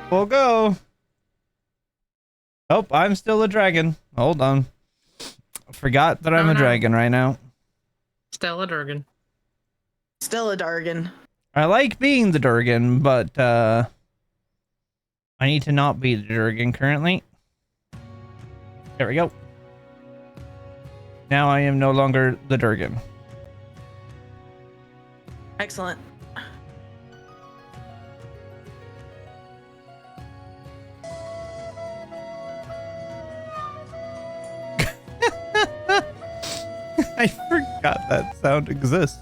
We'll go. Oh, I'm still a dragon. Hold on. Forgot that I'm a dragon right now. Still a Durgan. Still a Dargan. I like being the Durgan, but I need to not be the Durgan currently. There we go. Now I am no longer the Durgan. Excellent. I forgot that sound exists.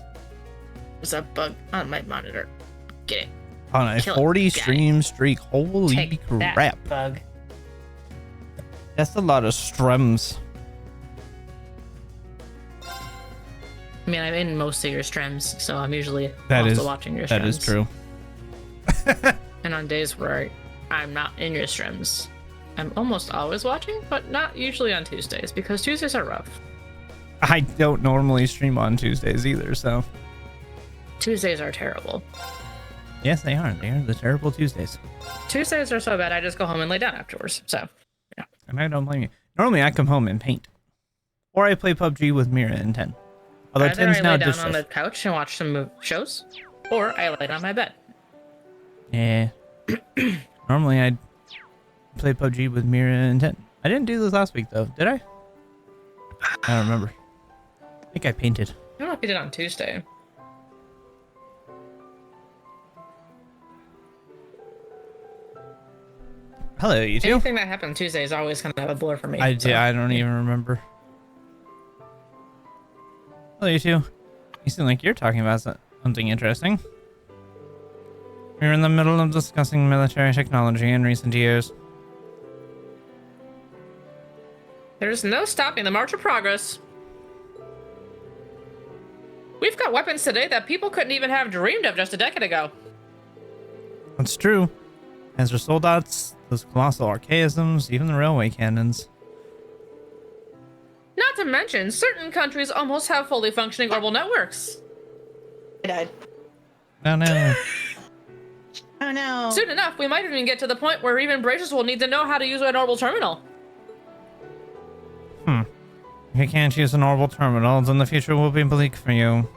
There's a bug on my monitor. Get it. On a 40 stream streak. Holy Take crap. that, bug. That's a lot of streams. I mean, I'm in most of your streams, so I'm usually also watching your streams. That is true. And on days where I'm not in your streams, I'm almost always watching, but not usually on Tuesdays, because Tuesdays are rough. I don't normally stream on Tuesdays either, so. Tuesdays are terrible. Yes, they are. They are the terrible Tuesdays. Tuesdays are so bad, I just go home and lay down afterwards, so, yeah. And I don't blame you. Normally, I come home and paint. Or I play PUBG with Mira and 10. Although Either 10's I now lay down just on the couch and watch some shows, or I lay down on my bed. Yeah. Normally, I'd play PUBG with Mira and 10. I didn't do this last week, though. Did I? I don't remember. I think I painted. I don't know if you did on Tuesday. Hello, you two. Anything that happened Tuesday is always kind of a blur for me. I don't even remember. Hello, you two. You seem like you're talking about something interesting. We're in the middle of discussing military technology in recent years. There's no stopping the march of progress. We've got weapons today that people couldn't even have dreamed of just a decade ago. That's true. As for soldats, those colossal archaisms, even the railway cannons. Not to mention, certain countries almost have fully functioning orbital networks. I died. Oh no. Oh no. Soon enough, we might even get to the point where even Bracious will need to know how to use an orbital terminal. If you can't use an orbital terminal, then the future will be bleak for you.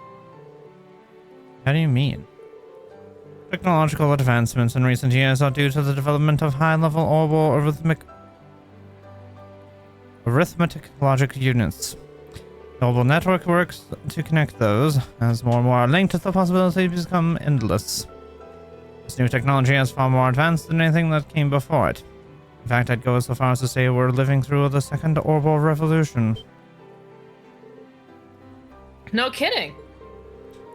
How do you mean? Technological advancements in recent years are due to the development of high-level orbital arithmetic logic units. The orbital network works to connect those. As more and more are linked, the possibilities become endless. This new technology is far more advanced than anything that came before it. In fact, I'd go so far as to say we're living through the second orbital revolution. No kidding.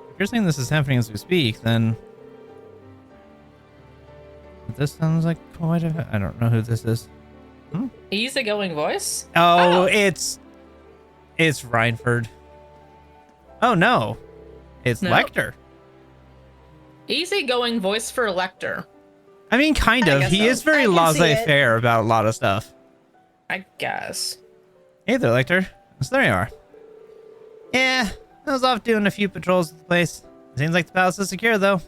If you're saying this is happening as we speak, then this sounds like quite a... I don't know who this is. Easygoing voice? Oh, it's Reinford. Oh no, it's Nope. Lecter. Easygoing voice for Lecter. I mean, kind of. guess He so. is very I can see it. laissez-faire about a lot of stuff. I guess. Hey there, Lecter. So there you are. Yeah, I was off doing a few patrols of the place. Seems like the palace is secure, though.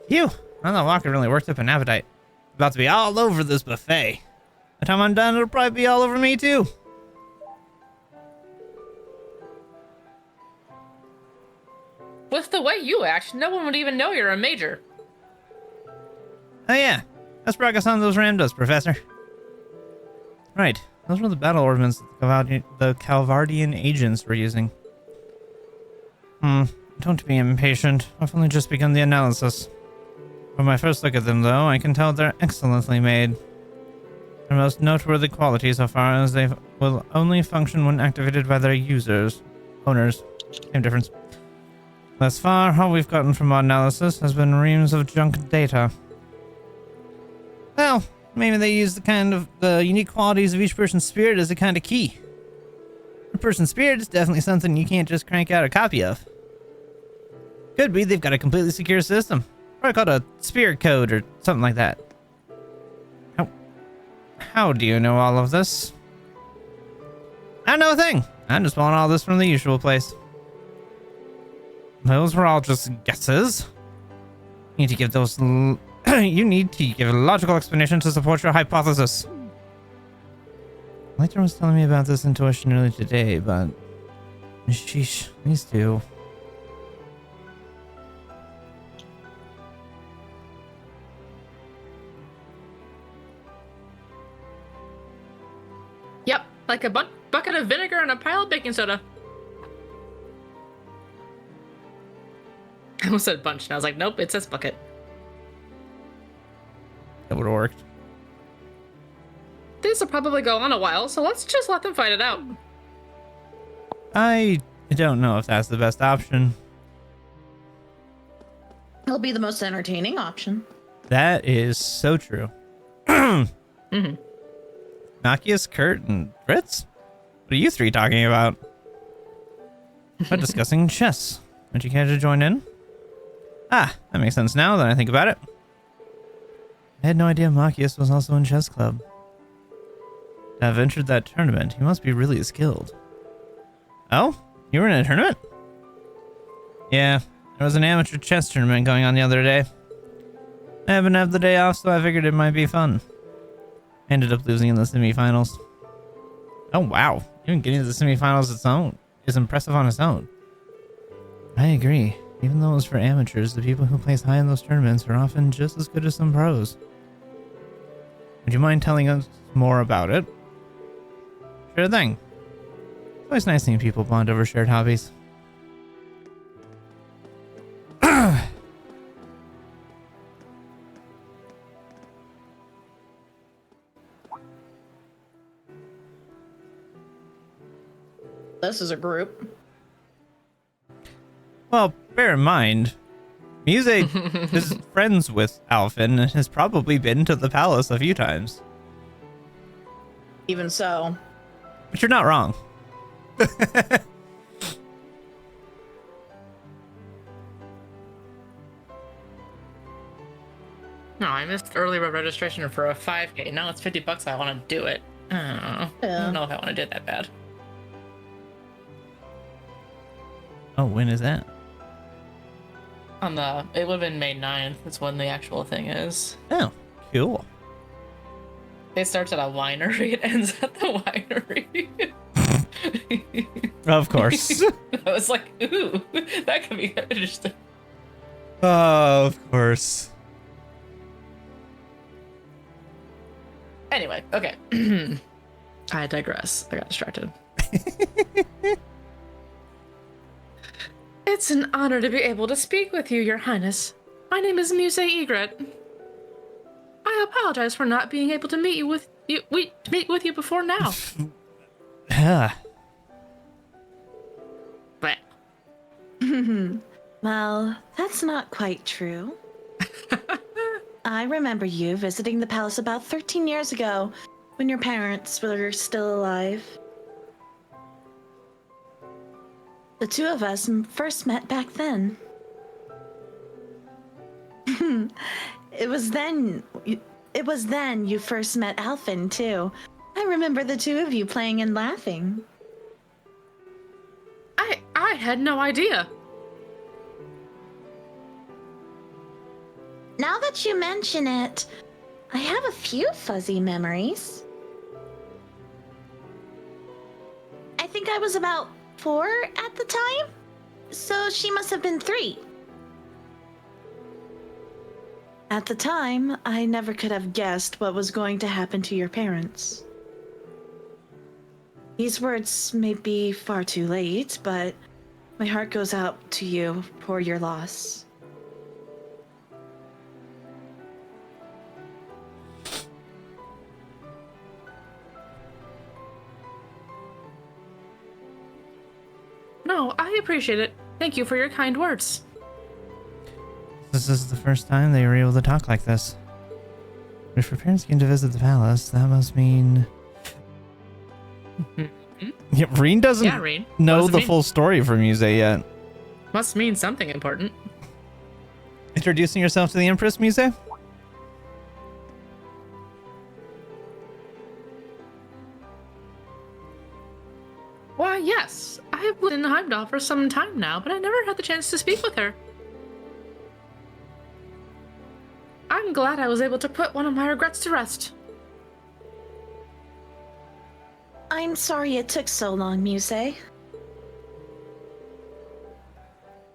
Phew. Well, that walker really worked up an appetite. About to be all over this buffet. By the time I'm done, it'll probably be all over me, too. With the way you act, no one would even know you're a major. Oh, yeah. Let's progress on those ramdas, Professor. Right. Those were the battle ordnance that the Calvardian agents were using. Don't be impatient. I've only just begun the analysis. From my first look at them, though, I can tell they're excellently made. Their most noteworthy quality so far is they will only function when activated by their owners. Same difference. Thus far, all we've gotten from our analysis has been reams of junk data. Well, maybe they use the unique qualities of each person's spirit as a kind of key. A person's spirit is definitely something you can't just crank out a copy of. Could be they've got a completely secure system. Probably called a spirit code or something like that. How do you know all of this? I don't know a thing. I'm just pulling all this from the usual place. Those were all just guesses. Need to give those You need to give a logical explanation to support your hypothesis. Lecter was telling me about this intuition earlier today, but... Sheesh, these two. Yep, like a bucket of vinegar and a pile of baking soda. I almost said bunch, and I was like, nope, it says bucket. That would have worked. This will probably go on a while, so let's just let them fight it out. I don't know if that's the best option. It'll be the most entertaining option. That is so true. Mm-hmm. Nakius, Kurt, and Fritz? What are you three talking about? We're discussing chess. Would you care to join in? Ah, that makes sense now that I think about it. I had no idea Machias was also in chess club. To have entered that tournament, he must be really skilled. Oh? You were in a tournament? Yeah, there was an amateur chess tournament going on the other day. I happened to have the day off, so I figured it might be fun. I ended up losing in the semifinals. Oh wow, even getting to the semifinals its own is impressive on its own. I agree. Even though it was for amateurs, the people who place high in those tournaments are often just as good as some pros. Would you mind telling us more about it? Sure thing. It's always nice seeing people bond over shared hobbies. This is a group. Well, bear in mind, Muse is friends with Alphen and has probably been to the palace a few times. Even so. But you're not wrong. No, I missed early registration for a 5K. Now it's $50. I want to do it. I don't know if I want to do it that bad. Oh, when is that? It would have been May 9th. That's when the actual thing is. Oh, cool. It starts at a winery. It ends at the winery. Of course. I was like, ooh, that could be interesting. Oh, of course. Anyway, okay. I digress. I got distracted. It's an honor to be able to speak with you, Your Highness. My name is Muse Egret. I apologize for not being able to meet with you before now. But Well, that's not quite true. I remember you visiting the palace about 13 years ago when your parents were still alive. The two of us first met back then. It was then you first met Alphen, too. I remember the two of you playing and laughing. I had no idea. Now that you mention it, I have a few fuzzy memories. I think I was about 4 at the time, so she must have been 3. At the time, I never could have guessed what was going to happen to your parents. These words may be far too late, but my heart goes out to you for your loss. No, I appreciate it. Thank you for your kind words. This is the first time they were able to talk like this. If your parents came to visit the palace, that must mean... Yeah, Reen doesn't Reen. know the full story for Muse yet. Must mean something important. Introducing yourself to the Empress, Muse? Why, yes. I have lived in Heimdall for some time now, but I never had the chance to speak with her. I'm glad I was able to put one of my regrets to rest. I'm sorry it took so long, Muse.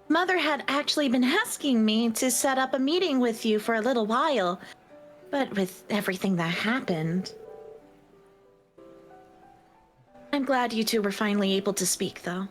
Mother had actually been asking me to set up a meeting with you for a little while, but with everything that happened... I'm glad you two were finally able to speak, though.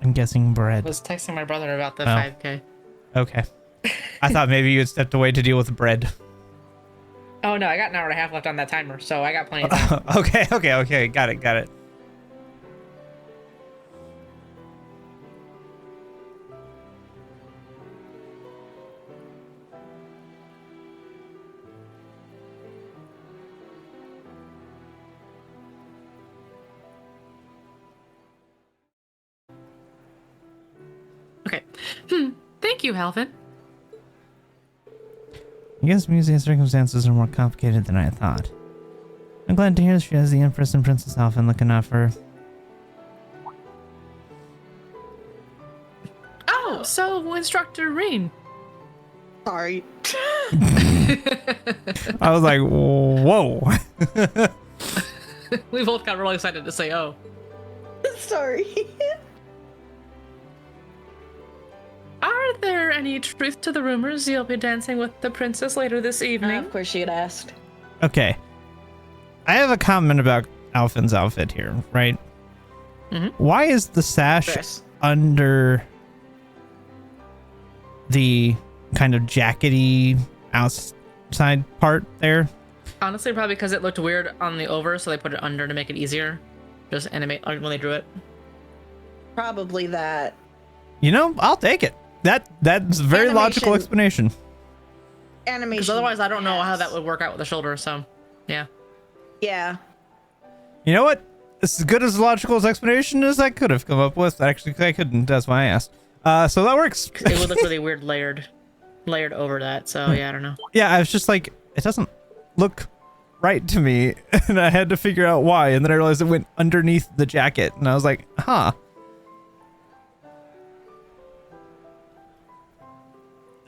I'm guessing bread. I was texting my brother about the Oh. 5K. Okay. I thought maybe you had stepped away to deal with bread. Oh no, I got an hour and a half left on that timer, so I got plenty of time. Okay. Got it. Okay. Thank you, Halvin. I guess Muse's circumstances are more complicated than I thought. I'm glad to hear she has the Empress and Princess Alphen looking out for her. Oh, so Instructor Reen. Sorry. I was like, whoa. We both got really excited to say, oh. Sorry. Are there any truth to the rumors you'll be dancing with the princess later this evening? Of course she had asked. Okay. I have a comment about Alphen's outfit here, right? Mm-hmm. Why is the sash Chris. under the kind of jackety outside part there? Honestly, probably because it looked weird on the over, so they put it under to make it easier. Just animate when they drew it. Probably that. You know, I'll take it. That's a very logical explanation. Animation. Because otherwise, I don't know how that would work out with the shoulder. So, yeah. Yeah. You know what? As good as logical as explanation as I could have come up with. Actually, I couldn't. That's why I asked. So that works. It would look really weird layered over that. So yeah, I don't know. Yeah, I was just like, it doesn't look right to me, and I had to figure out why. And then I realized it went underneath the jacket, and I was like, huh.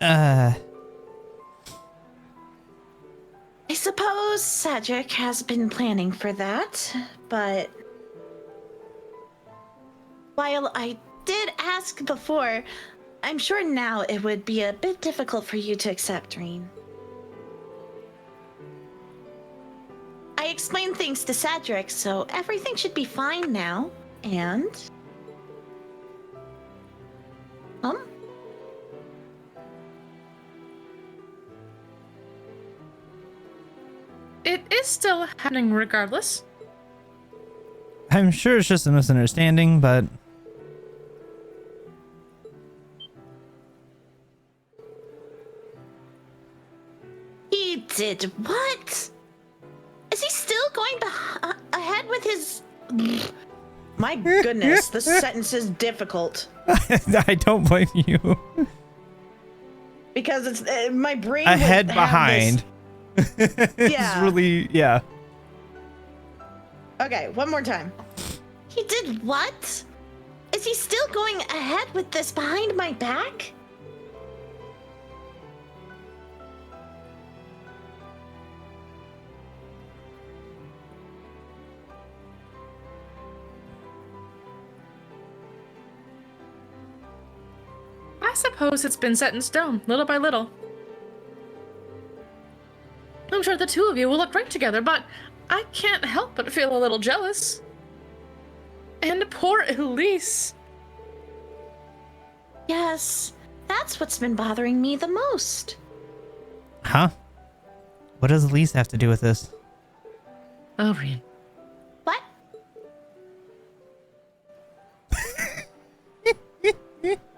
I suppose Cedric has been planning for that, but while I did ask before, I'm sure now it would be a bit difficult for you to accept, Reen. I explained things to Cedric, so everything should be fine now, and... It is still happening regardless. I'm sure it's just a misunderstanding, but... He did what? Is he still going ahead with his... My goodness, this sentence is difficult. I don't blame you. Because it's my brain Ahead would have behind. It's Yeah. really, yeah. Okay, one more time. He did what? Is he still going ahead with this behind my back? I suppose it's been set in stone, little by little. I'm sure the two of you will look great together, but I can't help but feel a little jealous. And poor Elise. Yes, that's what's been bothering me the most. Huh? What does Elise have to do with this? Oh, Reen. What?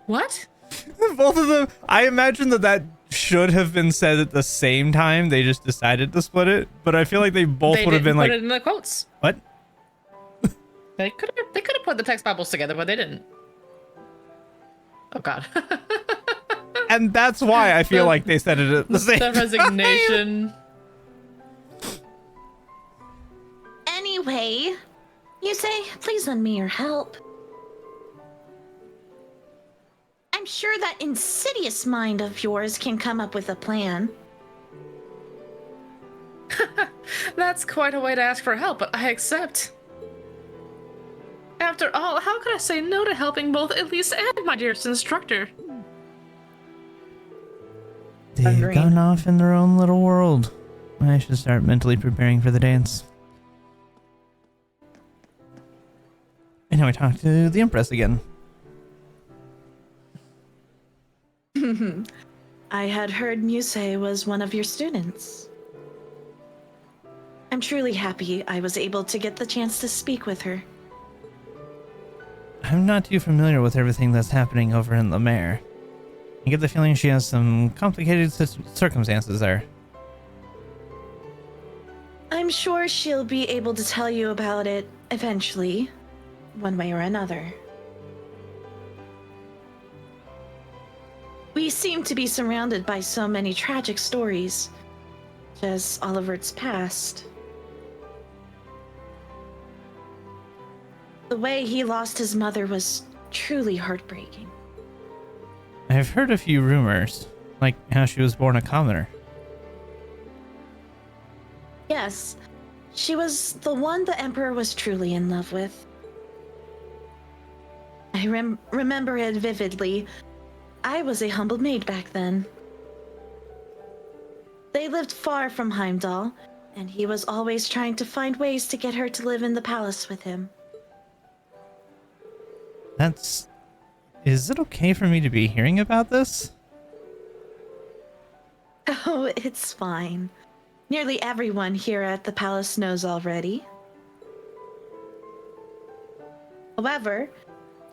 What? Both of them. I imagine that should have been said at the same time. They just decided to split it. But I feel like they both would have been put like, it in the quotes. what? They could have put the text bubbles together, but they didn't. Oh God. And that's why I feel like they said it at the same The time. resignation. Anyway, you say, please lend me your help. I'm sure that insidious mind of yours can come up with a plan. That's quite a way to ask for help, but I accept. After all, how could I say no to helping both Elise and my dearest instructor? They've Agreed. gone off in their own little world. I should start mentally preparing for the dance. And now we talk to the Empress again. I had heard Muse was one of your students. I'm truly happy I was able to get the chance to speak with her. I'm not too familiar with everything that's happening over in La Mer. I get the feeling she has some complicated circumstances there. I'm sure she'll be able to tell you about it eventually, one way or another. We seem to be surrounded by so many tragic stories, just Oliver's past. The way he lost his mother was truly heartbreaking. I've heard a few rumors, like how she was born a commoner. Yes, she was the one the Emperor was truly in love with. I remember it vividly. I was a humble maid back then. They lived far from Heimdall, and he was always trying to find ways to get her to live in the palace with him. Is it okay for me to be hearing about this? Oh, it's fine. Nearly everyone here at the palace knows already. However,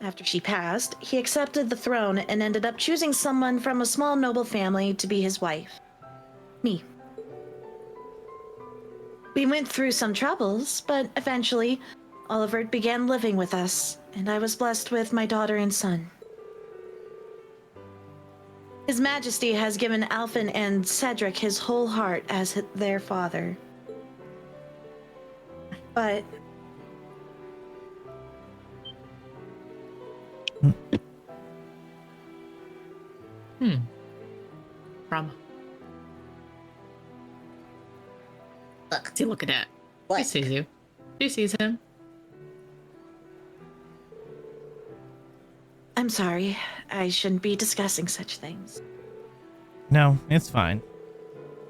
after she passed, he accepted the throne and ended up choosing someone from a small noble family to be his wife. Me. We went through some troubles, but eventually, Oliver began living with us, and I was blessed with my daughter and son. His Majesty has given Alphen and Cedric his whole heart as their father. But From. look, See, look at that. She what? sees you. She sees him. I'm sorry. I shouldn't be discussing such things. No, it's fine.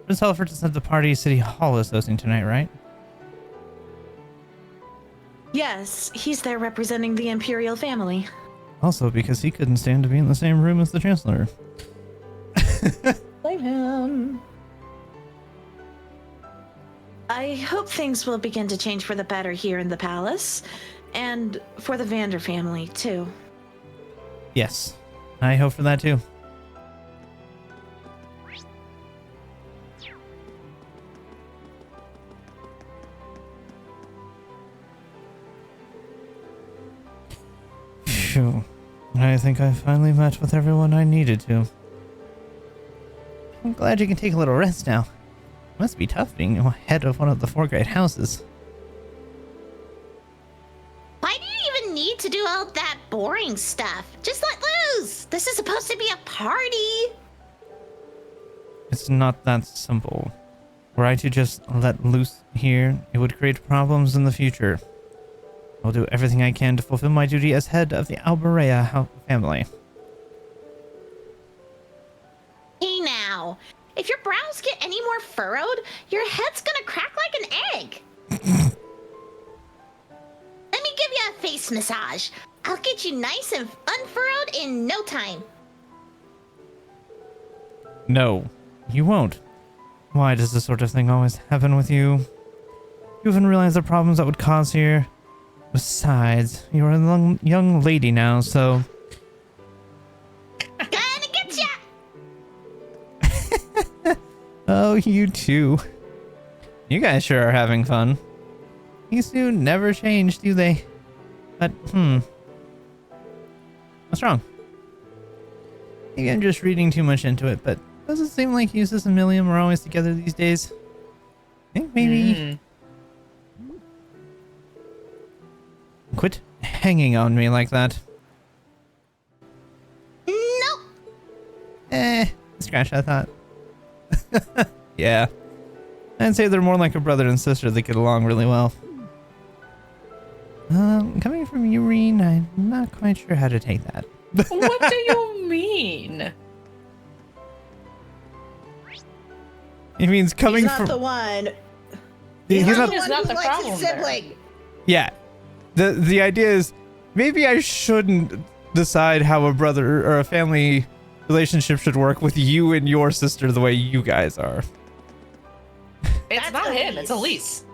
Prince Oliver just said the party City Hall is hosting tonight, right? Yes, he's there representing the Imperial family. Also because he couldn't stand to be in the same room as the Chancellor. Blame him. I hope things will begin to change for the better here in the palace, and for the Vander family, too. Yes, I hope for that too. Phew. I think I finally met with everyone I needed to. I'm glad you can take a little rest now. Must be tough being head of one of the four great houses. Why do you even need to do all that boring stuff? Just let loose! This is supposed to be a party! It's not that simple. Were I to just let loose here, it would create problems in the future. I'll do everything I can to fulfill my duty as head of the Alberea family. Hey now, if your brows get any more furrowed, your head's gonna crack like an egg. Let me give you a face massage. I'll get you nice and unfurrowed in no time. No, you won't. Why does this sort of thing always happen with you? You haven't realized the problems that would cause here. Besides, you're a young lady now, so... Gonna get ya! Oh, you too. You guys sure are having fun. These two never change, do they? But, what's wrong? Maybe I'm just reading too much into it, but doesn't seem like Eustace and Milliam are always together these days. I think maybe... Quit hanging on me like that. No. Scratch that thought. Yeah. I'd say they're more like a brother and sister that get along really well. Coming from you, Reen, I'm not quite sure how to take that. What do you mean? It means coming He's not from the one. He's not not the one not who the likes problem his there. sibling. Yeah. The idea is maybe I shouldn't decide how a brother or a family relationship should work with you and your sister the way you guys are. It's That's not him, Elise. it's Elise.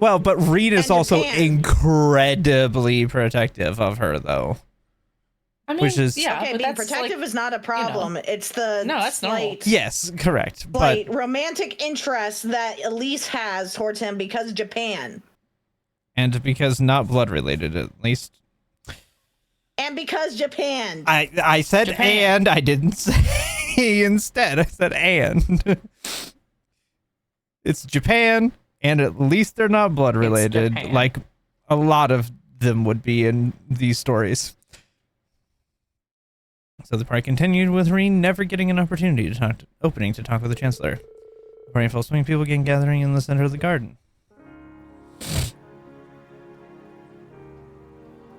Well, but Reed is And also Japan. incredibly protective of her, though. I mean, Which is- yeah, Okay, but being that's protective like, is not a problem. It's the No, that's normal. slight, Yes, correct. slight romantic interest that Elise has towards him because of Japan. And because not blood related, at least. And because Japan. I said Japan. and, I didn't say instead. I said and. It's Japan, and at least they're not blood related, Japan. like a lot of them would be in these stories. So the party continued with Reen never getting an opportunity to talk with the Chancellor. The party full swing people began gathering in the center of the garden.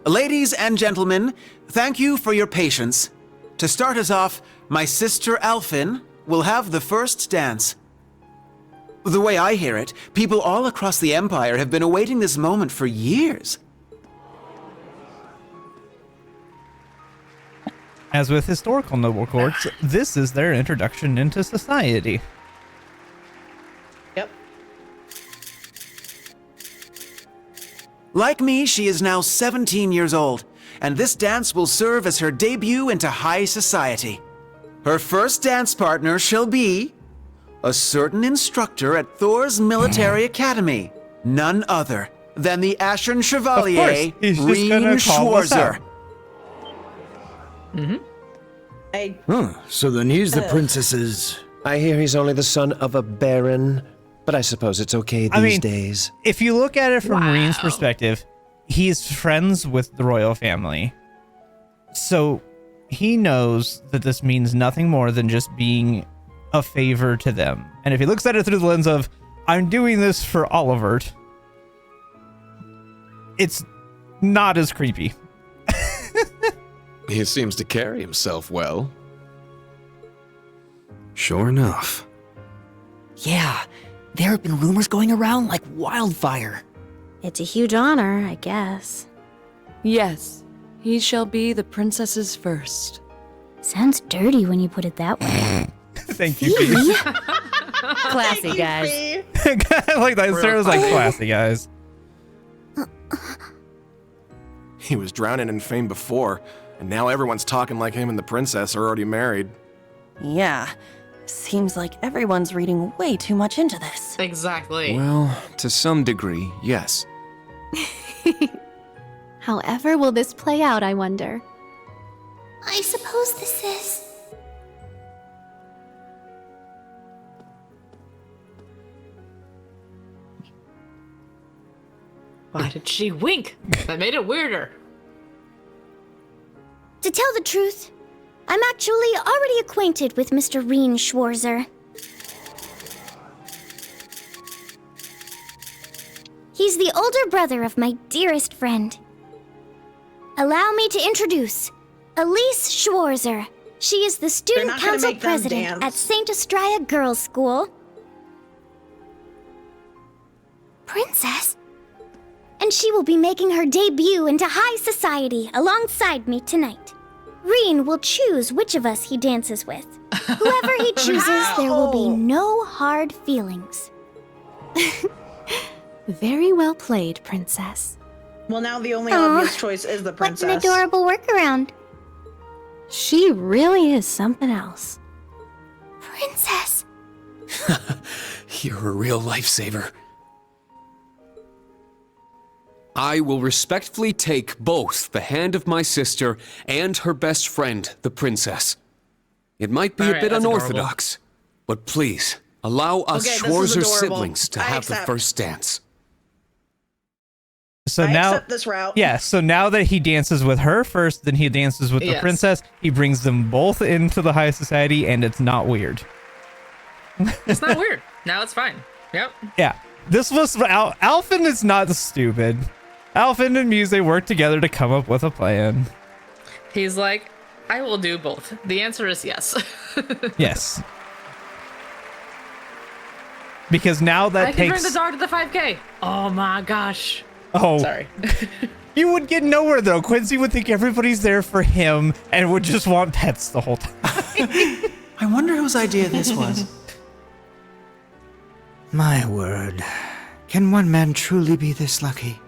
Ladies and gentlemen, thank you for your patience. To start us off, my sister Alphin will have the first dance. The way I hear it, people all across the Empire have been awaiting this moment for years. As with historical noble courts, this is their introduction into society. Yep. Like me, she is now 17 years old, and this dance will serve as her debut into high society. Her first dance partner shall be a certain instructor at Thor's military academy, none other than the Ashen Chevalier, he's just gonna Reen call us Schwarzer. out. So then he's the princess's... I hear he's only the son of a baron, but I suppose it's okay these days. If you look at it from Reen's perspective, he's friends with the royal family. So he knows that this means nothing more than just being a favor to them. And if he looks at it through the lens of, I'm doing this for Olivert, it's not as creepy. He seems to carry himself well. Sure enough. Yeah, there have been rumors going around like wildfire. It's a huge honor, I guess. Yes, he shall be the princess's first. Sounds dirty when you put it that way. Thank you, Pete. Classy, guys. I like that. Sarah's like, classy, guys. He was drowning in fame before, and now everyone's talking like him and the princess are already married. Yeah, seems like everyone's reading way too much into this. Exactly. Well, to some degree, yes. However will this play out, I wonder? I suppose this is... Why did she wink? That made it weirder. To tell the truth, I'm actually already acquainted with Mr. Reen Schwarzer. He's the older brother of my dearest friend. Allow me to introduce Elise Schwarzer. She is the student not gonna council make them president dance. at St. Estraya Girls' School. Princess? And she will be making her debut into high society alongside me tonight. Reen will choose which of us he dances with. Whoever he chooses, there will be no hard feelings. Very well played, Princess. Well, now the only Aw, obvious choice is the What princess. an adorable workaround. She really is something else. Princess. You're a real lifesaver. I will respectfully take both the hand of my sister and her best friend, the princess. It might be a bit unorthodox, but please, allow us Schwarzer siblings to have the first dance. So I now, accept this route. Yeah, so now that he dances with her first, then he dances with the princess, he brings them both into the high society, and it's not weird. It's not weird. Now it's fine. Yep. Yeah. This was... Alphen is not stupid. Alphen and Muse work together to come up with a plan. He's like, I will do both. The answer is yes. Yes. Because now that I can bring the dog to the 5K. Oh my gosh. Oh. Sorry. You would get nowhere, though. Quincy would think everybody's there for him and would just want pets the whole time. I wonder whose idea this was. My word. Can one man truly be this lucky?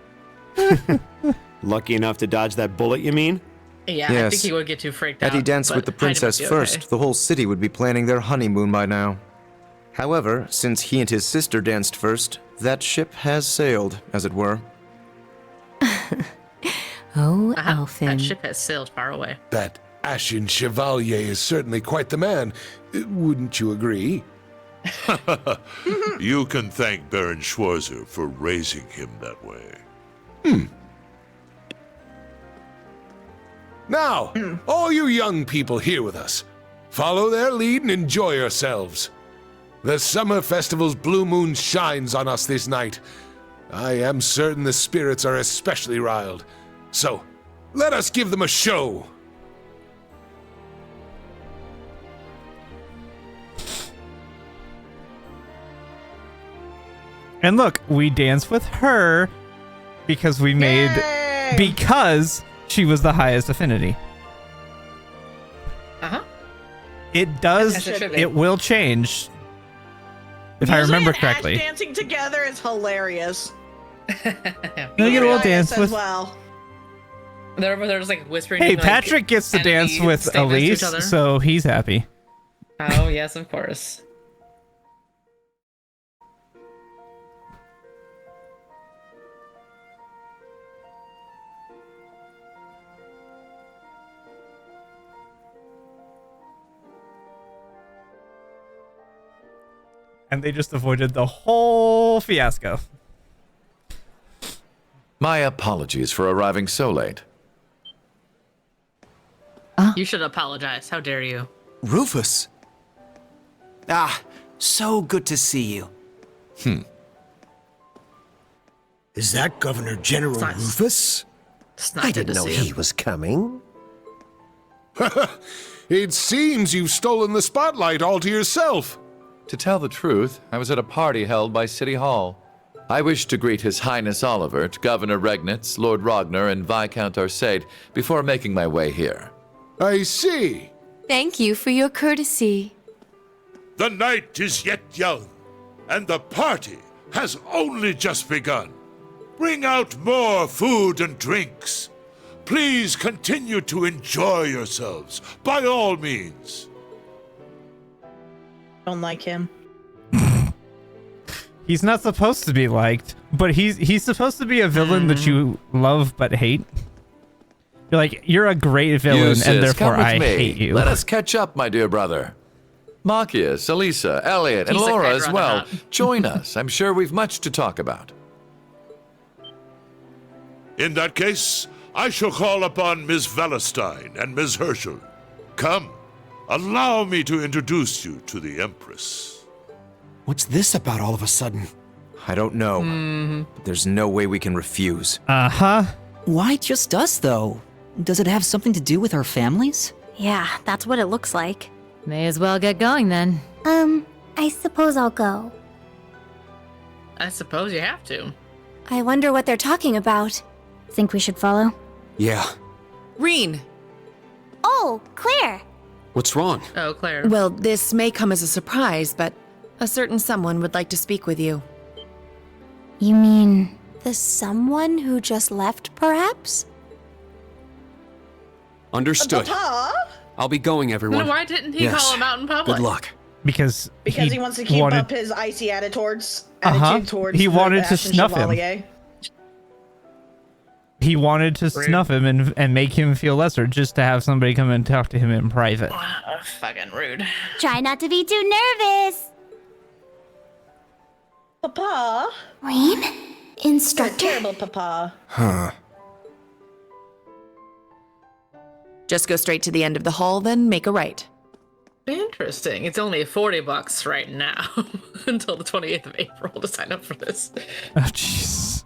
Lucky enough to dodge that bullet, you mean? Yeah, I think he would get too freaked out. Had he danced with the princess first, the whole city would be planning their honeymoon by now. However, since he and his sister danced first, that ship has sailed, as it were. Alphen. That ship has sailed far away. That Ashen Chevalier is certainly quite the man. Wouldn't you agree? You can thank Baron Schwarzer for raising him that way. Now, all you young people here with us, follow their lead and enjoy yourselves. The summer festival's blue moon shines on us this night. I am certain the spirits are especially riled. So, let us give them a show. And look, we danced with her because we made... Yay! Because she was the highest affinity. Uh-huh. It does... It will change. If I remember correctly. Ash dancing together is hilarious. No, you will dance with... well. They're just like whispering. Hey, like, Patrick gets to dance with Elise, so he's happy. Oh, yes, of course. And they just avoided the whole fiasco. My apologies for arriving so late. You should apologize. How dare you? Rufus. Ah, so good to see you. Is that Governor General Rufus? I didn't know he was coming. It seems you've stolen the spotlight all to yourself. To tell the truth, I was at a party held by City Hall. I wish to greet His Highness Olivert, Governor Regnitz, Lord Ragnar, and Viscount Arcade before making my way here. I see. Thank you for your courtesy. The night is yet young, and the party has only just begun. Bring out more food and drinks. Please continue to enjoy yourselves, by all means. Don't like him. He's not supposed to be liked, but he's supposed to be a villain that you love but hate. You're like, you're a great villain, Sis, and therefore come with I me. hate you. Let us catch up, my dear brother. Marcus, Elisa, Elliot, and He's like, Laura I'd as rather well. not. Join us. I'm sure we've much to talk about. In that case, I shall call upon Ms. Valestein and Ms. Herschel. Come, allow me to introduce you to the Empress. What's this about all of a sudden? I don't know. But there's no way we can refuse. Uh-huh. Why just us, though? Does it have something to do with our families? Yeah, that's what it looks like. May as well get going then. I suppose I'll go. I suppose you have to. I wonder what they're talking about. Think we should follow? Yeah. Reen! Oh, Claire! What's wrong? Oh, Claire. Well, this may come as a surprise, but a certain someone would like to speak with you. You mean... The someone who just left, perhaps? Understood. I'll be going, everyone. Then why didn't he call him out in public? Good luck. Because he wants to keep up his icy attitude towards he the wanted to Ashen snuff Chevalier. he wanted to snuff him and make him feel lesser just to have somebody come and talk to him in private. Fucking rude. Try not to be too nervous. Papa? Rean? Instructor? Terrible, Papa. Huh. Just go straight to the end of the hall, then make a right. Interesting. It's only $40 right now until the 28th of April to sign up for this. Oh, jeez.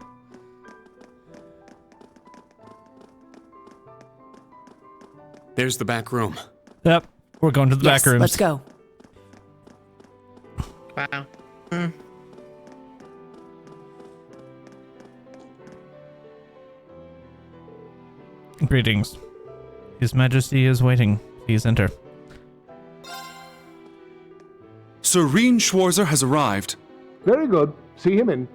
There's the back room. Yep, we're going to the back rooms. Let's go. Wow. Greetings. His Majesty is waiting. Please enter. Sir Rean Schwarzer has arrived. Very good. See him in.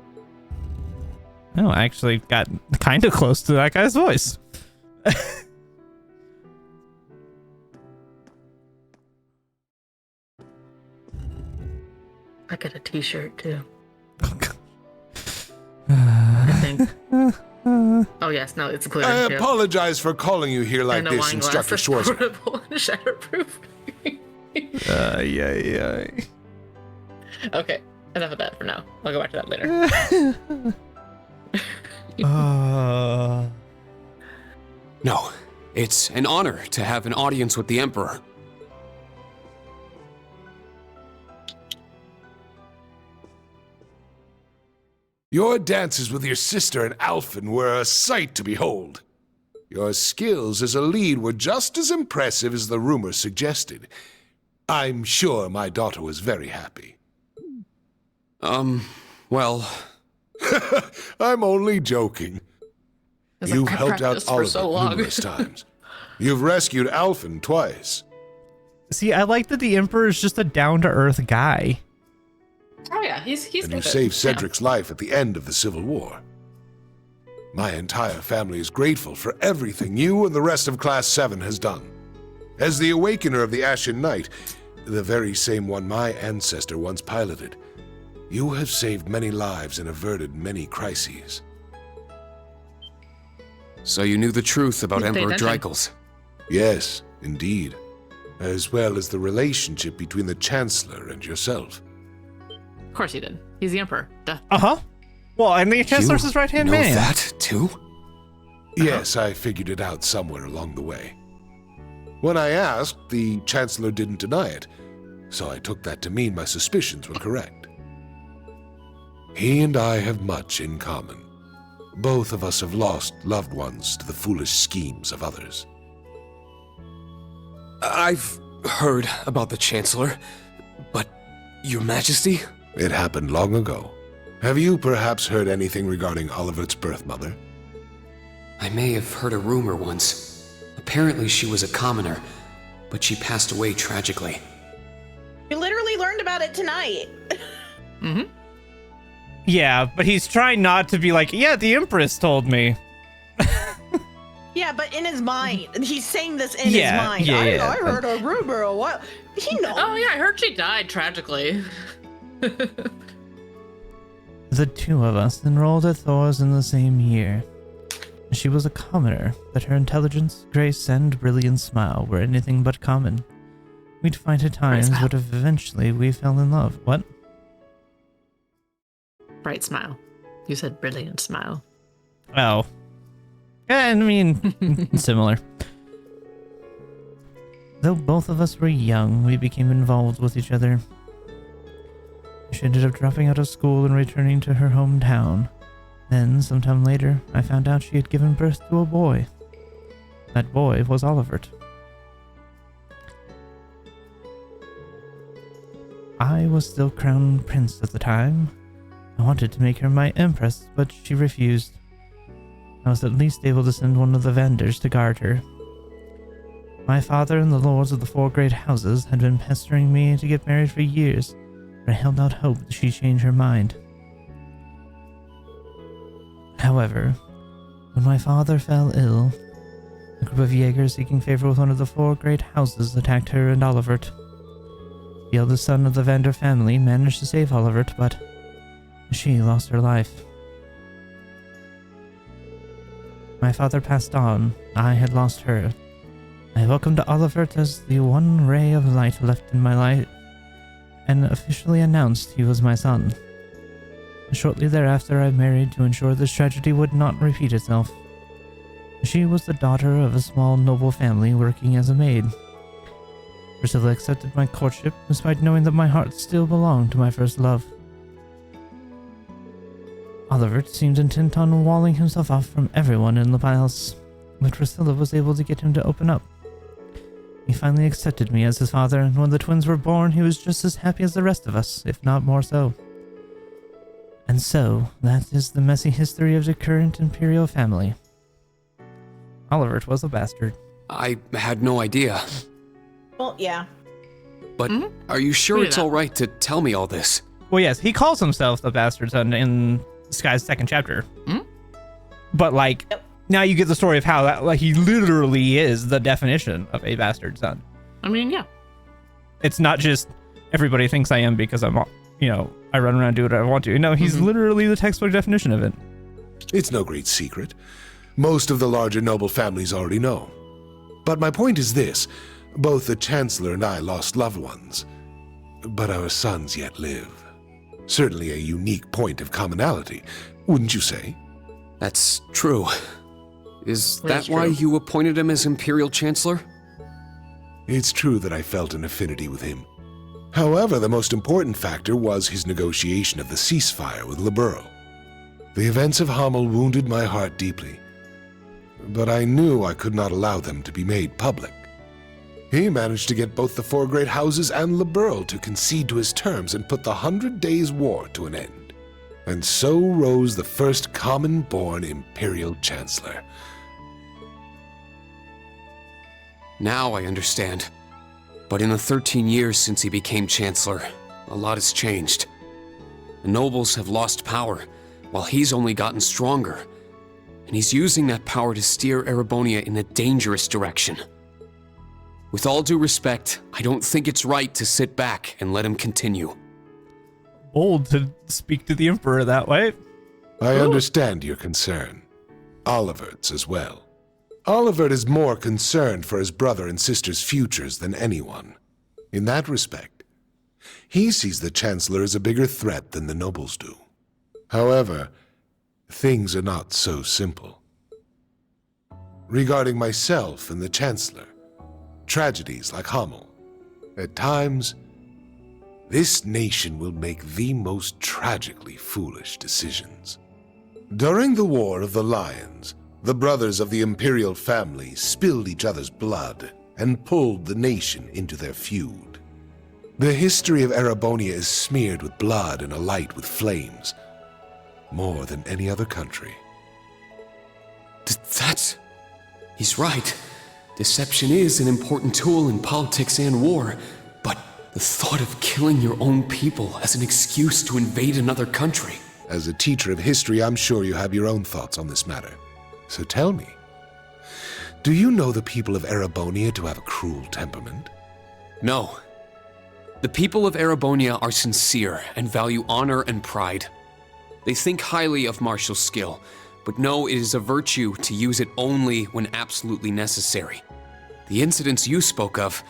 Oh, I actually got kind of close to that guy's voice. I got a t-shirt too. I think. Oh yes, no, it's clear. I apologize for calling you here like this, Instructor Schwarzer. Portable and shatterproof. Yeah. Okay, enough of that for now. I'll go back to that later. No, it's an honor to have an audience with the Emperor. Your dances with your sister and Alphen were a sight to behold. Your skills as a lead were just as impressive as the rumors suggested. I'm sure my daughter was very happy. Well... I'm only joking. You've helped out Oliver numerous times. You've rescued Alphen twice. See, I like that the Emperor is just a down-to-earth guy. Oh yeah, he's And you saved Cedric's life at the end of the Civil War. My entire family is grateful for everything you and the rest of Class 7 has done. As the Awakener of the Ashen Knight, the very same one my ancestor once piloted, you have saved many lives and averted many crises. So you knew the truth about Emperor Dreikels? Yes, indeed. As well as the relationship between the Chancellor and yourself. Of course he did. He's the Emperor. Duh. Uh-huh. Well, and the Chancellor's his right-hand man. You know that, too? Yes, I figured it out somewhere along the way. When I asked, the Chancellor didn't deny it, so I took that to mean my suspicions were correct. He and I have much in common. Both of us have lost loved ones to the foolish schemes of others. I've heard about the Chancellor, but Your Majesty? It happened long ago. Have you perhaps heard anything regarding Olivert's birth mother? I may have heard a rumor once. Apparently she was a commoner, but she passed away tragically. You literally learned about it tonight. Mm-hmm. Yeah, but he's trying not to be like, yeah, the Empress told me. Yeah, but in his mind. He's saying this in his mind. I heard a rumor a while. He knows. Oh yeah, I heard she died tragically. The two of us enrolled at Thor's in the same year. She was a commoner, but her intelligence, grace, and brilliant smile were anything but common. We'd fight at times, but eventually we fell in love. What? Bright smile. You said brilliant smile. Oh. Yeah, I mean, similar. Though both of us were young, we became involved with each other. She ended up dropping out of school and returning to her hometown. Then, sometime later, I found out she had given birth to a boy. That boy was Olivert. I was still crown prince at the time. I wanted to make her my empress, but she refused. I was at least able to send one of the vendors to guard her. My father and the lords of the four great houses had been pestering me to get married for years, but I held out hope that she'd change her mind. However, when my father fell ill, a group of Jaegers seeking favor with one of the four great houses attacked her and Olivert. The eldest son of the Vander family managed to save Olivert, but she lost her life. my father passed on, I had lost her. I welcomed Olivert as the one ray of light left in my life, and officially announced he was my son. Shortly thereafter, I married to ensure this tragedy would not repeat itself. She was the daughter of a small noble family working as a maid. Priscilla accepted my courtship despite knowing that my heart still belonged to my first love. Olivert seemed intent on walling himself off from everyone in the palace, but Priscilla was able to get him to open up. He finally accepted me as his father, and when the twins were born, he was just as happy as the rest of us, if not more so. And so, that is the messy history of the current imperial family. Olivert was a bastard. I had no idea. Well, yeah. But are you sure it's all right to tell me all this? Well, yes, he calls himself the bastard son in Sky's second chapter. But, like, now you get the story of how that, like, he literally is the definition of a bastard son. I mean, yeah. It's not just everybody thinks I am because I'm, you know, I run around and do what I want to. No, he's literally the textbook definition of it. It's no great secret. Most of the larger noble families already know. But my point is this. Both the Chancellor and I lost loved ones. But our sons yet live. Certainly a unique point of commonality, wouldn't you say? That's true. Is That's that why true. you appointed him as Imperial Chancellor? It's true that I felt an affinity with him. However, the most important factor was his negotiation of the ceasefire with Liberl. The events of Hamel wounded my heart deeply, but I knew I could not allow them to be made public. He managed to get both the four great houses and Liberl to concede to his terms and put the 100 Days' War to an end. And so rose the first common-born Imperial Chancellor. Now I understand. But in the 13 years since he became Chancellor, a lot has changed. The nobles have lost power, while he's only gotten stronger. And he's using that power to steer Erebonia in a dangerous direction. With all due respect, I don't think it's right to sit back and let him continue. Bold to speak to the Emperor that way. I understand your concern. Olivert's as well. Olivert is more concerned for his brother and sister's futures than anyone. In that respect, he sees the Chancellor as a bigger threat than the nobles do. However, things are not so simple. Regarding myself and the Chancellor, tragedies like Hamel, at times, this nation will make the most tragically foolish decisions. During the War of the Lions, the brothers of the imperial family spilled each other's blood and pulled the nation into their feud. The history of Erebonia is smeared with blood and alight with flames, more than any other country. He's right. Deception is an important tool in politics and war, but the thought of killing your own people as an excuse to invade another country. As a teacher of history, I'm sure you have your own thoughts on this matter. So tell me, do you know the people of Erebonia to have a cruel temperament? No. The people of Erebonia are sincere and value honor and pride. They think highly of martial skill, but know it is a virtue to use it only when absolutely necessary. The incidents you spoke of,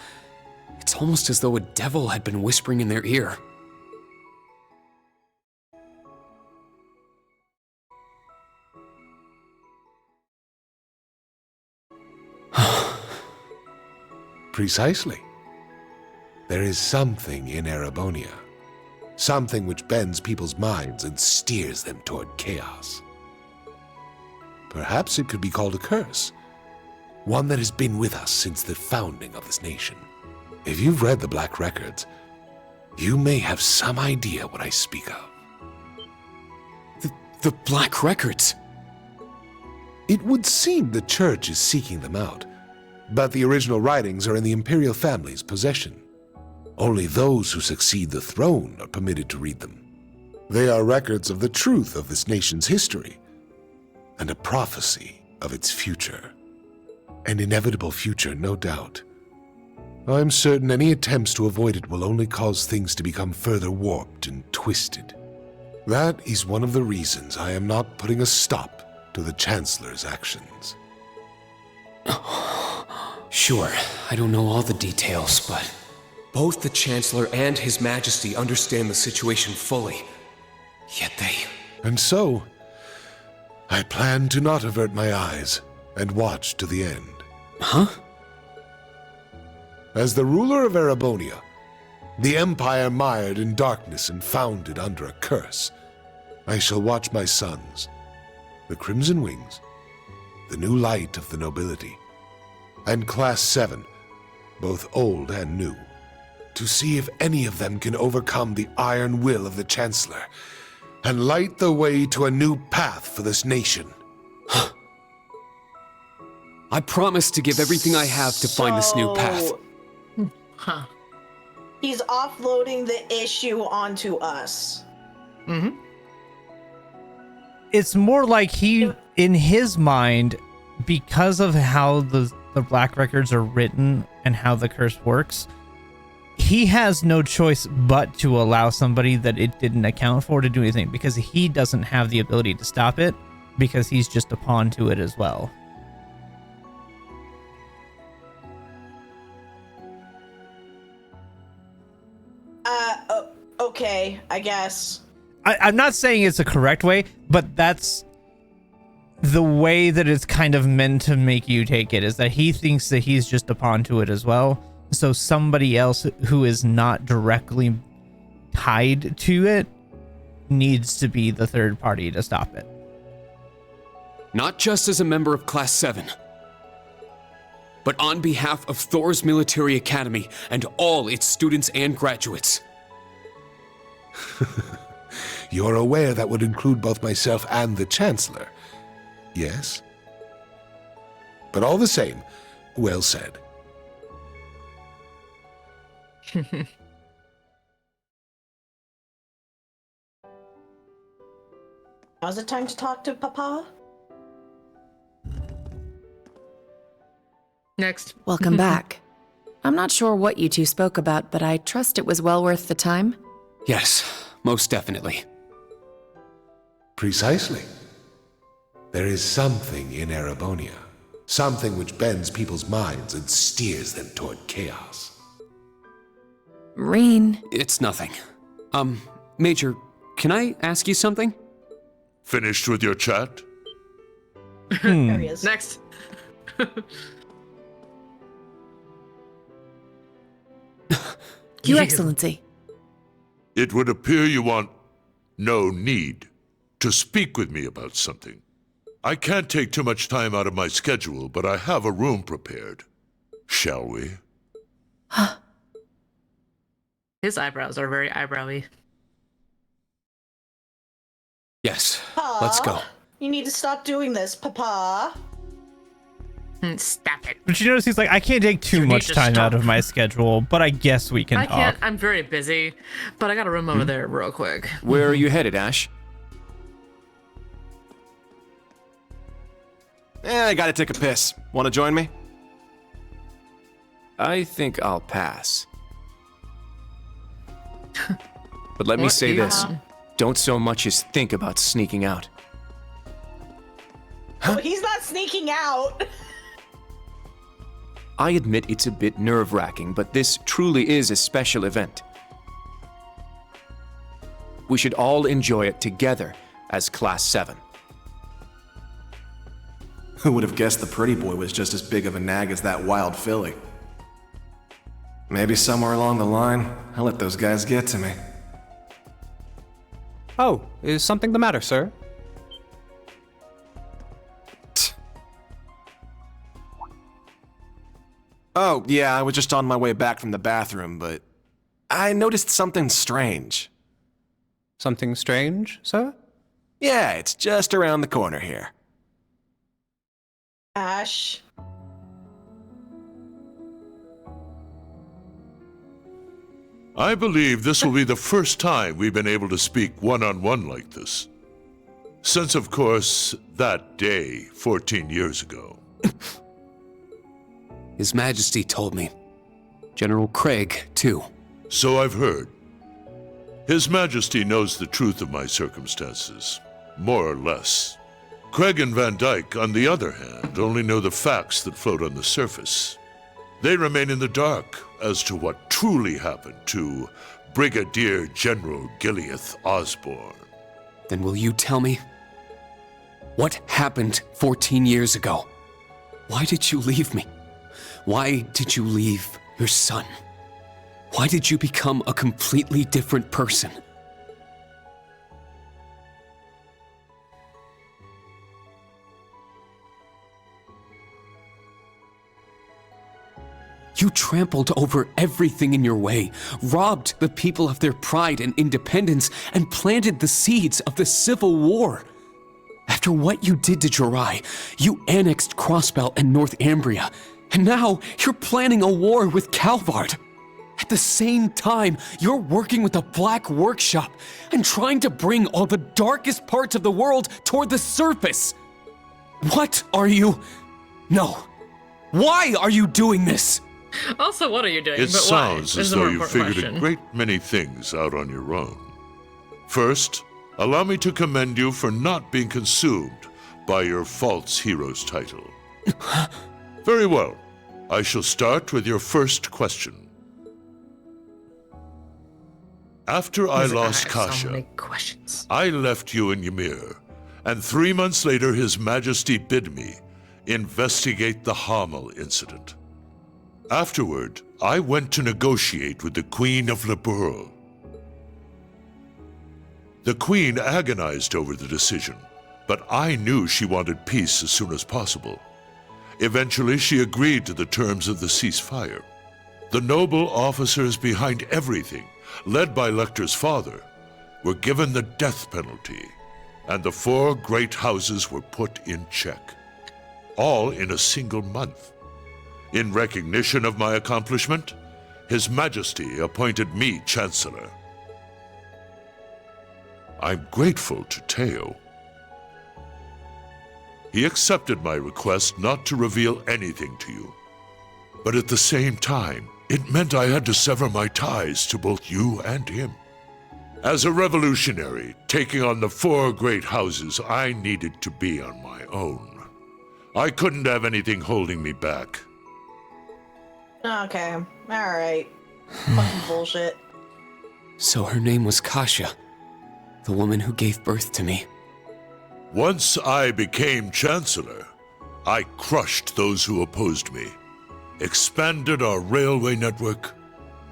it's almost as though a devil had been whispering in their ear. Precisely. There is something in Erebonia. Something which bends people's minds and steers them toward chaos. Perhaps it could be called a curse. One that has been with us since the founding of this nation. If you've read the Black Records, you may have some idea what I speak of. The Black Records? It would seem the Church is seeking them out, but the original writings are in the Imperial family's possession. Only those who succeed the throne are permitted to read them. They are records of the truth of this nation's history, and a prophecy of its future. An inevitable future, no doubt. I'm certain any attempts to avoid it will only cause things to become further warped and twisted. That is one of the reasons I am not putting a stop to the Chancellor's actions. Sure, I don't know all the details, but both the Chancellor and His Majesty understand the situation fully. Yet they... And so, I plan to not avert my eyes and watch to the end. Huh? As the ruler of Erebonia, the empire mired in darkness and founded under a curse, I shall watch my sons, the Crimson Wings, the new light of the nobility, and Class 7, both old and new, to see if any of them can overcome the iron will of the Chancellor and light the way to a new path for this nation. I promise to give everything I have to find this new path. Huh. He's offloading the issue onto us. Mm-hmm. It's more like he, in his mind, because of how the Black Records are written and how the curse works, he has no choice but to allow somebody that it didn't account for to do anything, because he doesn't have the ability to stop it, because he's just a pawn to it as well. Okay, I guess. I'm not saying it's a correct way, but that's the way that it's kind of meant to make you take it, is that he thinks that he's just a pawn to it as well. So somebody else who is not directly tied to it needs to be the third party to stop it. Not just as a member of Class 7, but on behalf of Thor's Military Academy and all its students and graduates. You're aware that would include both myself and the Chancellor, yes? But all the same, well said. Now's the time to talk to Papa. Next. Welcome back. I'm not sure what you two spoke about, but I trust it was well worth the time. Yes, most definitely. Precisely. There is something in Erebonia, something which bends people's minds and steers them toward chaos. Reen. It's nothing. Major, can I ask you something? Finished with your chat? There he is. Next. Your Excellency. It would appear you want no need to speak with me about something. I can't take too much time out of my schedule, but I have a room prepared. Shall we? His eyebrows are very eyebrowy. Yes, Pa, let's go. You need to stop doing this, Papa. Stop it. But you notice he's like, I can't take too much time out of my schedule, but I guess we can I talk. can't. I'm very busy, but I got a room over there real quick. Where are you headed, Ash? I gotta take a piss. Wanna join me? I think I'll pass. But let me What? say this. Yeah. Don't so much as think about sneaking out. Oh, he's not sneaking out. I admit it's a bit nerve-wracking, but this truly is a special event. We should all enjoy it together as Class 7. Who would have guessed the pretty boy was just as big of a nag as that wild filly? Maybe somewhere along the line, I let those guys get to me. Oh, is something the matter, sir? Oh, yeah, I was just on my way back from the bathroom, but I noticed something strange. Something strange, sir? Yeah, it's just around the corner here. Ash. I believe this will be the first time we've been able to speak one-on-one like this. Since, of course, that day 14 years ago. His Majesty told me. General Craig, too. So I've heard. His Majesty knows the truth of my circumstances, more or less. Craig and Van Dyke, on the other hand, only know the facts that float on the surface. They remain in the dark as to what truly happened to Brigadier General Gileath Osborne. Then will you tell me? What happened 14 years ago? Why did you leave me? Why did you leave your son? Why did you become a completely different person? You trampled over everything in your way, robbed the people of their pride and independence, and planted the seeds of the Civil War. After what you did to Jirai, you annexed Crossbell and Northumbria, and now you're planning a war with Calvard. At the same time, you're working with a black workshop and trying to bring all the darkest parts of the world toward the surface. What are you... No. Why are you doing this? Also, what are you doing? It but sounds why? as Is the though more you important figured question. a great many things out on your own. First, allow me to commend you for not being consumed by your false hero's title. Very well. I shall start with your first question. After I lost Kasha, I left you in Ymir, and 3 months later His Majesty bid me investigate the Hamel incident. Afterward, I went to negotiate with the Queen of Liberl. The Queen agonized over the decision, but I knew she wanted peace as soon as possible. Eventually, she agreed to the terms of the ceasefire. The noble officers behind everything, led by Lecter's father, were given the death penalty, and the 4 great houses were put in check, all in a single month. In recognition of my accomplishment, His Majesty appointed me Chancellor. I'm grateful to Teo. He accepted my request not to reveal anything to you. But at the same time, it meant I had to sever my ties to both you and him. As a revolutionary, taking on the 4 great houses, I needed to be on my own. I couldn't have anything holding me back. Okay, alright. Fucking bullshit. So her name was Kasha, the woman who gave birth to me. Once I became Chancellor, I crushed those who opposed me, expanded our railway network,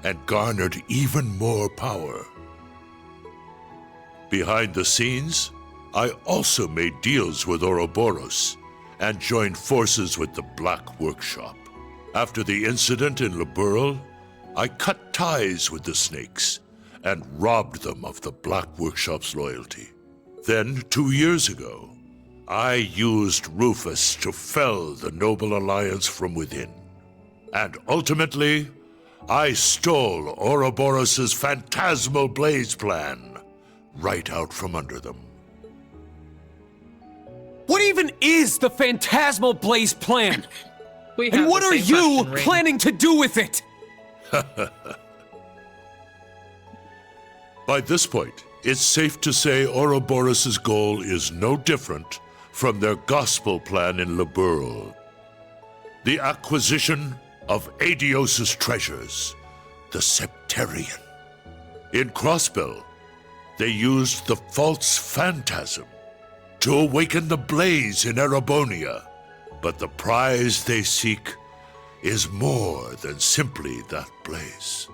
and garnered even more power. Behind the scenes, I also made deals with Ouroboros and joined forces with the Black Workshop. After the incident in Liberl, I cut ties with the Snakes and robbed them of the Black Workshop's loyalty. Then, 2 years ago, I used Rufus to fell the Noble Alliance from within. And ultimately, I stole Ouroboros' phantasmal blaze plan right out from under them. What even is the Phantasmal Blaze plan? We and have what the are same you question, Ring. planning to do with it? By this point, it's safe to say Ouroboros' goal is no different from their gospel plan in Liberl. The acquisition of Adios' treasures, the Septarian. In Crossbell, they used the false phantasm to awaken the blaze in Erebonia. But the prize they seek is more than simply that blaze.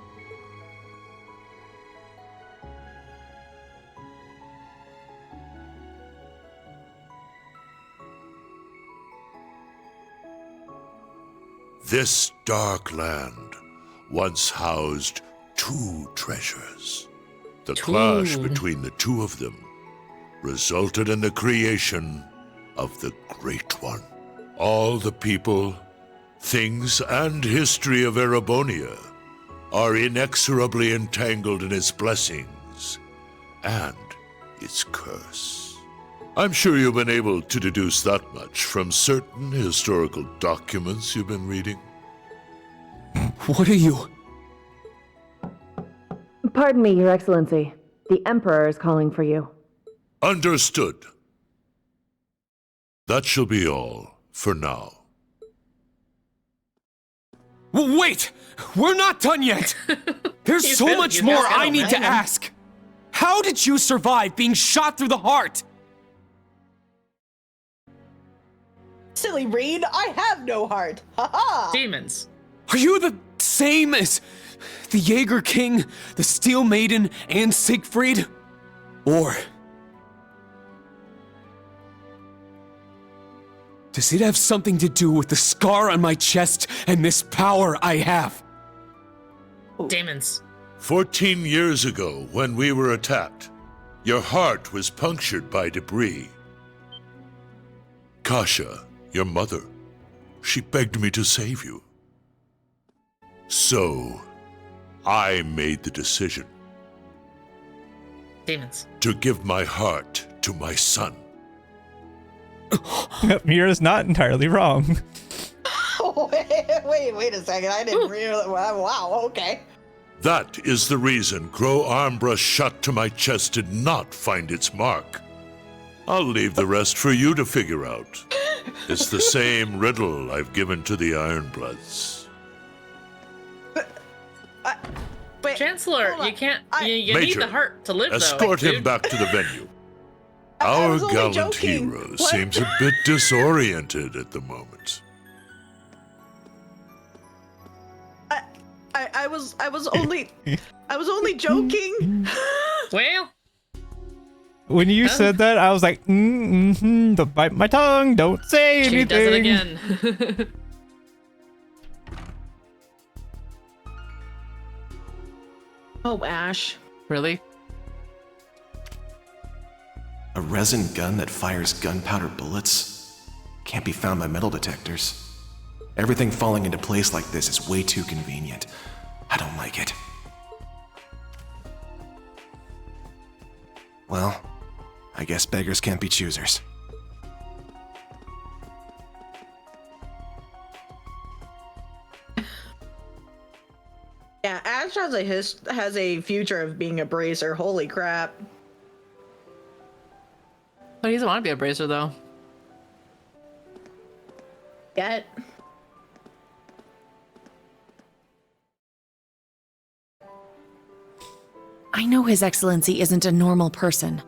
This dark land once housed 2 treasures. The clash between the 2 of them resulted in the creation of the Great One. All the people, things, and history of Erebonia are inexorably entangled in its blessings and its curse. I'm sure you've been able to deduce that much from certain historical documents you've been reading. What are you? Pardon me, Your Excellency. The Emperor is calling for you. Understood. That shall be all, for now. Wait! We're not done yet! There's so much more I need to ask! How did you survive being shot through the heart? Silly Reed, I have no heart. Ha-ha! Demons. Are you the same as the Jaeger King, the Steel Maiden, and Siegfried? Or does it have something to do with the scar on my chest and this power I have? Demons. 14 years ago, when we were attacked, your heart was punctured by debris. Kasha, your mother, she begged me to save you. So, I made the decision. Demons. To give my heart to my son. Mira's not entirely wrong. Wait a second. I didn't realize. Wow, okay. That is the reason Gro Armbrush shot to my chest did not find its mark. I'll leave the rest for you to figure out. It's the same riddle I've given to the Ironbloods. But, Chancellor, you can't. You need Major, the heart to live, escort though. him back to the venue. Our gallant hero seems a bit disoriented at the moment. I was only joking. Well, when you said that, I was like, don't bite my tongue, don't say anything. She does it again. Oh, Ash. Really? A resin gun that fires gunpowder bullets? Can't be found by metal detectors. Everything falling into place like this is way too convenient. I don't like it. Well, I guess beggars can't be choosers. Yeah, Ash has a future of being a bracer. Holy crap! But he doesn't want to be a bracer, though. Yet. I know His Excellency isn't a normal person,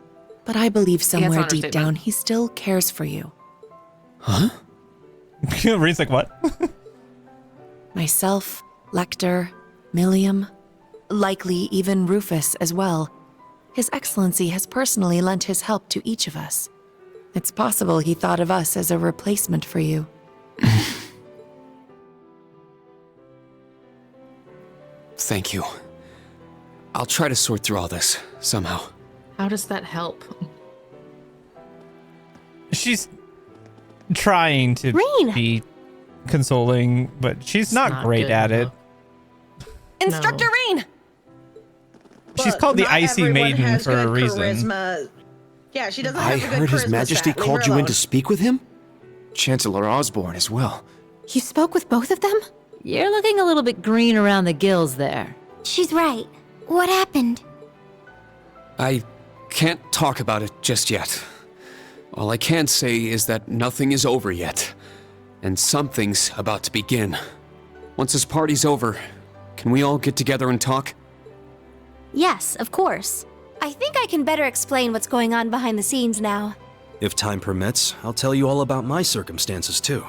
but I believe somewhere deep understatement. down he still cares for you. Huh? Reed's like, what? Myself, Lecter, Milliam, likely even Rufus as well. His Excellency has personally lent his help to each of us. It's possible he thought of us as a replacement for you. Thank you. I'll try to sort through all this, somehow. How does that help? She's trying to be consoling, but she's not great at it. Instructor Rain! She's called the Icy Maiden for a reason. Charisma. Yeah, she doesn't have I a good heard His charisma Majesty stat. Leave called her you in alone. to speak with him? Chancellor Osborne as well. You spoke with both of them? You're looking a little bit green around the gills there. She's right. What happened? I can't talk about it just yet. All I can say is that nothing is over yet, and something's about to begin. Once this party's over, can we all get together and talk? Yes, of course. I think I can better explain what's going on behind the scenes now. If time permits, I'll tell you all about my circumstances too.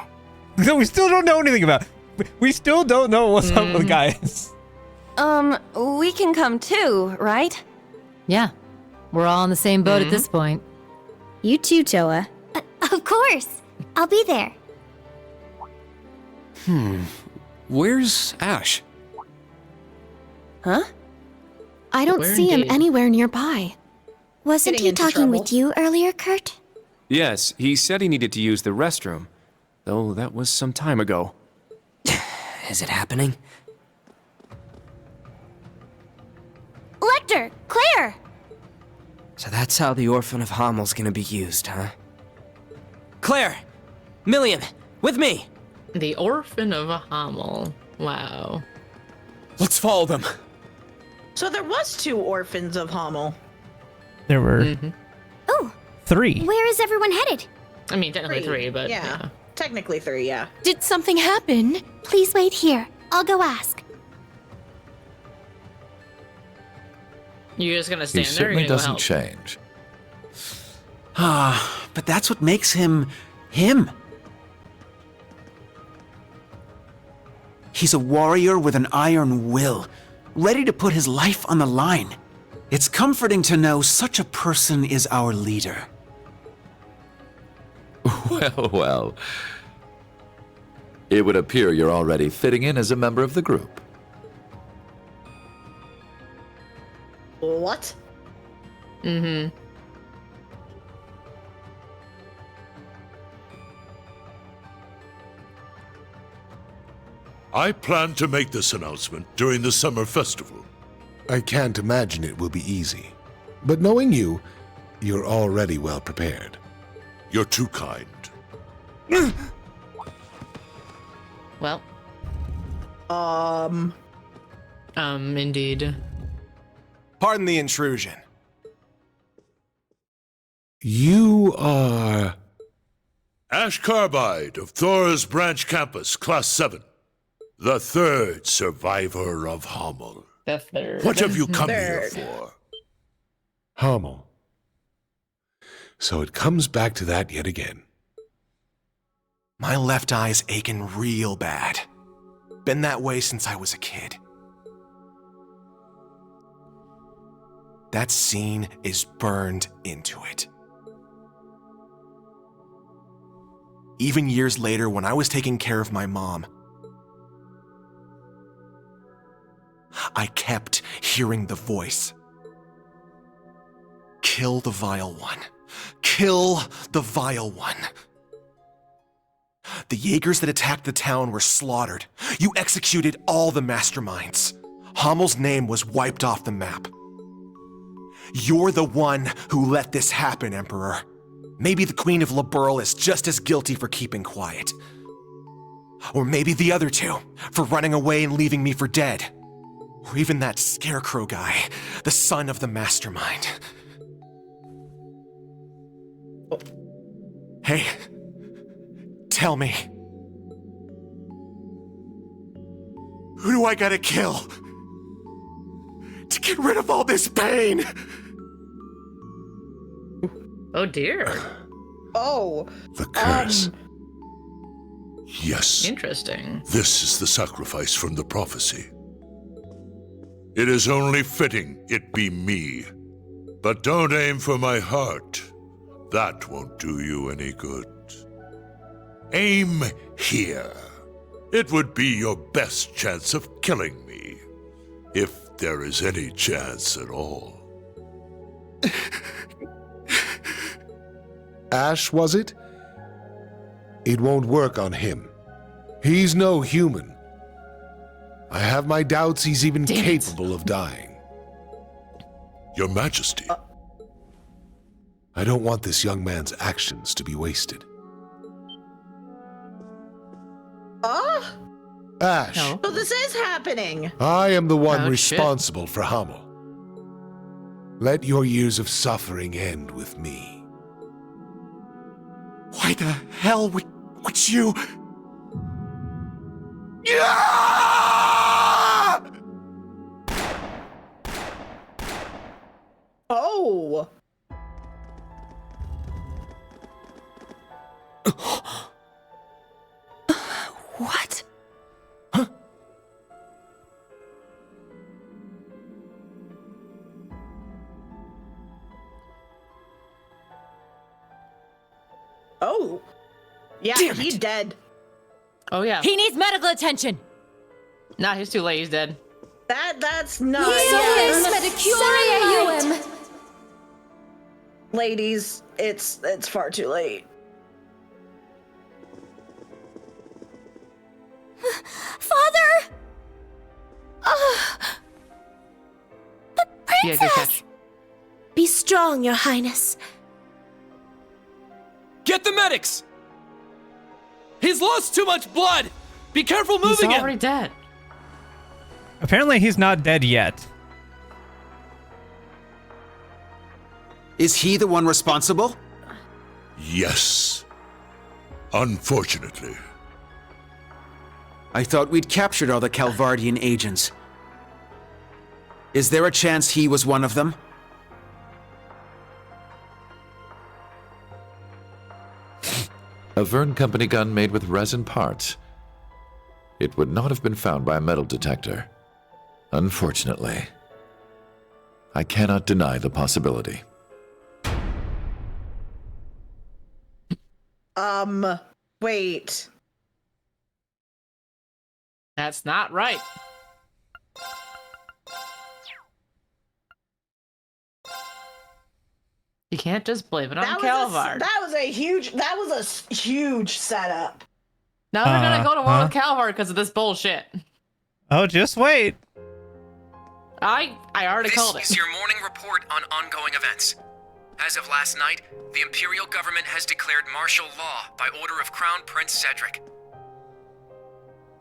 No, we still don't know anything about it. We still don't know what's up with guys. We can come too, right? Yeah. We're all on the same boat at this point. You too, Toa. Of course. I'll be there. Where's Ash? Huh? I don't Where see him indeed? anywhere nearby. Wasn't Getting he into talking trouble. with you earlier, Kurt? Yes, he said he needed to use the restroom, though that was some time ago. Is it happening? Lecter! Claire! So that's how the Orphan of Hommel's gonna be used, huh? Claire! Milliam! With me! The Orphan of a Hommel. Wow. Let's follow them. So there was 2 orphans of Hommel. There were Oh, 3. where is everyone headed? I mean, technically 3, but yeah. Technically 3, yeah. Did something happen? Please wait here. I'll go ask. You're just gonna stand He there? Or certainly you're gonna doesn't go change. But that's what makes him him. He's a warrior with an iron will, ready to put his life on the line. It's comforting to know such a person is our leader. Well, well. It would appear you're already fitting in as a member of the group. What? Mm-hmm. I plan to make this announcement during the summer festival. I can't imagine it will be easy. But knowing you, you're already well prepared. You're too kind. Well. Indeed. Pardon the intrusion. You are... Ash Carbide of Thor's Branch Campus, Class 7. The 3rd survivor of Hamel. The 3rd. What have you come here for? Hamel. So it comes back to that yet again. My left eye's aching real bad. Been that way since I was a kid. That scene is burned into it. Even years later, when I was taking care of my mom, I kept hearing the voice. Kill the vile one. Kill the vile one. The Jaegers that attacked the town were slaughtered. You executed all the masterminds. Hamel's name was wiped off the map. You're the one who let this happen, Emperor. Maybe the Queen of Liberl is just as guilty for keeping quiet. Or maybe the other two, for running away and leaving me for dead. Or even that Scarecrow guy, the son of the mastermind. Hey, tell me. Who do I gotta kill to get rid of all this pain? Oh dear. Oh. The curse. Yes. Interesting. This is the sacrifice from the prophecy. It is only fitting it be me. But don't aim for my heart. That won't do you any good. Aim here. It would be your best chance of killing me. If there is any chance at all. Ash, was it? It won't work on him. He's no human. I have my doubts he's even capable of dying. Your Majesty. I don't want this young man's actions to be wasted. Ash. So this is happening. I am the one responsible for Hamel. Let your years of suffering end with me. Why the hell would you... Oh. What? Huh? Oh. Yeah, he's dead. Oh yeah. He needs medical attention. Nah, he's too late. He's dead. That's not. Ladies, it's far too late. Father! The Yeah, good princess! catch. Be strong, Your Highness. Get the medics! He's lost too much blood! Be careful moving him! He's already dead. Apparently he's not dead yet. Is he the one responsible? Yes. Unfortunately. I thought we'd captured all the Calvardian agents. Is there a chance he was one of them? A Verne Company gun made with resin parts. It would not have been found by a metal detector. Unfortunately. I cannot deny the possibility. Wait. That's not right. You can't just blame it on Calvard. That was a huge setup. Now we're gonna go to war with Calvard because of this bullshit. Oh, just wait. I already called it. This is your morning report on ongoing events. As of last night, the Imperial government has declared martial law by order of Crown Prince Cedric.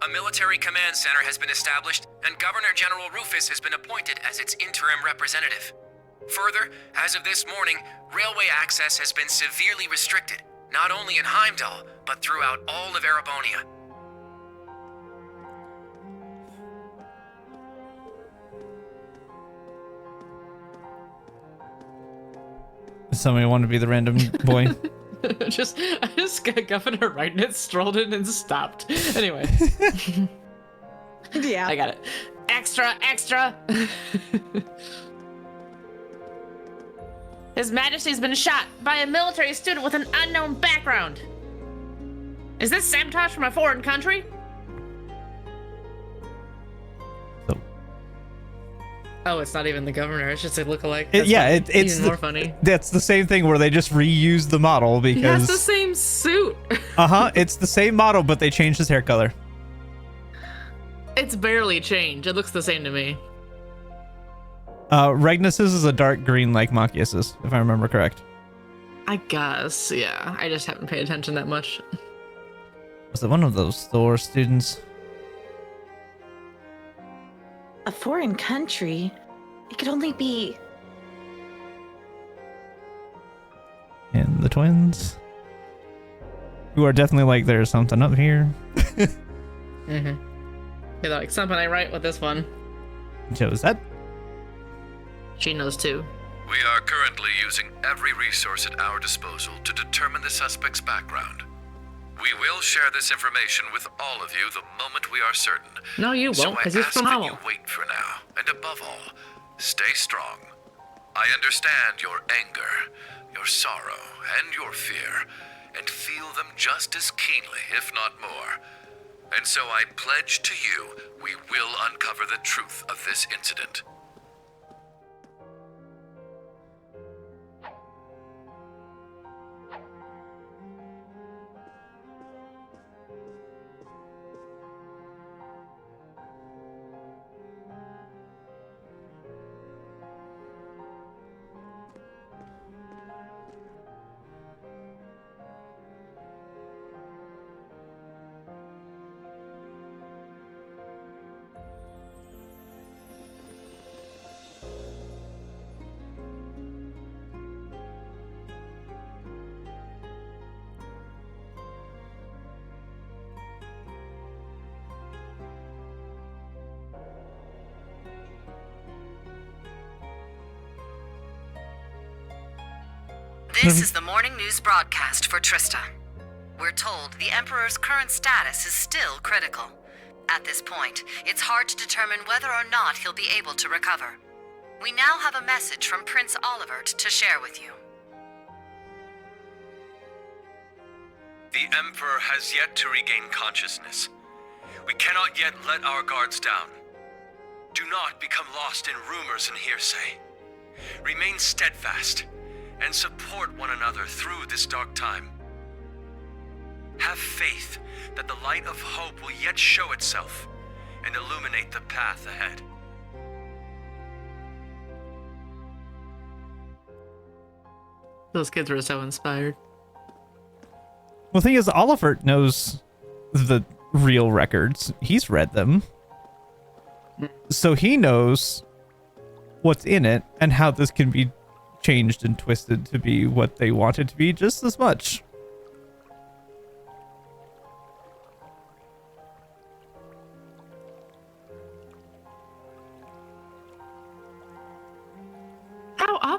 A military command center has been established, and Governor General Rufus has been appointed as its interim representative. Further, as of this morning, railway access has been severely restricted, not only in Heimdall, but throughout all of Erebonia. Somebody want to be the random boy? I just got Governor Reitnitz strolled in and stopped. Anyway. Yeah. I got it. Extra. His Majesty's been shot by a military student with an unknown background. Is this sabotage from a foreign country? Oh, it's not even the governor. It's just a lookalike. It's even more funny. That's the same thing where they just reused the model because He has the same suit. It's the same model, but they changed his hair color. It's barely changed. It looks the same to me. Regnus's is a dark green like Machias's, if I remember correct. I guess, yeah. I just haven't paid attention that much. Was it one of those Thor students? A foreign country? It could only be... And the twins? Who are definitely like, there's something up here. Mm-hmm. You're like, something ain't right with this one. Josette? She knows too. We are currently using every resource at our disposal to determine the suspect's background. We will share this information with all of you the moment we are certain. No, you won't, because he's from Hummel. So I ask that you wait for now, and above all, stay strong. I understand your anger, your sorrow, and your fear, and feel them just as keenly, if not more. And so I pledge to you, we will uncover the truth of this incident. This is the morning news broadcast for Trista. We're told the Emperor's current status is still critical. At this point, it's hard to determine whether or not he'll be able to recover. We now have a message from Prince Olivert to share with you. The Emperor has yet to regain consciousness. We cannot yet let our guards down. Do not become lost in rumors and hearsay. Remain steadfast and support one another through this dark time. Have faith that the light of hope will yet show itself and illuminate the path ahead. Those kids were so inspired. Well, the thing is, Olivert knows the real records. He's read them. So he knows what's in it and how this can be changed and twisted to be what they want it to be just as much.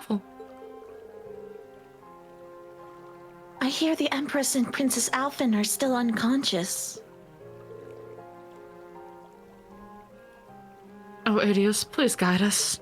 helpful. I hear the Empress and Princess Alphen are still unconscious. Oh, Adius, please guide us.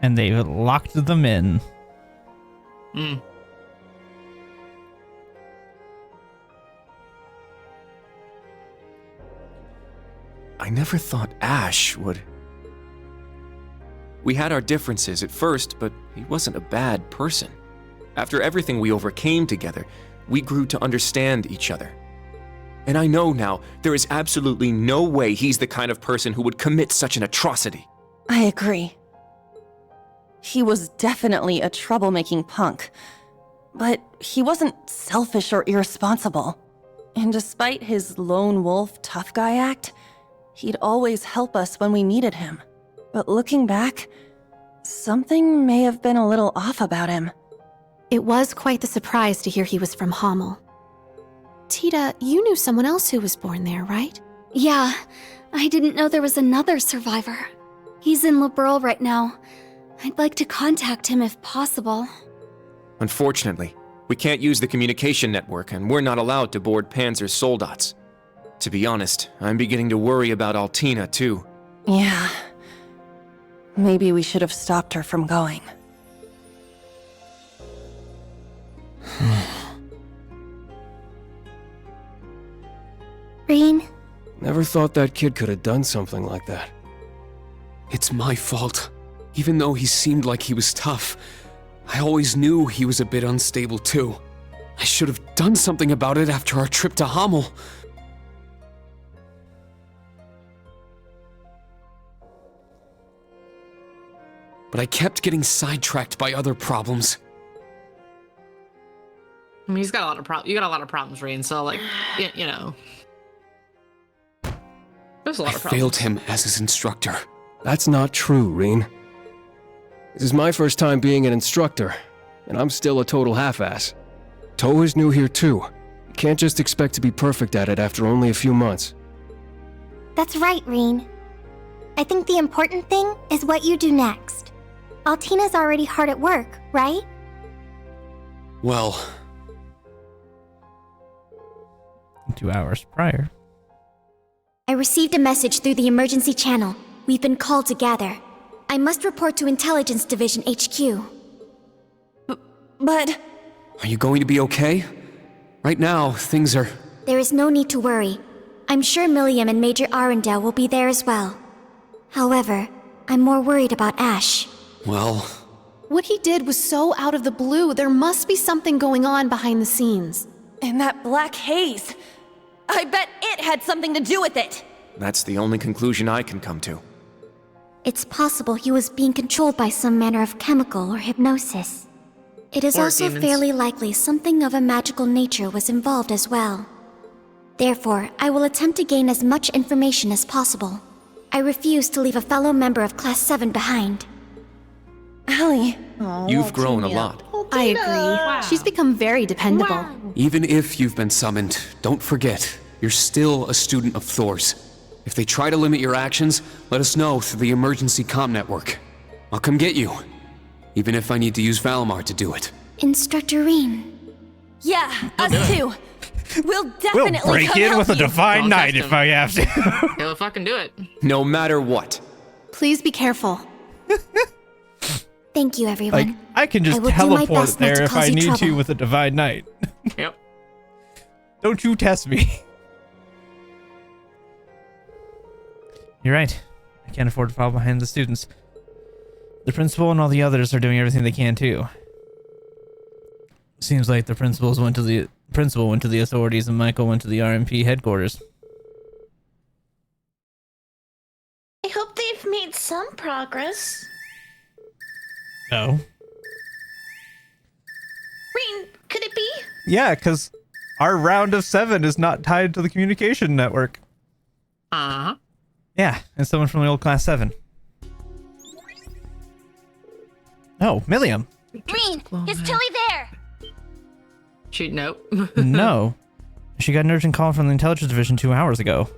And they locked them in. I never thought Ash would. We had our differences at first, but he wasn't a bad person. After everything we overcame together, we grew to understand each other. And I know now there is absolutely no way he's the kind of person who would commit such an atrocity. I agree. He was definitely a troublemaking punk, but he wasn't selfish or irresponsible. And despite his lone wolf tough guy act, he'd always help us when we needed him. But looking back, something may have been a little off about him. It was quite the surprise to hear he was from Hamel. Tita, you knew someone else who was born there, right? Yeah, I didn't know there was another survivor. He's in Liberl right now. I'd like to contact him if possible. Unfortunately, we can't use the communication network, and we're not allowed to board Panzer's soldats. To be honest, I'm beginning to worry about Altina, too. Yeah. Maybe we should have stopped her from going. Reen? Never thought that kid could have done something like that. It's my fault. Even though he seemed like he was tough, I always knew he was a bit unstable too. I should have done something about it after our trip to Hamel. But I kept getting sidetracked by other problems. I mean, he's got a lot of problems. You got a lot of problems, Reen. So, like, you know, there's a lot of problems. I failed him as his instructor. That's not true, Reen. This is my first time being an instructor, and I'm still a total half-ass. Toa is new here too. You can't just expect to be perfect at it after only a few months. That's right, Reen. I think the important thing is what you do next. Altina's already hard at work, right? Well... 2 hours prior. I received a message through the emergency channel. We've been called to gather. I must report to Intelligence Division HQ. But... Are you going to be okay? Right now, things are... There is no need to worry. I'm sure Milliam and Major Arundel will be there as well. However, I'm more worried about Ash. Well... What he did was so out of the blue. There must be something going on behind the scenes. And that black haze... I bet it had something to do with it! That's the only conclusion I can come to. It's possible he was being controlled by some manner of chemical or hypnosis. It is Or also demons. fairly likely something of a magical nature was involved as well. Therefore, I will attempt to gain as much information as possible. I refuse to leave a fellow member of Class 7 behind. Allie. You've grown a lot. I agree. She's become very dependable. Even if you've been summoned, don't forget, you're still a student of Thor's. If they try to limit your actions, let us know through the emergency comm network. I'll come get you, even if I need to use Valimar to do it. Instructor Reen. Yeah, us too. We'll definitely We'll break come in help with a you. divine Don't knight test if him. I have to. He'll fucking do it. No matter what. Please be careful. Thank you, everyone. Like, I can just will do my teleport best not there to if cause I you need to trouble. with a divine knight. Yep. Don't you test me. You're right. I can't afford to fall behind the students. The principal and all the others are doing everything they can too. Seems like the principal went to the authorities and Michael went to the RMP headquarters. I hope they've made some progress. No. Reen, could it be? Yeah, because our round of 7 is not tied to the communication network. Uh-huh. Yeah, and someone from the old class 7. Oh, Milliam. Reen, is Tilly there? Nope. No. She got an urgent call from the intelligence division 2 hours ago.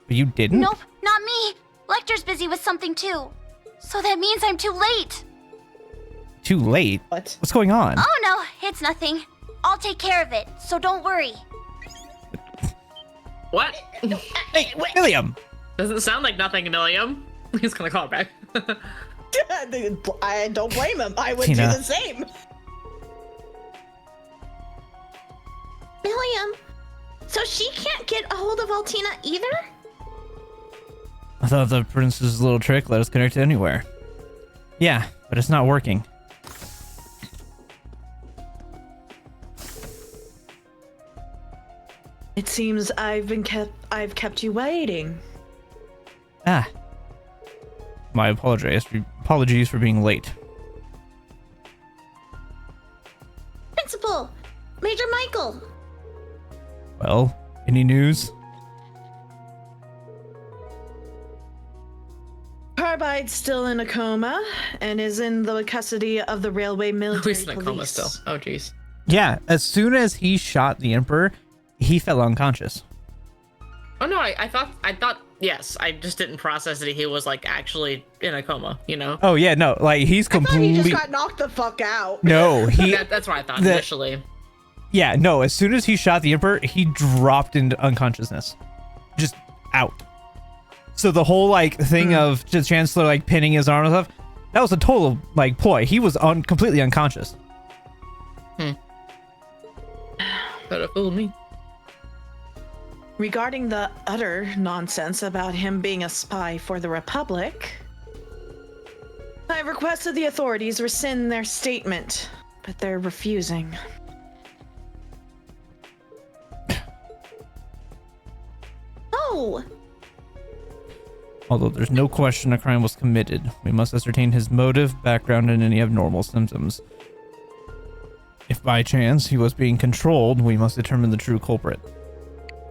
But you didn't? Nope, not me. Lecter's busy with something too. So that means I'm too late. Too late? What? What's going on? Oh no, it's nothing. I'll take care of it, so don't worry. What? Hey, Milliam! Doesn't sound like nothing, Milliam. He's gonna call her back. I don't blame him. I would Tina. do the same. William, so she can't get a hold of Altina either? I thought the prince's little trick let us connect to anywhere. Yeah, but it's not working. It seems I've kept you waiting. Ah. My apologies for being late. Principal, Major Michael. Well, any news? Carbide's still in a coma and is in the custody of the railway military He's in a coma still. Oh, jeez. Yeah, as soon as he shot the Emperor, he fell unconscious. Oh no, I thought yes, I just didn't process that he was like actually in a coma, you know? Oh yeah, no, like he's completely. I thought he just got knocked the fuck out. No, he. That's what I thought initially. Yeah, no. As soon as he shot the Emperor, he dropped into unconsciousness, just out. So the whole like thing of the Chancellor like pinning his arm and stuff, that was a total like ploy. He was completely unconscious. Better fool me. Regarding the utter nonsense about him being a spy for the Republic, I've requested the authorities rescind their statement, but they're refusing. Oh! Although there's no question a crime was committed, we must ascertain his motive, background, and any abnormal symptoms. If by chance he was being controlled, we must determine the true culprit.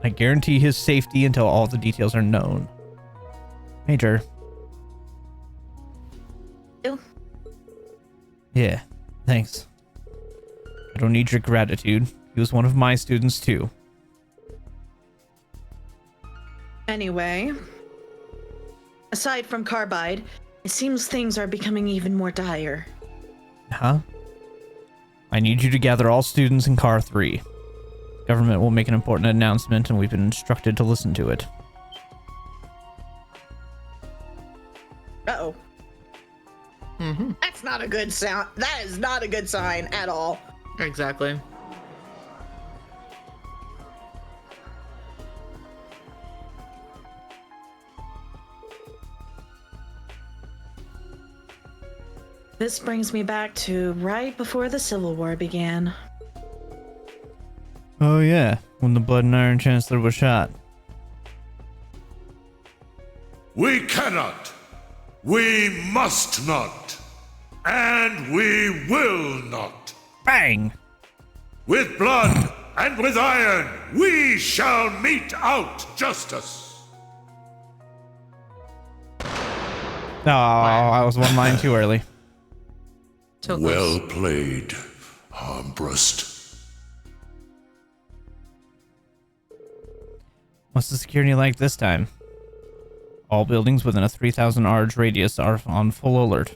I guarantee his safety until all the details are known. Major. Ew. Yeah, thanks. I don't need your gratitude. He was one of my students too. Anyway, aside from Carbide, it seems things are becoming even more dire. Huh? I need you to gather all students in Car 3. Government will make an important announcement, and we've been instructed to listen to it. Uh-oh. That's not a good sound. That is not a good sign at all. Exactly. This brings me back to right before the Civil War began. Oh yeah, when the Blood and Iron Chancellor was shot. We cannot. We must not. And we will not. Bang! With blood and with iron, we shall mete out justice. Oh, I was one line too early. Well played, Armbrust. What's the security like this time? All buildings within a 3,000 ARJ radius are on full alert.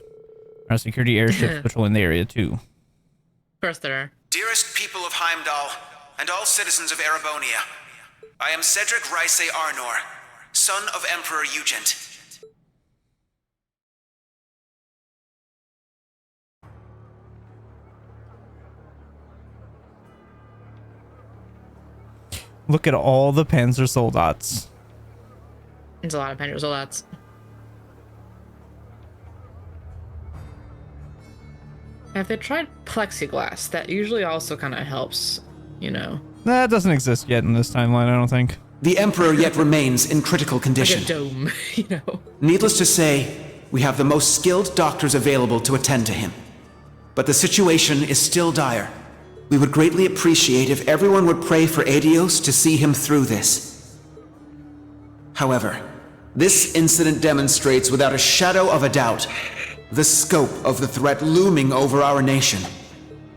Our security airships patrolling the area too. Of course there are. Dearest people of Heimdall, and all citizens of Erebonia, I am Cedric Ryse Arnor, son of Emperor Eugent. Look at all the Panzer Soldats. There's a lot of Panzer Soldats. Have they tried plexiglass? That usually also kind of helps, you know. That doesn't exist yet in this timeline, I don't think. The Emperor yet remains in critical condition. Like a dome, you know. Needless to say, we have the most skilled doctors available to attend to him. But the situation is still dire. We would greatly appreciate if everyone would pray for Adios to see him through this. However, this incident demonstrates without a shadow of a doubt the scope of the threat looming over our nation,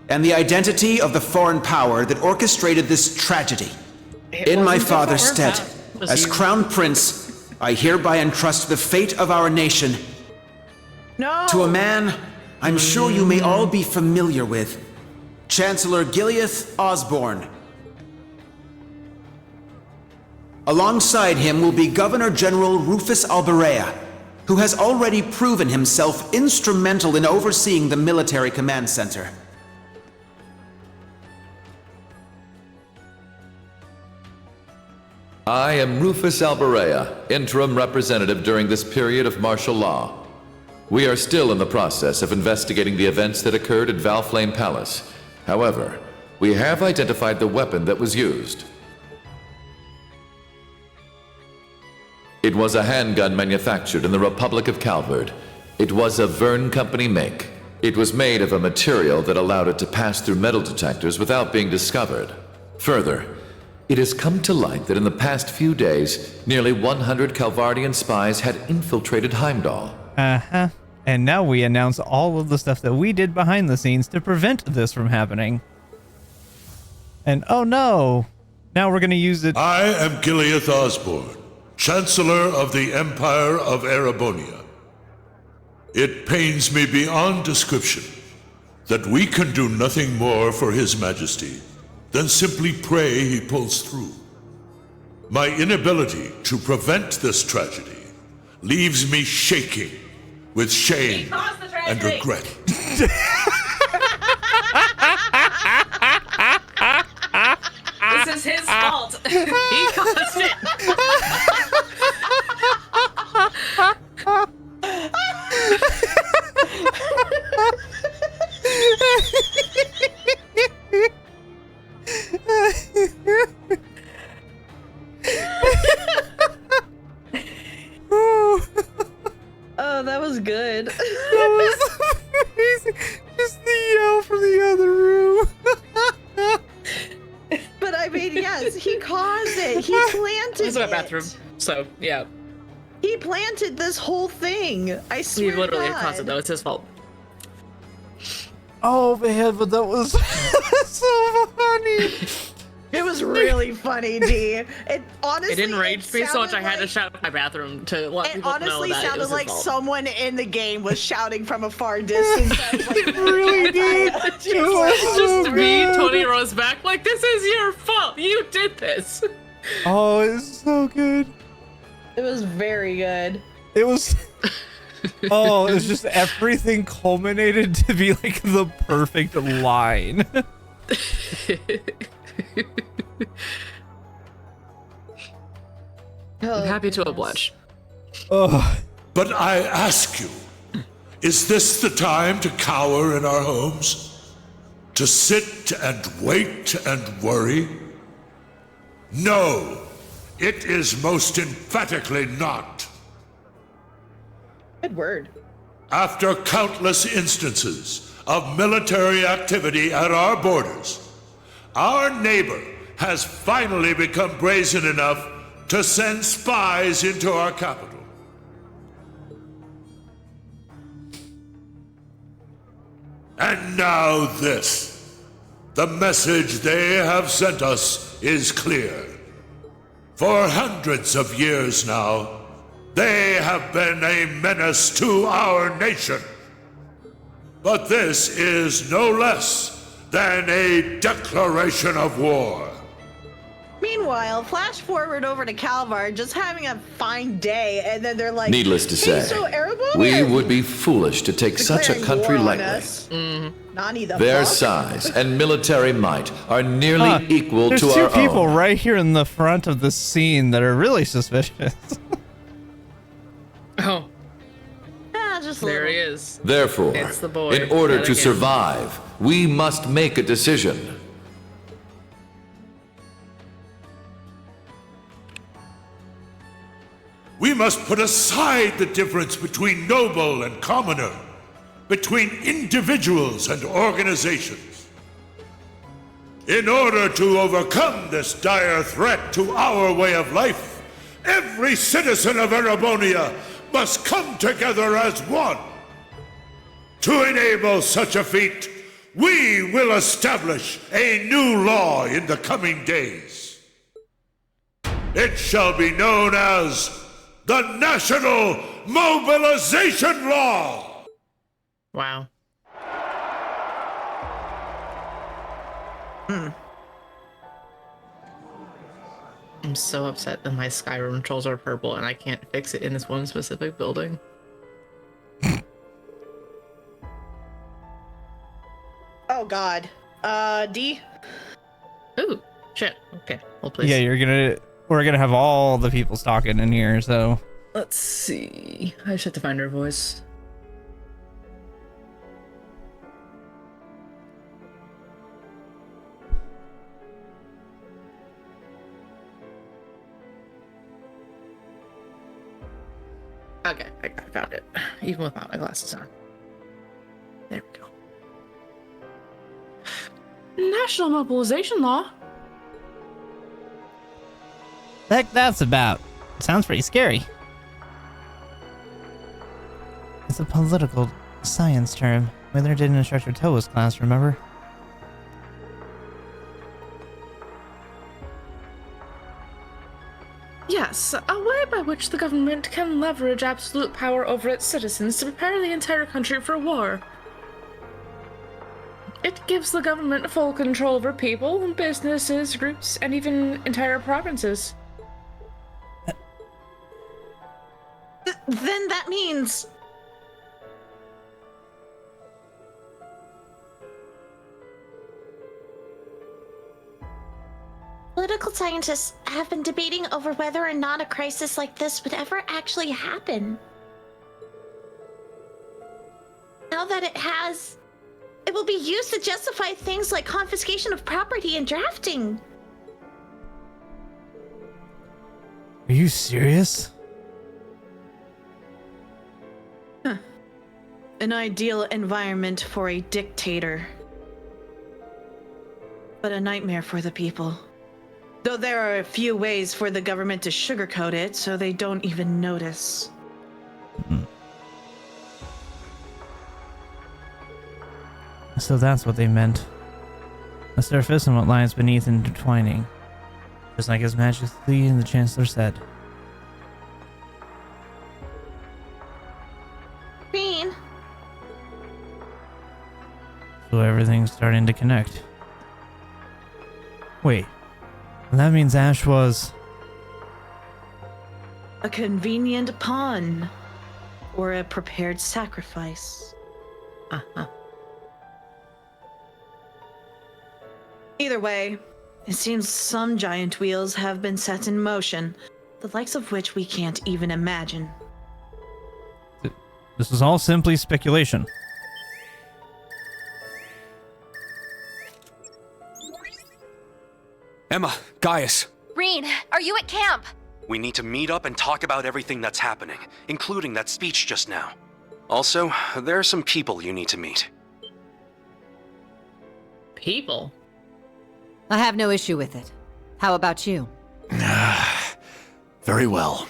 and the identity of the foreign power that orchestrated this tragedy. In my father's stead, as Crown Prince, I hereby entrust the fate of our nation to a man I'm sure you may all be familiar with, Chancellor Gileath Osborne. Alongside him will be Governor General Rufus Alberea, who has already proven himself instrumental in overseeing the military command center. I am Rufus Alberea, interim representative during this period of martial law. We are still in the process of investigating the events that occurred at Valflame Palace. However, we have identified the weapon that was used. It was a handgun manufactured in the Republic of Calvard. It was a Verne Company make. It was made of a material that allowed it to pass through metal detectors without being discovered. Further, it has come to light that in the past few days, nearly 100 Calvardian spies had infiltrated Heimdall. Uh-huh. And now we announce all of the stuff that we did behind the scenes to prevent this from happening. And oh no, now we're going to use it. I am Gileath Osborne, Chancellor of the Empire of Erebonia. It pains me beyond description that we can do nothing more for His Majesty than simply pray he pulls through. My inability to prevent this tragedy leaves me shaking with shame and regret. This is his fault. He caused it. Oh, that was good. That was amazing. Just the yell from the other room. But I mean, yes, he caused it. He planted This is my bathroom, so yeah. He planted this whole thing. I swear He literally to God. caused it, though. It's his fault. Oh man, but that was so funny. It was really funny, D. It honestly. It enraged me so much I had to like- shout in my bathroom to let It people know honestly that it sounded was his like fault. someone in the game was shouting from a far distance. It really did. It was It's so just me, good. 20 rows back, like, this is your fault. You did this. Oh, it's so good. It was very good. It was. Oh, it was just everything culminated to be like the perfect line. I'm happy to oblige. Oh. But I ask you, is this the time to cower in our homes? To sit and wait and worry? No, it is most emphatically not. Good word. After countless instances of military activity at our borders, our neighbor has finally become brazen enough to send spies into our capital. And now this. The message they have sent us is clear. For hundreds of years now, they have been a menace to our nation. But this is no less than a declaration of war. Meanwhile, flash forward over to Calvar, just having a fine day, and then they're like, Needless to "Hey, say, so Erebonia we is would be foolish to take such a declaring country war on lightly. us." Nani the Their fuck? size and military might are nearly equal There's to two our people own. right here in the front of the scene that are really suspicious. Oh. Just a There little. he is. Therefore, It's the boy. in order Yet to again. survive, we must make a decision. We must put aside the difference between noble and commoner, between individuals and organizations. In order to overcome this dire threat to our way of life, every citizen of Erebonia must come together as one. To enable such a feat, we will establish a new law in the coming days. It shall be known as the National Mobilization Law! Wow. I'm so upset that my Skyrim controls are purple and I can't fix it in this one specific building. Oh God. D. Ooh, shit. Okay, well, please. Yeah, we're gonna have all the people stalking in here, so. Let's see. I just have to find her voice. Okay, I found it. Even without my glasses on. There we go. National Mobilization Law? Heck, that's about. Sounds pretty scary. It's a political science term. Whether did in Instructor Toa's class, remember? Yes, a way by which the government can leverage absolute power over its citizens to prepare the entire country for war. It gives the government full control over people, businesses, groups, and even entire provinces. Then that means... Political scientists have been debating over whether or not a crisis like this would ever actually happen. Now that it has, it will be used to justify things like confiscation of property and drafting. Are you serious? An ideal environment for a dictator. But a nightmare for the people. Though there are a few ways for the government to sugarcoat it so they don't even notice. So that's what they meant. The surface and what lies beneath intertwining. Just like His Majesty and the Chancellor said. Green. So everything's starting to connect. Wait. That means Ash was... A convenient pawn. Or a prepared sacrifice. Either way, it seems some giant wheels have been set in motion, the likes of which we can't even imagine. This is all simply speculation. Emma, Gaius. Reen, are you at camp? We need to meet up and talk about everything that's happening, including that speech just now. Also, there are some people you need to meet. People? I have no issue with it. How about you? Very well.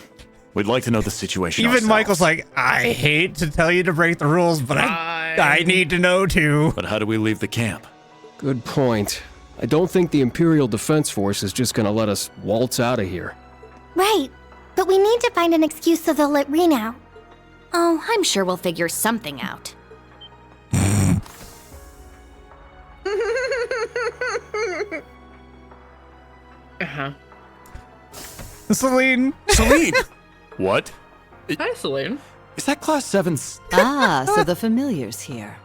We'd like to know the situation Even ourselves. Michael's like, I hate to tell you to break the rules, but I need to know too. But how do we leave the camp? Good point. I don't think the Imperial Defense Force is just gonna let us waltz out of here. Right, but we need to find an excuse so they'll let Reen out. Oh, I'm sure we'll figure something out. Uh-huh. Celine! Celine! What? Hi, Celine. Is that Class 7's... Ah, so the familiar's here.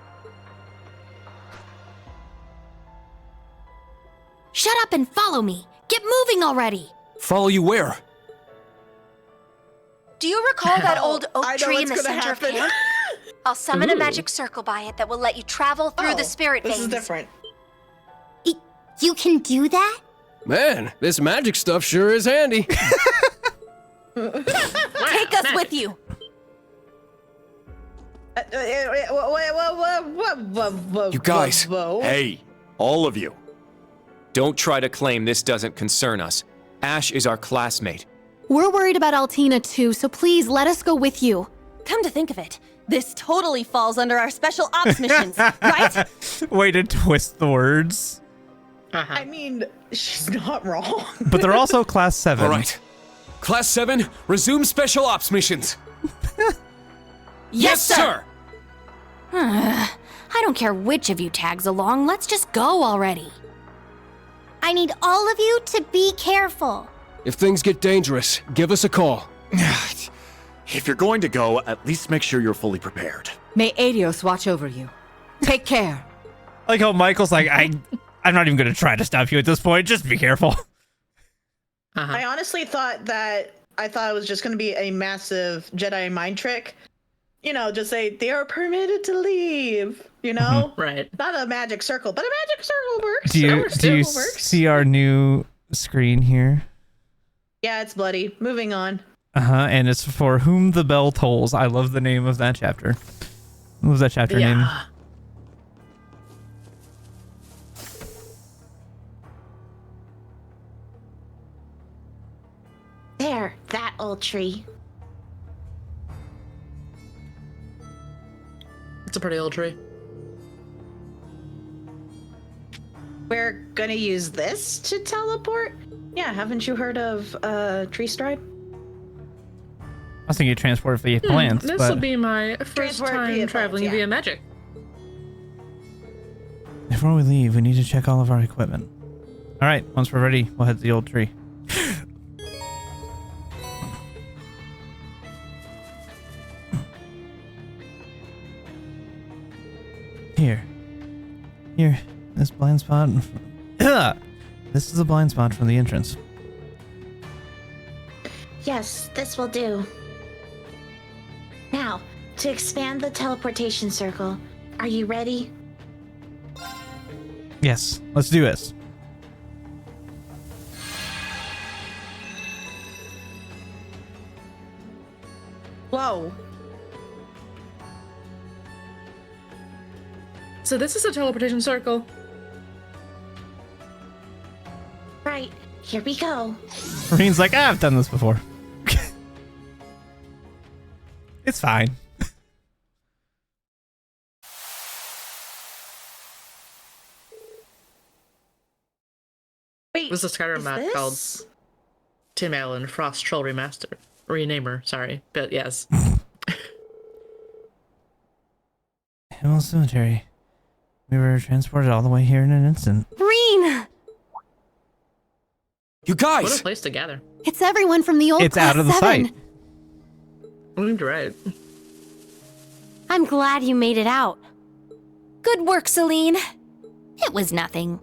Shut up and follow me. Get moving already. Follow you where? Do you recall that old oak I know tree in what's the gonna center of happen. camp? I'll summon a Ooh. magic circle by it that will let you travel through the spirit veins. This is different. You can do that? Man, this magic stuff sure is handy. Take us with you. You guys, Hey, all of you. Don't try to claim this doesn't concern us. Ash is our classmate. We're worried about Altina too, so please let us go with you. Come to think of it, this totally falls under our special ops missions, right? Way to twist the words. I mean, she's not wrong. But they're also class 7. All right. Class 7, resume special ops missions. Yes, sir. I don't care which of you tags along, let's just go already. I need all of you to be careful. If things get dangerous, give us a call. If you're going to go, at least make sure you're fully prepared. May Adios watch over you. Take care. Like how Michael's like, I'm not even going to try to stop you at this point. Just be careful. I honestly thought it was just going to be a massive Jedi mind trick. You know, just say they are permitted to leave. You know, Right. Not a magic circle, but a magic circle works. Do you see our new screen here? Yeah, it's bloody. Moving on. And it's For Whom the Bell Tolls. I love the name of that chapter. What was that chapter name? There, that old tree. It's a pretty old tree. We're gonna use this to teleport? Yeah, haven't you heard of tree stride? I was thinking transport via plants, This but will be my first time traveling via magic. before we leave, we need to check all of our equipment. All right, once we're ready, we'll head to the old tree. Here, this blind spot. This is a blind spot from the entrance. Yes, this will do. Now, to expand the teleportation circle, are you ready? Yes, let's do this. Whoa. So this is a teleportation circle. Right, here we go. Marine's like, I've done this before. It's fine. Wait, it was a Skyrim map called Tim Allen Frost Troll Remaster. Renamer, sorry. But yes. Himmel Cemetery. We were transported all the way here in an instant. Reen! You guys! What a place to gather. It's everyone from the old It's class out of the 7. sight. You're right. I'm glad you made it out. Good work, Celine. It was nothing.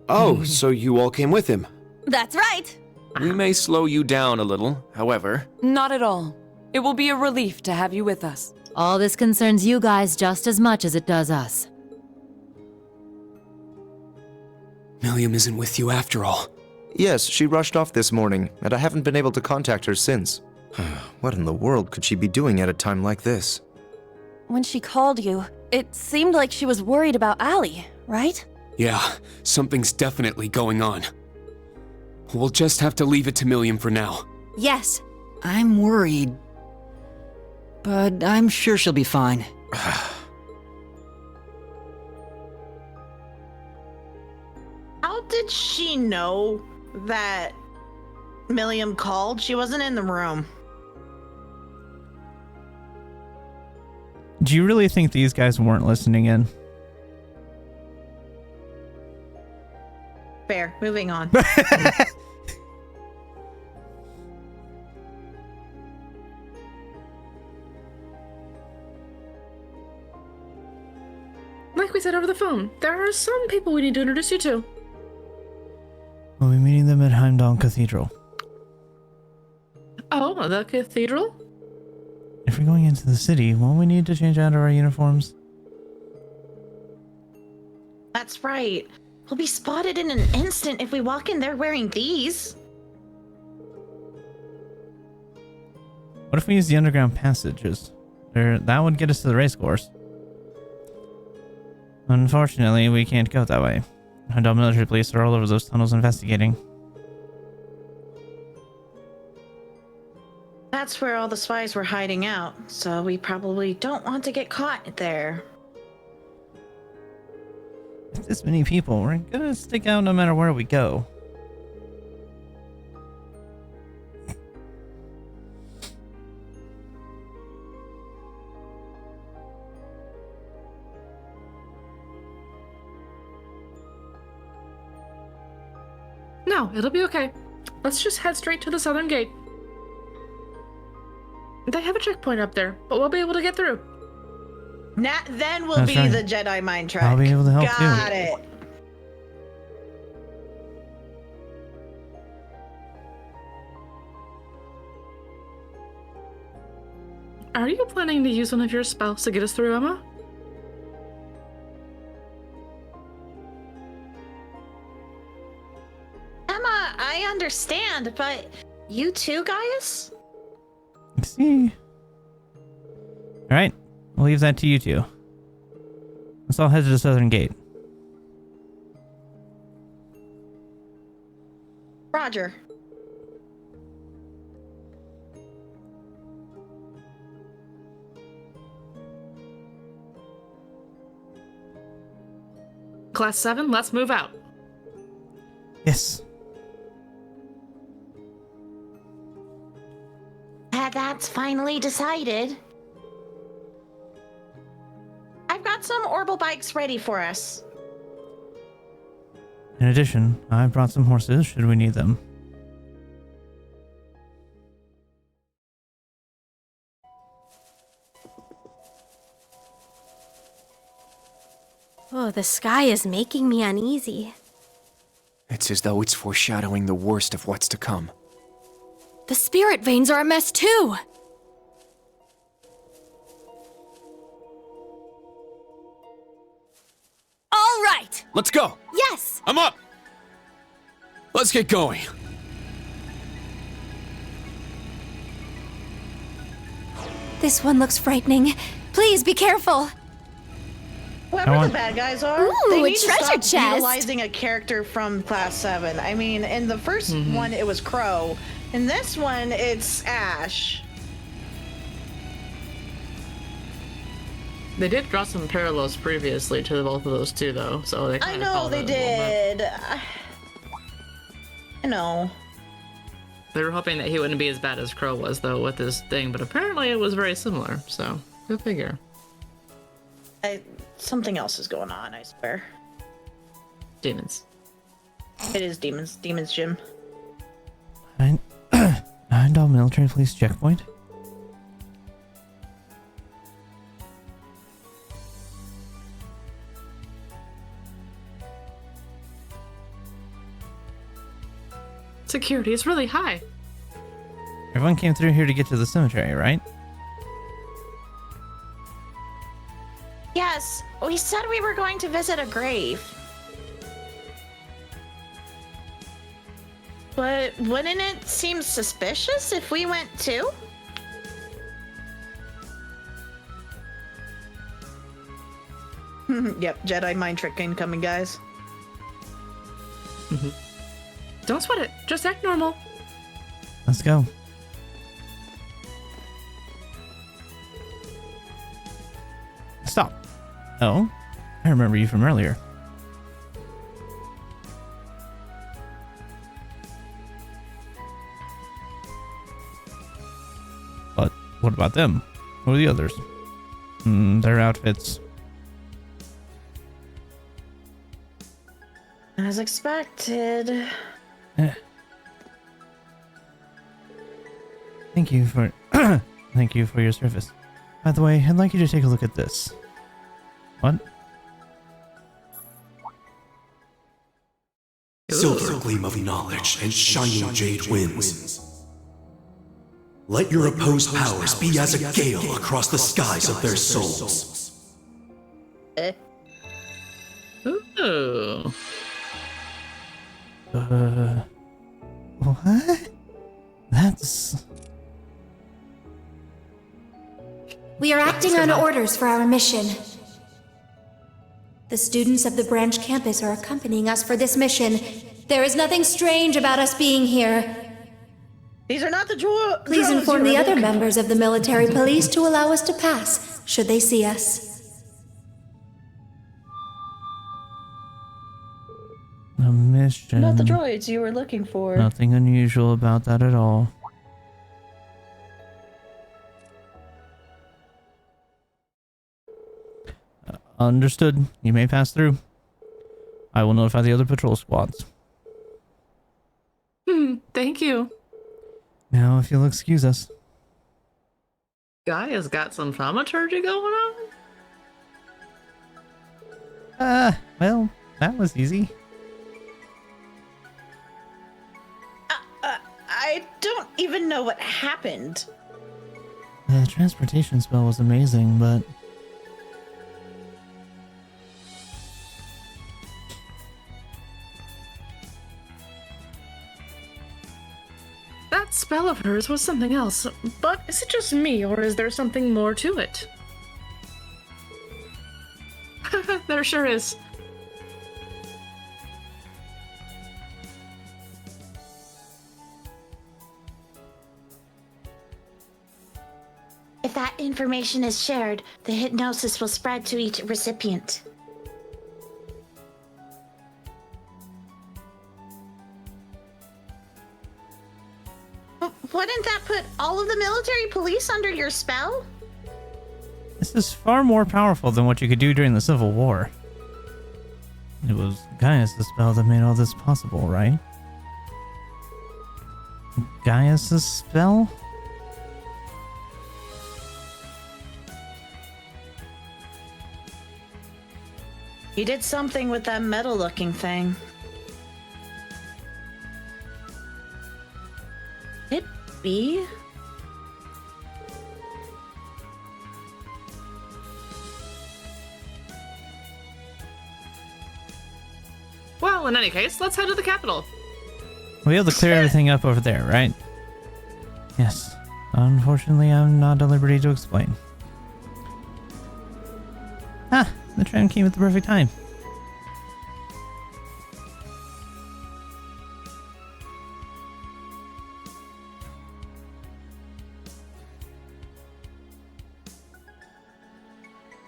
Oh, so you all came with him? That's right. We may slow you down a little, however. Not at all. It will be a relief to have you with us. All this concerns you guys just as much as it does us. Milliam isn't with you after all. Yes, she rushed off this morning, and I haven't been able to contact her since. What in the world could she be doing at a time like this? When she called you, it seemed like she was worried about Allie, right? Yeah, something's definitely going on. We'll just have to leave it to Milliam for now. Yes. I'm worried. But I'm sure she'll be fine. How did she know that Milliam called? She wasn't in the room. Do you really think these guys weren't listening in? Fair. Moving on. Like we said over the phone, there are some people we need to introduce you to. We'll be meeting them at Heimdall Cathedral. Oh, the cathedral? If if we're going into the city, won't we need to change out of our uniforms? That's right. We'll be spotted in an instant if we walk in there wearing these. What if we use the underground passages? That would get us to the race course. Unfortunately, we can't go that way. Adult military police are all over those tunnels investigating. That's where all the spies were hiding out, so we probably don't want to get caught there. With this many people, we're gonna stick out no matter where we go. No, it'll be okay. Let's just head straight to the southern gate. They have a checkpoint up there, but we'll be able to get through. Then we'll That's be right. the Jedi mind trick. I'll be able to help Got you. it. Are you planning to use one of your spells to get us through, Emma? Emma, I understand, but you too, Gaius? See? Alright, we'll leave that to you two. Let's all head to the southern gate. Roger. Class 7, let's move out. Yes. That's finally decided. I've got some orbital bikes ready for us. In addition, I brought some horses should we need them. Oh, the sky is making me uneasy. It's as though it's foreshadowing the worst of what's to come. The spirit veins are a mess too! All right! Let's go! Yes! I'm up! Let's get going. This one looks frightening. Please be careful. Whoever the bad guys are, Ooh, they a need to treasure stop chest. utilizing a character from Class 7. I mean, in the first one, it was Crow. In this one, it's Ash. They did draw some parallels previously to both of those two, though, so they I kinda know followed they it a little bit. did. I know. They were hoping that he wouldn't be as bad as Crow was, though, with his thing, but apparently it was very similar, so go figure. Something else is going on, I swear. Demons. It is demons. Demons, Jim. Nihon military police checkpoint? Security is really high. Everyone came through here to get to the cemetery, right? Yes, we said we were going to visit a grave. But wouldn't it seem suspicious if we went too? Yep, Jedi mind trick incoming, guys. Don't sweat it. Just act normal. Let's go. Stop. Oh, I remember you from earlier. But what about them? Who are the others? Their outfits. As expected. Thank you for thank you for your service. By the way, I'd like you to take a look at this. What? Silver gleam of knowledge and shining jade winds. Let your opposed powers be as a gale across the skies of their souls. Ooh. What? That's... We are acting on orders for our mission. The students of the branch campus are accompanying us for this mission. There is nothing strange about us being here. These are not the droids. Please inform the other members of the military police to allow us to pass, should they see us. A mission. Not the droids you were looking for. Nothing unusual about that at all. Understood. You may pass through. I will notify the other patrol squads. Thank you. Now, if you'll excuse us. Guy has got some thaumaturgy going on? Well, that was easy. I don't even know what happened. The transportation spell was amazing, but... That spell of hers was something else, but is it just me, or is there something more to it? There sure is. If that information is shared, the hypnosis will spread to each recipient. Wouldn't that put all of the military police under your spell? This is far more powerful than what you could do during the Civil War. It was Gaius' spell that made all this possible, right? Gaius' spell? He did something with that metal-looking thing. Could it be? Well, in any case, let's head to the capital. We have to clear everything up over there, right? Yes. Unfortunately, I'm not at liberty to explain. Ah, the train came at the perfect time.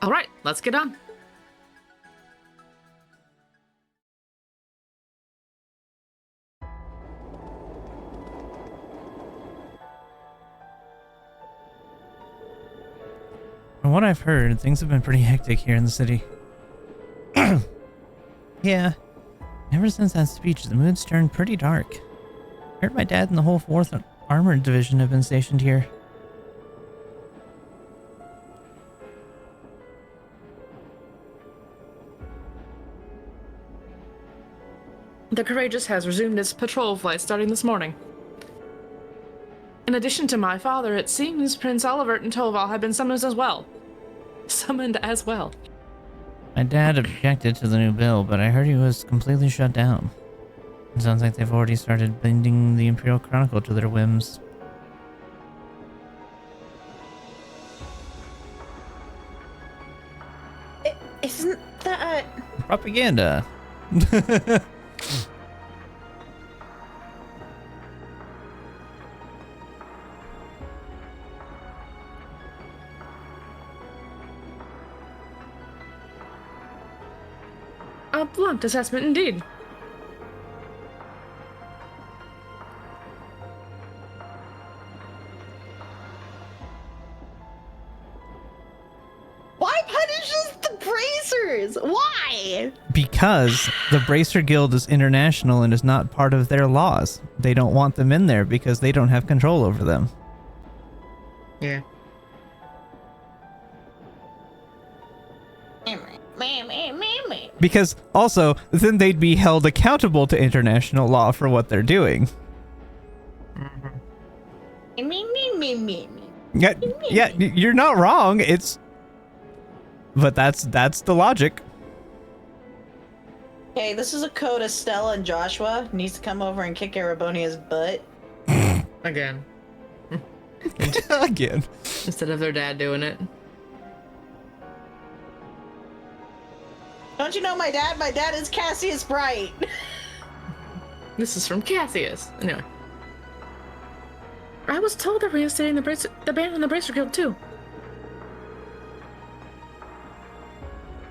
All right, let's get on. From what I've heard, things have been pretty hectic here in the city. Yeah, ever since that speech, the mood's turned pretty dark. I heard my dad and the whole 4th Armored Division have been stationed here. The Courageous has resumed its patrol flight starting this morning. In addition to my father, it seems Prince Olivert and Toval have been summoned as well. My dad objected to the new bill, but I heard he was completely shut down. It sounds like they've already started bending the Imperial Chronicle to their whims. Isn't that... Propaganda. A blunt assessment indeed. Why punishes the bracers? Why? Because the Bracer Guild is international and is not part of their laws. They don't want them in there because they don't have control over them. Yeah. Because also, then they'd be held accountable to international law for what they're doing. Yeah, you're not wrong. But that's the logic. Okay, this is a code of Stella and Joshua needs to come over and kick Erebonia's butt. Again. Again. Instead of their dad doing it. Don't you know my dad? My dad is Cassius Bright. This is from Cassius. Anyway. I was told that we were staying the band in the Bracer Guild too.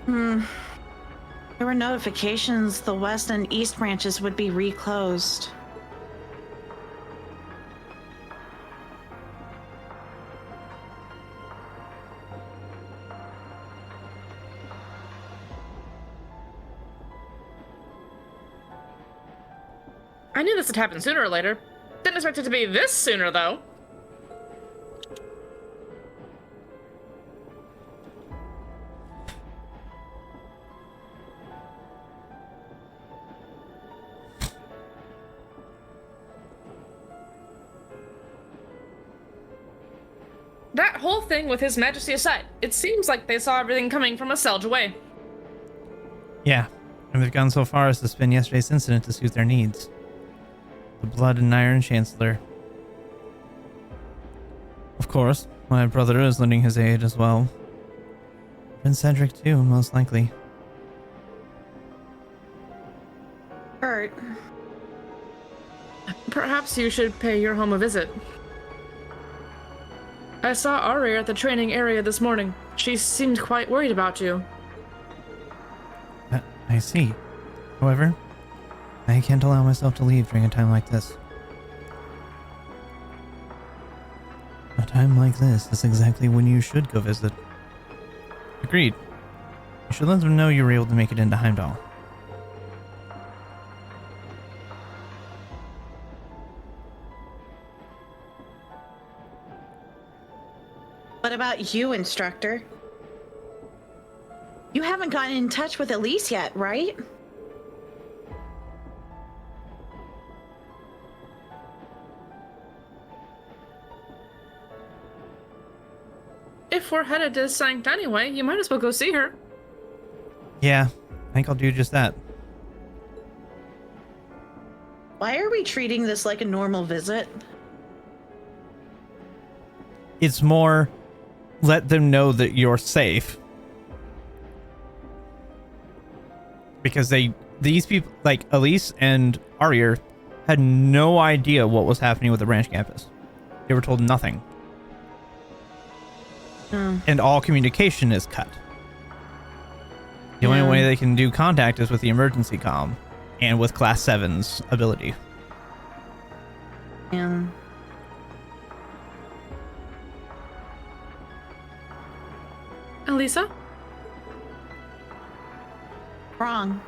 There were notifications the west and east branches would be reclosed. I knew this would happen sooner or later. Didn't expect it to be this sooner, though. That whole thing with His Majesty aside, it seems like they saw everything coming from a Selge away. Yeah, and they've gone so far as to spin yesterday's incident to suit their needs. The Blood and Iron Chancellor. Of course, my brother is lending his aid as well. Prince Cedric too, most likely. Kurt. Perhaps you should pay your home a visit. I saw Aria at the training area this morning. She seemed quite worried about you. I see. However, I can't allow myself to leave during a time like this. A time like this is exactly when you should go visit. Agreed. You should let them know you were able to make it into Heimdall. What about you, instructor? You haven't gotten in touch with Elise yet, right? If we're headed to Sanct anyway, you might as well go see her. Yeah, I think I'll do just that. Why are we treating this like a normal visit? It's more, let them know that you're safe. Because these people, like Elise and Aria, had no idea what was happening with the branch campus. They were told nothing. And all communication is cut. The only way they can do contact is with the emergency comm and with Class 7's ability. Yeah. Elisa? Wrong.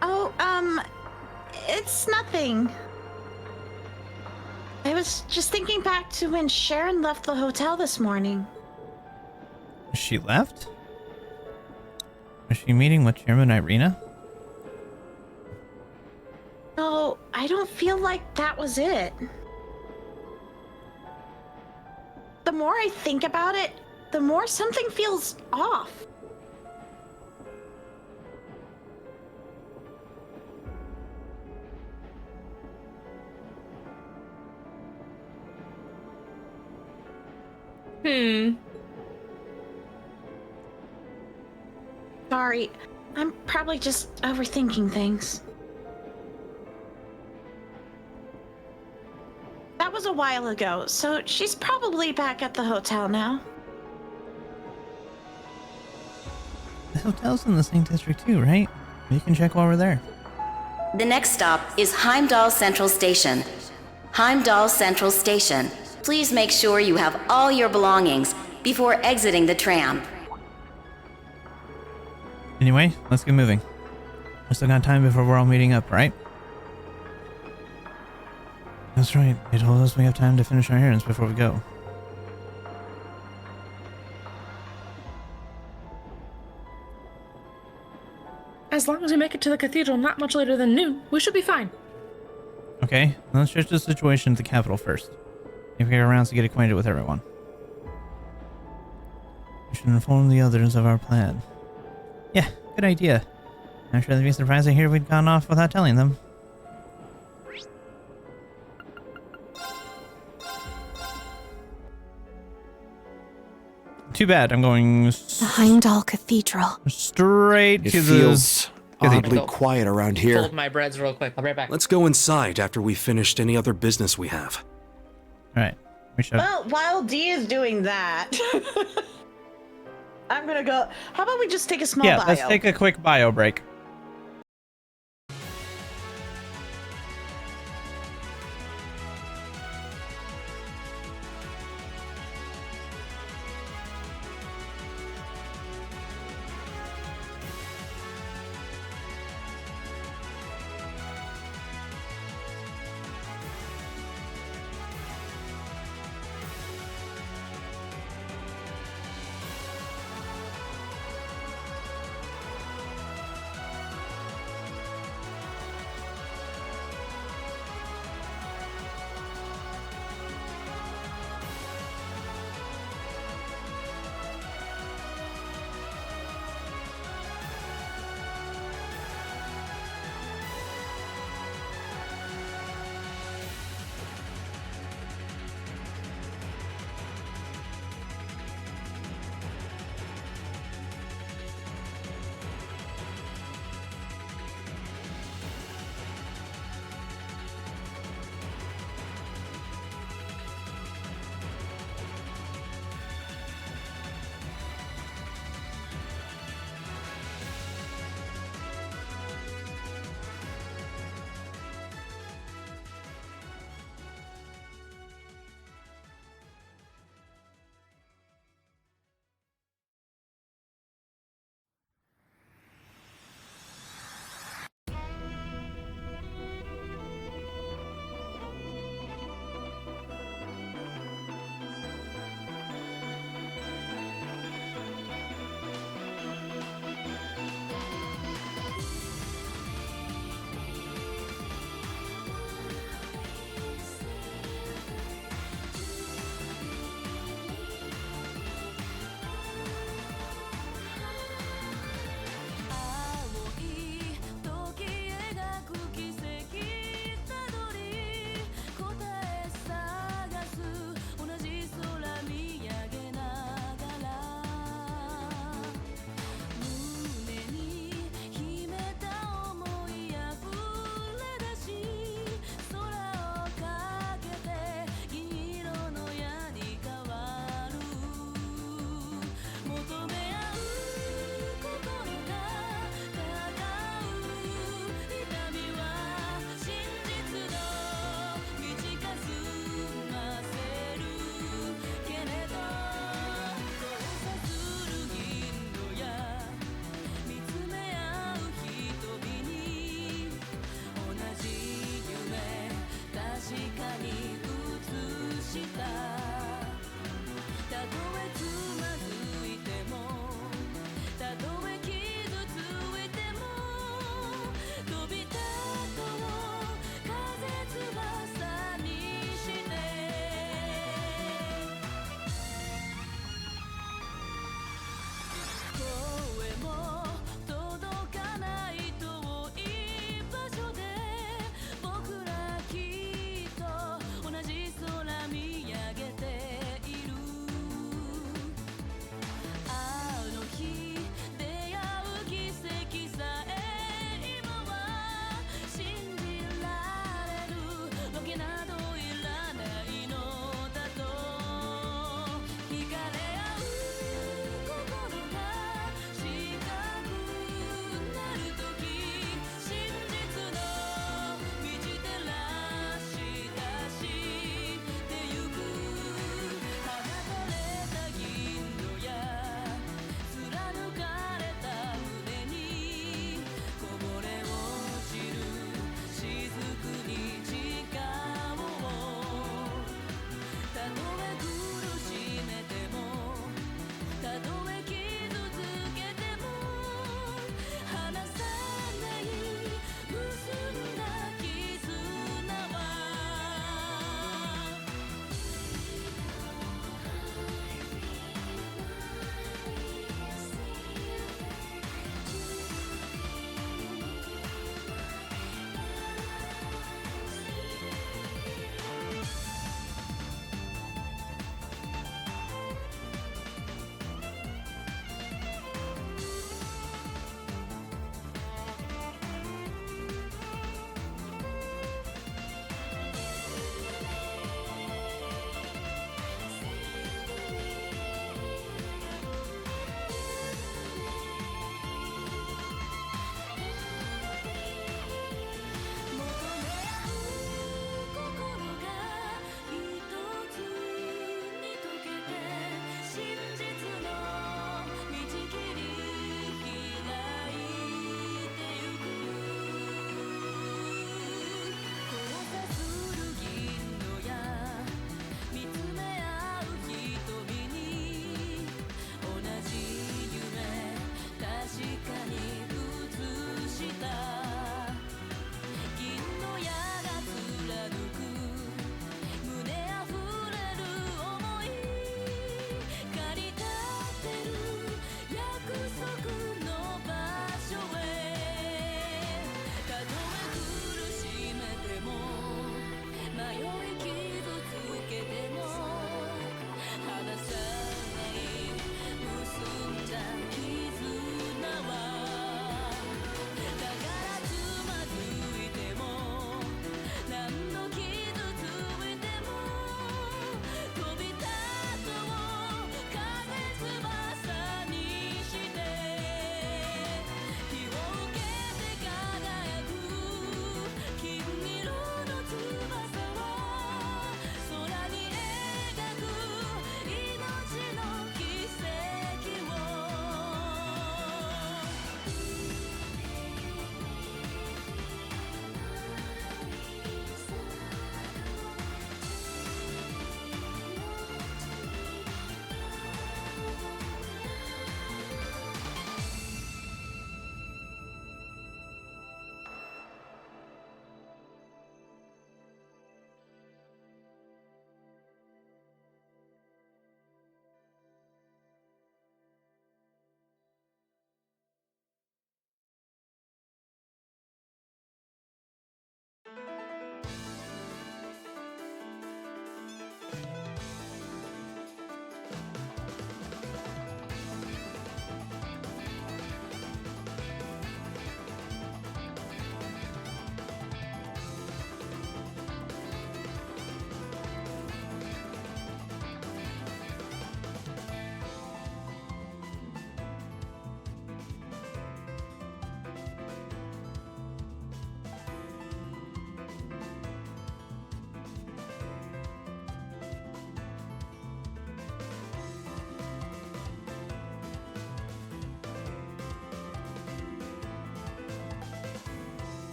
Oh, it's nothing. I was just thinking back to when Sharon left the hotel this morning. She left? Was she meeting with Chairman Irina? No, I don't feel like that was it. The more I think about it, the more something feels off. Sorry, I'm probably just overthinking things. That was a while ago, so she's probably back at the hotel now. The hotel's in the same district too, right? You can check while we're there. The next stop is Heimdall Central Station. Heimdall Central Station. Please make sure you have all your belongings before exiting the tram. Anyway, let's get moving. We still got time before we're all meeting up, right? That's right. They told us we have time to finish our errands before we go. As long as we make it to the cathedral not much later than noon, we should be fine. Okay, let's check the situation at the capital first. If we get around to get acquainted with everyone. We should inform the others of our plan. Yeah, good idea. I'm sure they'd be surprised to hear we'd gone off without telling them. Too bad, I'm going The Heimdall Cathedral. straight It to feels the oddly cathedral. quiet around here. Fold my breads real quick. I'll be right back. Let's go inside after we've finished any other business we have. Alright, we should. Well, while D is doing that, I'm gonna go. How about we just take a small Yeah, bio? let's take a quick bio break.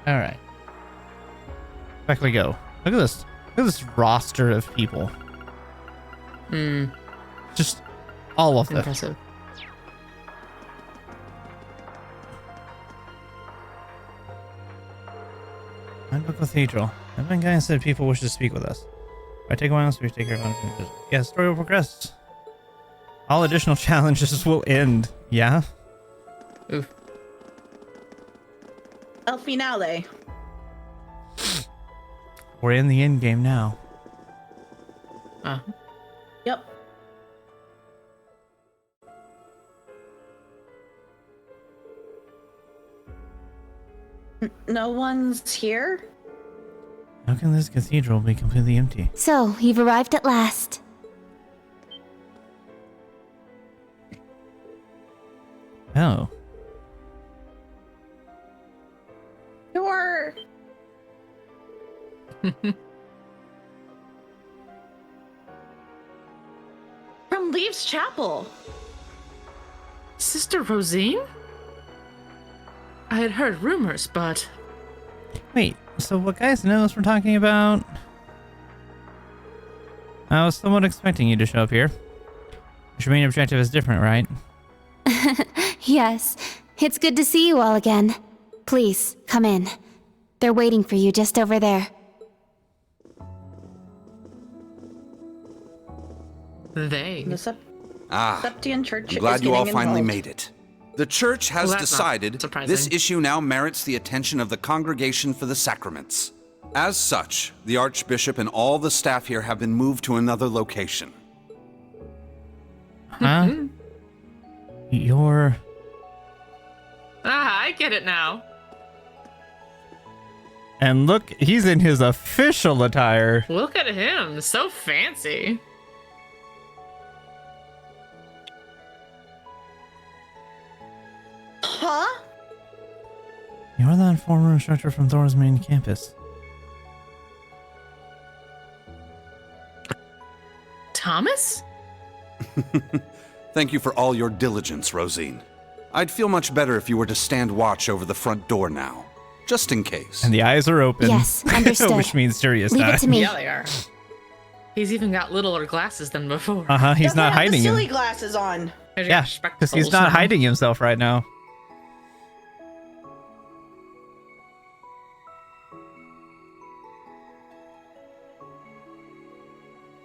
All right. Back we go. Look at this. Look at this roster of people. Just all of them. Impressive. Handbook Cathedral. Evan Guy said people wish to speak with us. If I take a while, so we take care of it. Yeah, story will progress. All additional challenges will end. Yeah? Oof. El finale. We're in the end game now. Yep. No one's here? How can this cathedral be completely empty? So, you've arrived at last. Oh. You're... from Leaves Chapel. Sister Rosine? I had heard rumors, but... Wait, so what guys knows we're talking about? I was somewhat expecting you to show up here. Your main objective is different, right? Yes, it's good to see you all again. Please, come in. They're waiting for you just over there. They? The Septian Church I'm glad is you all getting finally involved. made it. The church has Well, that's not decided surprising. this issue now merits the attention of the Congregation for the Sacraments. As such, the Archbishop and all the staff here have been moved to another location. Huh? You're... I get it now. And look, he's in his official attire. Look at him, so fancy. Huh? You're that former instructor from Thor's main campus. Thomas? Thank you for all your diligence, Rosine. I'd feel much better if you were to stand watch over the front door now, just in case. And the eyes are open. Yes, understood. Which means serious Leave time. it to me. Yeah, they are. He's even got littler glasses than before. He's not hiding the him. silly glasses on. Yeah, because he's not hiding himself right now.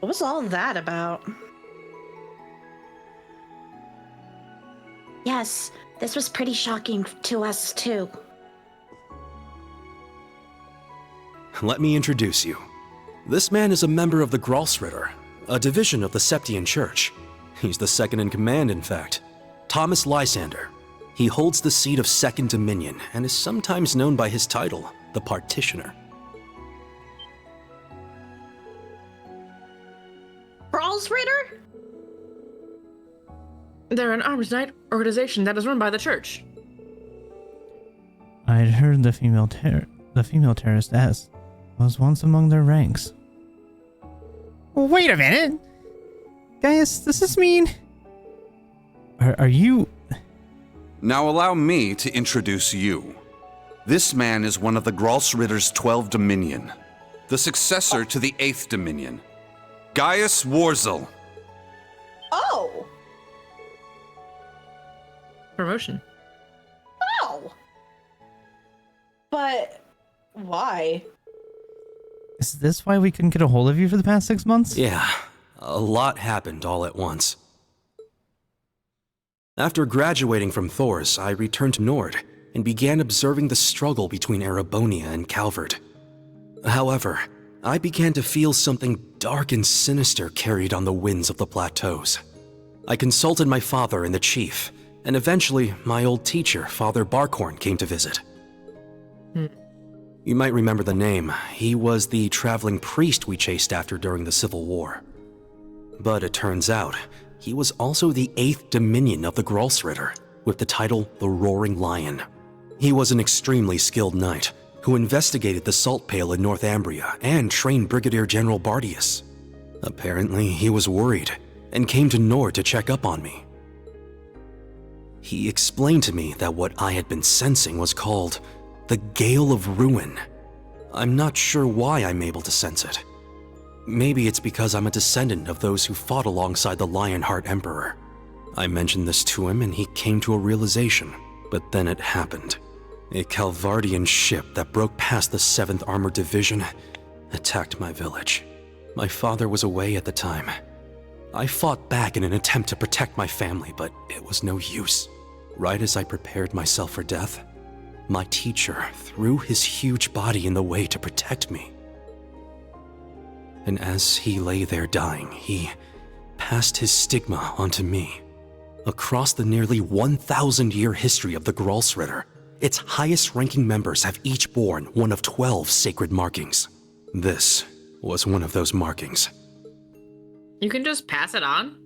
What was all that about? Yes, this was pretty shocking to us too. Let me introduce you. This man is a member of the Gralsritter, a division of the Septian Church. He's the second in command, in fact. Thomas Lysander. He holds the seat of Second Dominion and is sometimes known by his title, the Partitioner. Gralsritter? They're an arms knight organization that is run by the church. I'd heard the female terrorist S was once among their ranks. Wait a minute! Guys, does this mean... Are you... Now allow me to introduce you. This man is one of the Gralsritter's 12 Dominion, the successor to the 8th Dominion, Gaius Warzel. Oh! Promotion. Oh! But why? Is this why we couldn't get a hold of you for the past 6 months? Yeah, a lot happened all at once. After graduating from Thors, I returned to Nord and began observing the struggle between Erebonia and Calvert. However, I began to feel something dark and sinister carried on the winds of the plateaus. I consulted my father and the chief, and eventually my old teacher, Father Barkhorn, came to visit. You might remember the name. He was the traveling priest we chased after during the Civil War. But it turns out, he was also the 8th Dominion of the Gralsritter, with the title the Roaring Lion. He was an extremely skilled knight who investigated the Salt Pale in Northumbria and trained Brigadier General Bardius. Apparently, he was worried and came to Nord to check up on me. He explained to me that what I had been sensing was called The Gale of Ruin. I'm not sure why I'm able to sense it. Maybe it's because I'm a descendant of those who fought alongside the Lionheart Emperor. I mentioned this to him and he came to a realization, but then it happened. A Calvardian ship that broke past the 7th Armored Division attacked my village. My father was away at the time. I fought back in an attempt to protect my family, but it was no use. Right as I prepared myself for death, my teacher threw his huge body in the way to protect me. And as he lay there dying, he passed his stigma onto me. Across the nearly 1,000-year history of the Grolsritter, its highest-ranking members have each borne one of 12 sacred markings. This was one of those markings. You can just pass it on?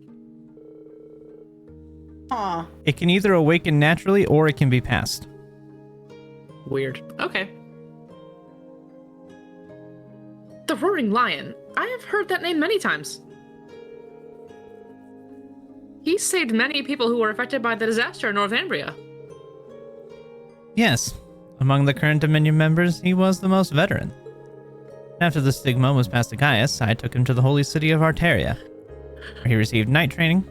Huh. It can either awaken naturally or it can be passed. Weird. Okay. The Roaring Lion. I have heard that name many times. He saved many people who were affected by the disaster in Northumbria. Yes. Among the current Dominion members, he was the most veteran. After the stigma was passed to Gaius, I took him to the holy city of Arteria, where he received knight training,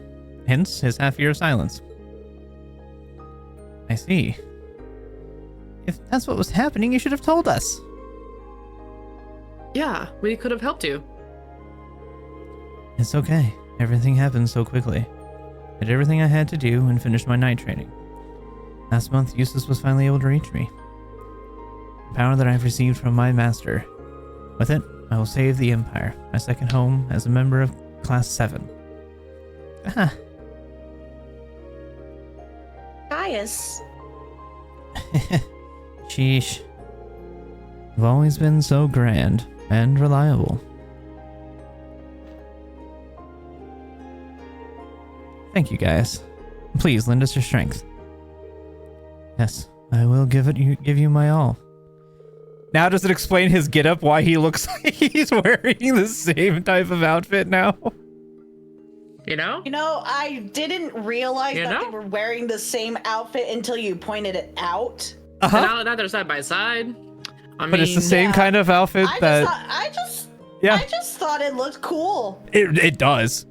hence his half-year of silence. I see. If that's what was happening, you should have told us. Yeah, we could have helped you. It's okay. Everything happened so quickly. I did everything I had to do and finished my knight training. Last month, Eustace was finally able to reach me. The power that I've received from my master. With it, I will save the Empire, my second home as a member of Class 7. Ah. Gaius. Sheesh. You've always been so grand and reliable. Thank you, guys. Please lend us your strength. Yes, I will give you my all. Now does it explain his getup, why he looks like he's wearing the same type of outfit now? You know? You know, I didn't realize that they were wearing the same outfit until you pointed it out. Uh-huh. Now they're side by side. But it's the same kind of outfit I just thought it looked cool. It does.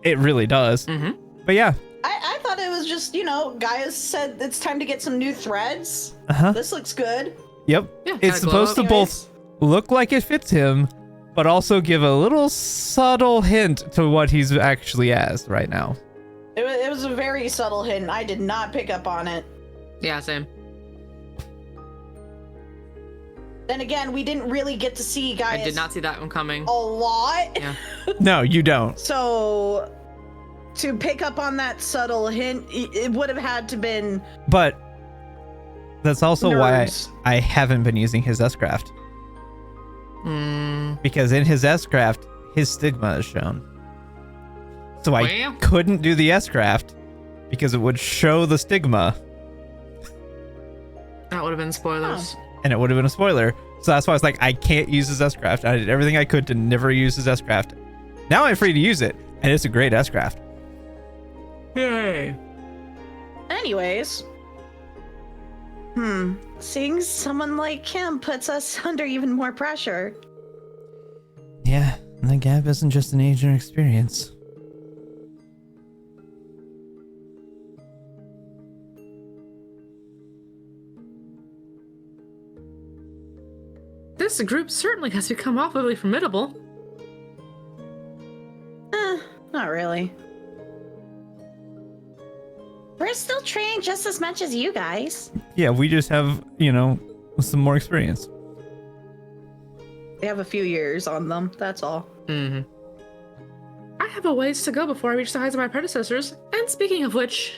It really does. Mm-hmm. But yeah. I thought it was just, Gaius said it's time to get some new threads. Uh-huh. This looks good. Yep. Yeah, it's supposed to both look like it fits him, but also give a little subtle hint to what he's actually as right now. It was a very subtle hint. I did not pick up on it. Yeah, same. Then again, we didn't really get to see Gaius. I did not see that one coming. A lot. Yeah. No, you don't. So, to pick up on that subtle hint, it would have had to been. But that's also nerds. why I haven't been using his S-Craft. Because in his S-Craft, his stigma is shown. So I couldn't do the S-Craft because it would show the stigma. That would have been spoilers. And it would have been a spoiler. So that's why I was like, I can't use his S-Craft. I did everything I could to never use his S-Craft. Now I'm free to use it, and it's a great S-Craft. Yay. Anyways. Seeing someone like him puts us under even more pressure. Yeah, and the gap isn't just an age or experience. This group certainly has become awfully formidable. Not really. We're still training just as much as you guys. Yeah, we just have, some more experience. They have a few years on them, that's all. Mm-hmm. I have a ways to go before I reach the heights of my predecessors. And speaking of which...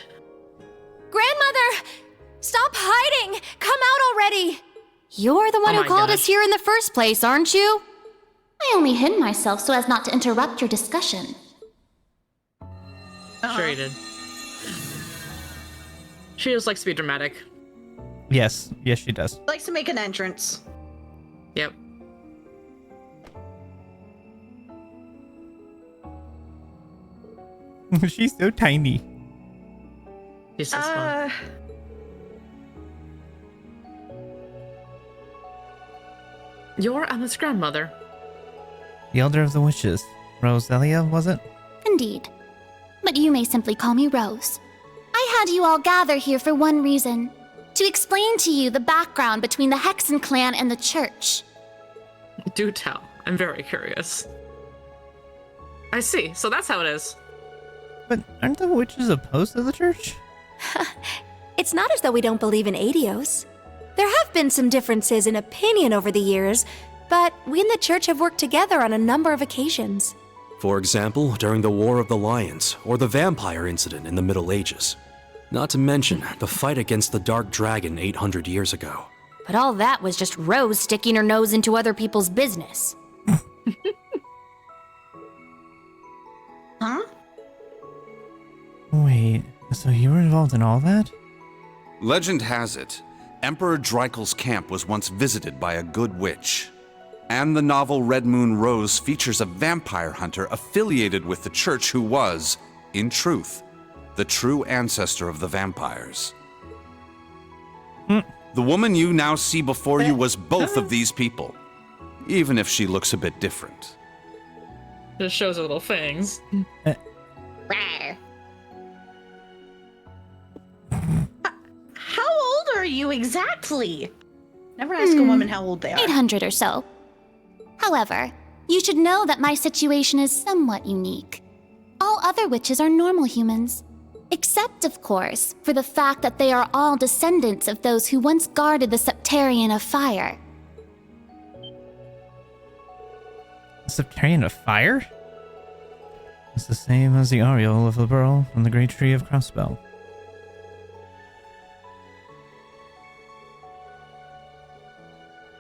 Grandmother! Stop hiding! Come out already! You're the one Oh who my called gosh. us here in the first place, aren't you? I only hid myself so as not to interrupt your discussion. Sure you did. She just likes to be dramatic. Yes, she does. Likes to make an entrance. Yep. She's so tiny. She's so small. Your Emma's grandmother. The elder of the witches. Roselia, was it? Indeed. But you may simply call me Rose. I had you all gather here for one reason. To explain to you the background between the Hexen clan and the church. Do tell. I'm very curious. I see. So that's how it is. But aren't the witches opposed to the church? It's not as though we don't believe in Adios. There have been some differences in opinion over the years, but we and the church have worked together on a number of occasions. For example, during the War of the Lions, or the vampire incident in the Middle Ages. Not to mention the fight against the Dark Dragon 800 years ago. But all that was just Rose sticking her nose into other people's business. Huh? Wait, so you were involved in all that? Legend has it, Emperor Dreikel's camp was once visited by a good witch. And the novel Red Moon Rose features a vampire hunter affiliated with the church who was, in truth, the true ancestor of the vampires. The woman you now see before you was both of these people, even if she looks a bit different. Just shows her little fangs. How old are you exactly? Never ask a woman how old they are. 800 or so. However, you should know that my situation is somewhat unique. All other witches are normal humans. Except, of course, for the fact that they are all descendants of those who once guarded the Septarian of Fire. Septarian of Fire? It's the same as the Ariel of the Burl from the Great Tree of Crossbell.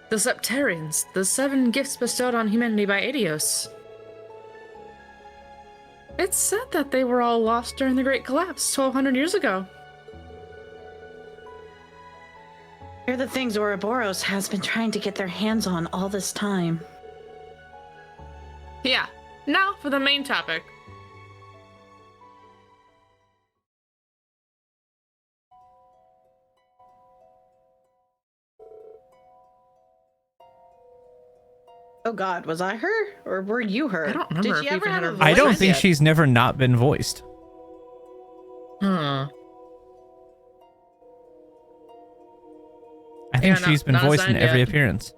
The Septarians, the 7 gifts bestowed on humanity by Adios. It's said that they were all lost during the Great Collapse 1200 years ago. They're the things Ouroboros has been trying to get their hands on all this time. Yeah, now for the main topic. Oh god, was I her? Or were you her? I don't remember Did if you we ever even have had a a voice? I don't think yet. she's never not been voiced. Huh. I think Yeah, she's been not voiced in assigned every yet. appearance.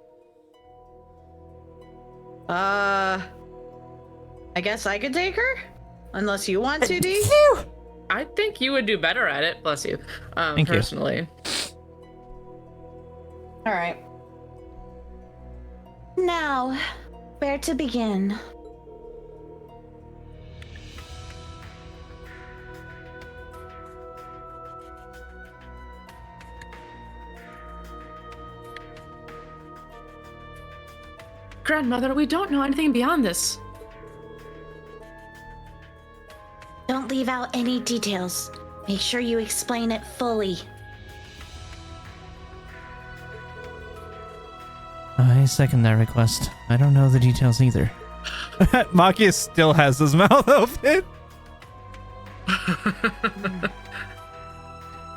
I guess I could take her? Unless you want to, D? I think you would do better at it, bless you. Thank you. Personally. Alright. Now, where to begin? Grandmother, we don't know anything beyond this. Don't leave out any details. Make sure you explain it fully. I second that request. I don't know the details either. Machias still has his mouth open.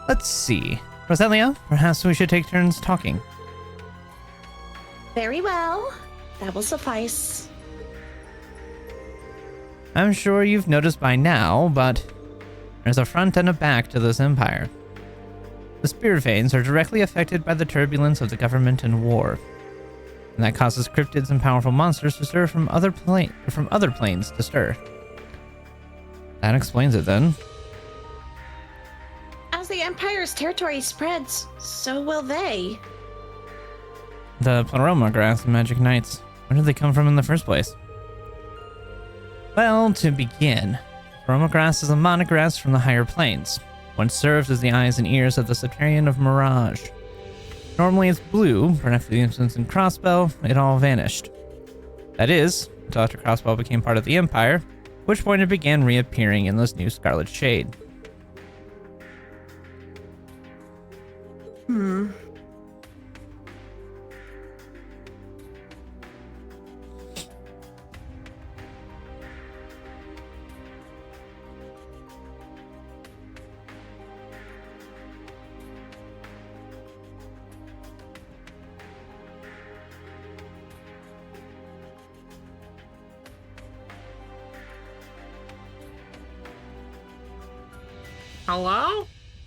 Let's see. Roselia, perhaps we should take turns talking. Very well. That will suffice. I'm sure you've noticed by now, but there's a front and a back to this empire. The Spirit Veins are directly affected by the turbulence of the government and war. And that causes cryptids and powerful monsters to stir from other planes to stir. That explains it then. As the Empire's territory spreads, so will they. The Pleroma Grass and Magic Knights. Where did they come from in the first place? Well, to begin, Pleroma Grass is a monograss from the higher planes. Once served as the eyes and ears of the Septarian of Mirage. Normally it's blue, but after the incidents in Crossbell, it all vanished. That is, until after Crossbell became part of the Empire, at which point it began reappearing in this new scarlet shade. Hello?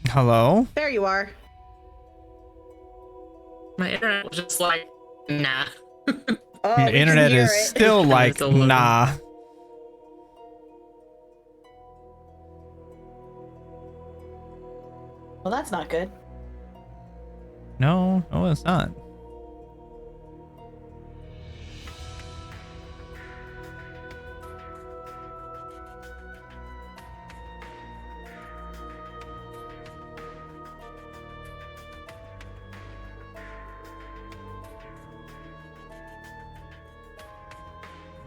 Hello? There you are. My internet was just like, nah. Oh, Your we can internet hear is it. still like, Still loading. nah. Well, that's not good. No, it's not.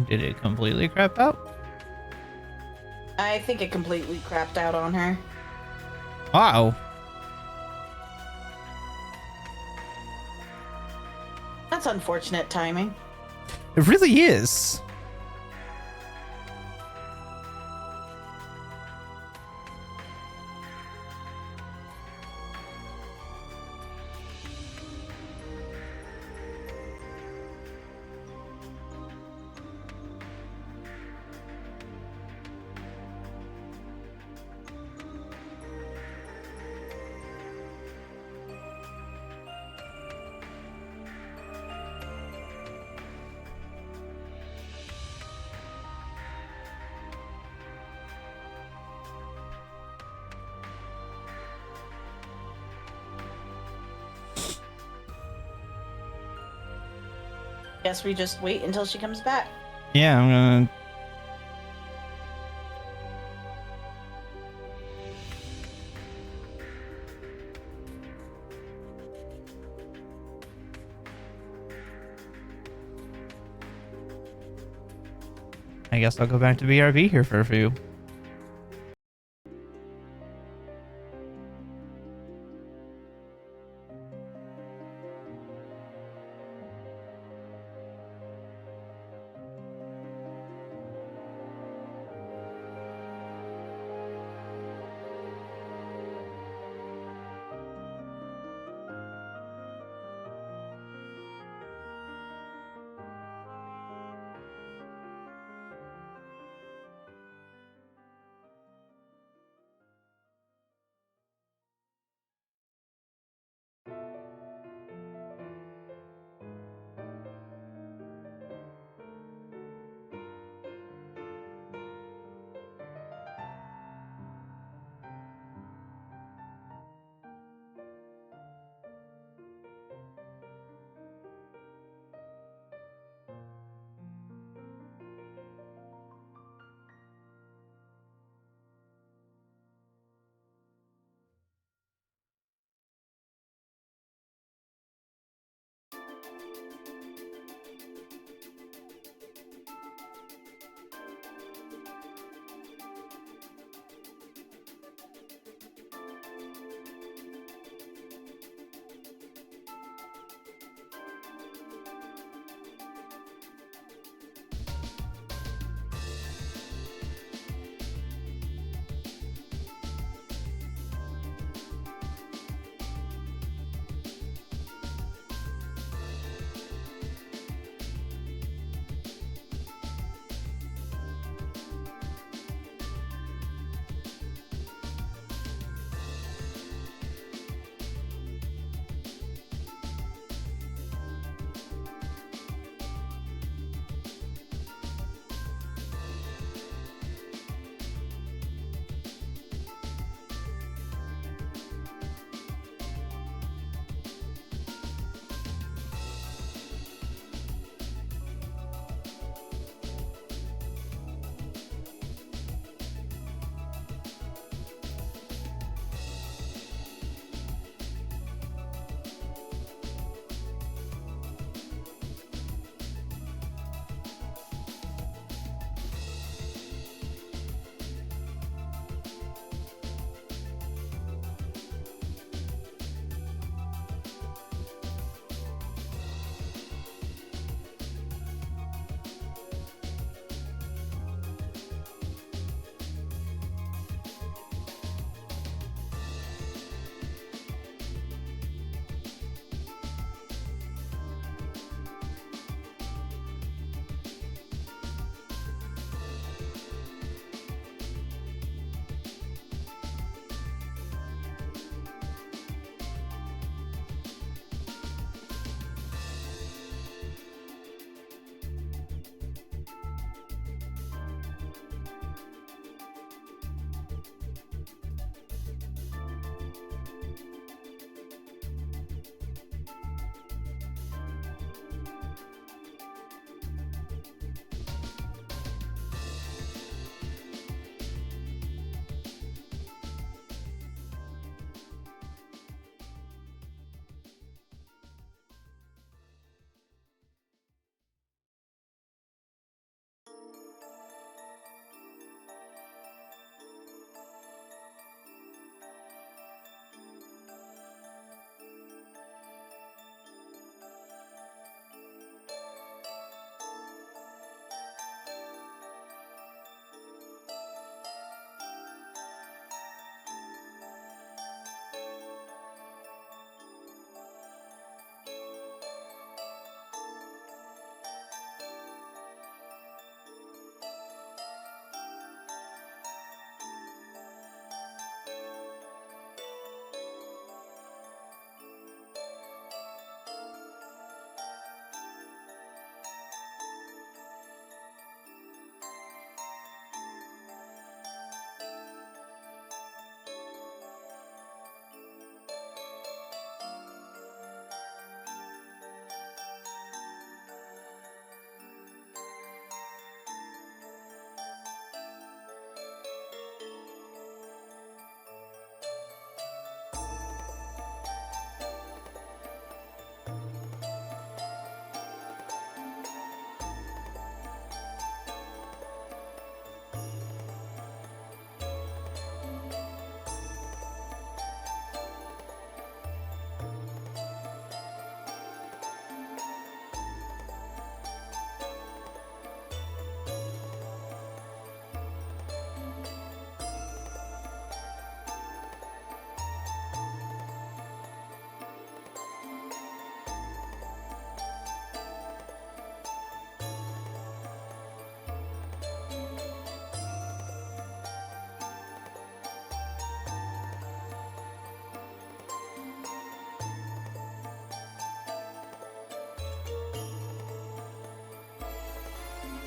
Did it completely crap out? I think it completely crapped out on her. Wow. That's unfortunate timing. It really is. Guess we just wait until she comes back. Yeah, I'm gonna... I guess I'll go back to BRB here for a few.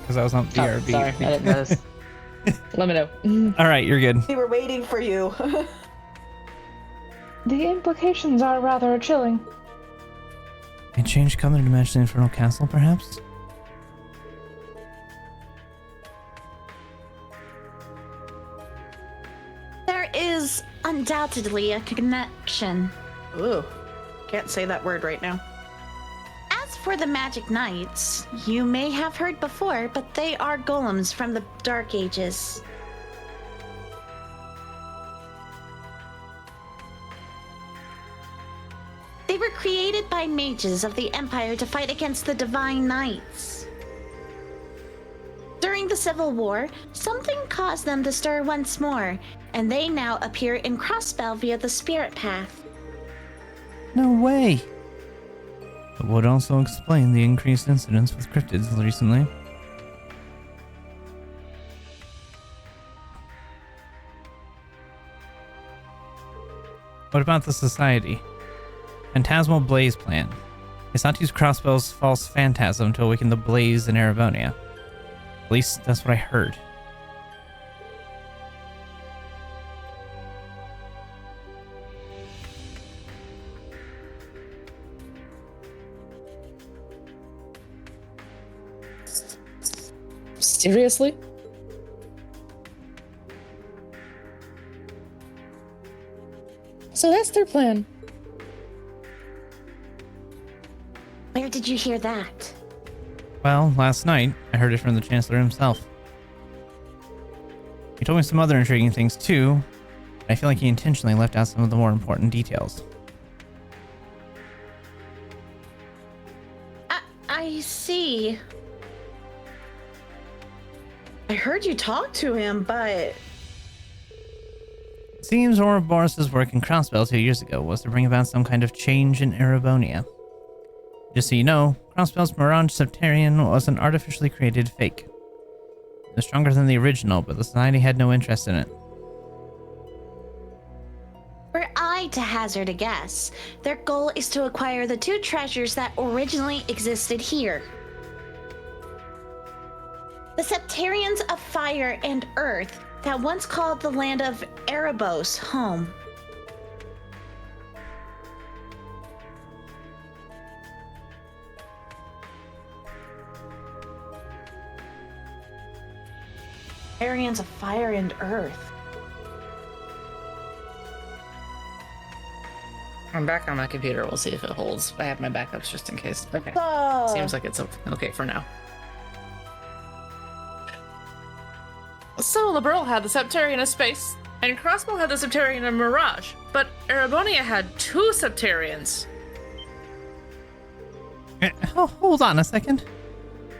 because I was on BRB. Sorry, I didn't notice. Let me know. All right, you're good. We were waiting for you. The implications are rather chilling. A change coming to match the Infernal Castle, perhaps? There is undoubtedly a connection. Ooh, can't say that word right now. As for the Magic Knights, you may have heard before, but they are golems from the Dark Ages. They were created by mages of the Empire to fight against the Divine Knights. During the Civil War, something caused them to stir once more, and they now appear in Crossbell via the Spirit Path. No way! It would also explain the increased incidents with cryptids recently. What about the Society? Phantasmal Blaze Plan. It's not to use Crossbell's false phantasm to awaken the blaze in Erebonia. At least that's what I heard. Seriously? So that's their plan. Where did you hear that? Well, last night, I heard it from the Chancellor himself. He told me some other intriguing things too, but I feel like he intentionally left out some of the more important details. I see. I heard you talk to him, but... It seems Ouroboros' work in Crossbell 2 years ago was to bring about some kind of change in Erebonia. Just so you know, Crossbell's Mirage Septarian was an artificially created fake. It was stronger than the original, but the Society had no interest in it. Were I to hazard a guess, their goal is to acquire the two treasures that originally existed here. The Septarians of Fire and Earth that once called the land of Erebos home. Septarians of Fire and Earth. I'm back on my computer. We'll see if it holds. I have my backups just in case. Okay. Oh. Seems like it's okay for now. So, Liberal had the Septarian of Space, and Crossbow had the Septarian of Mirage, but Erebonia had two Septarians. Hold on a second.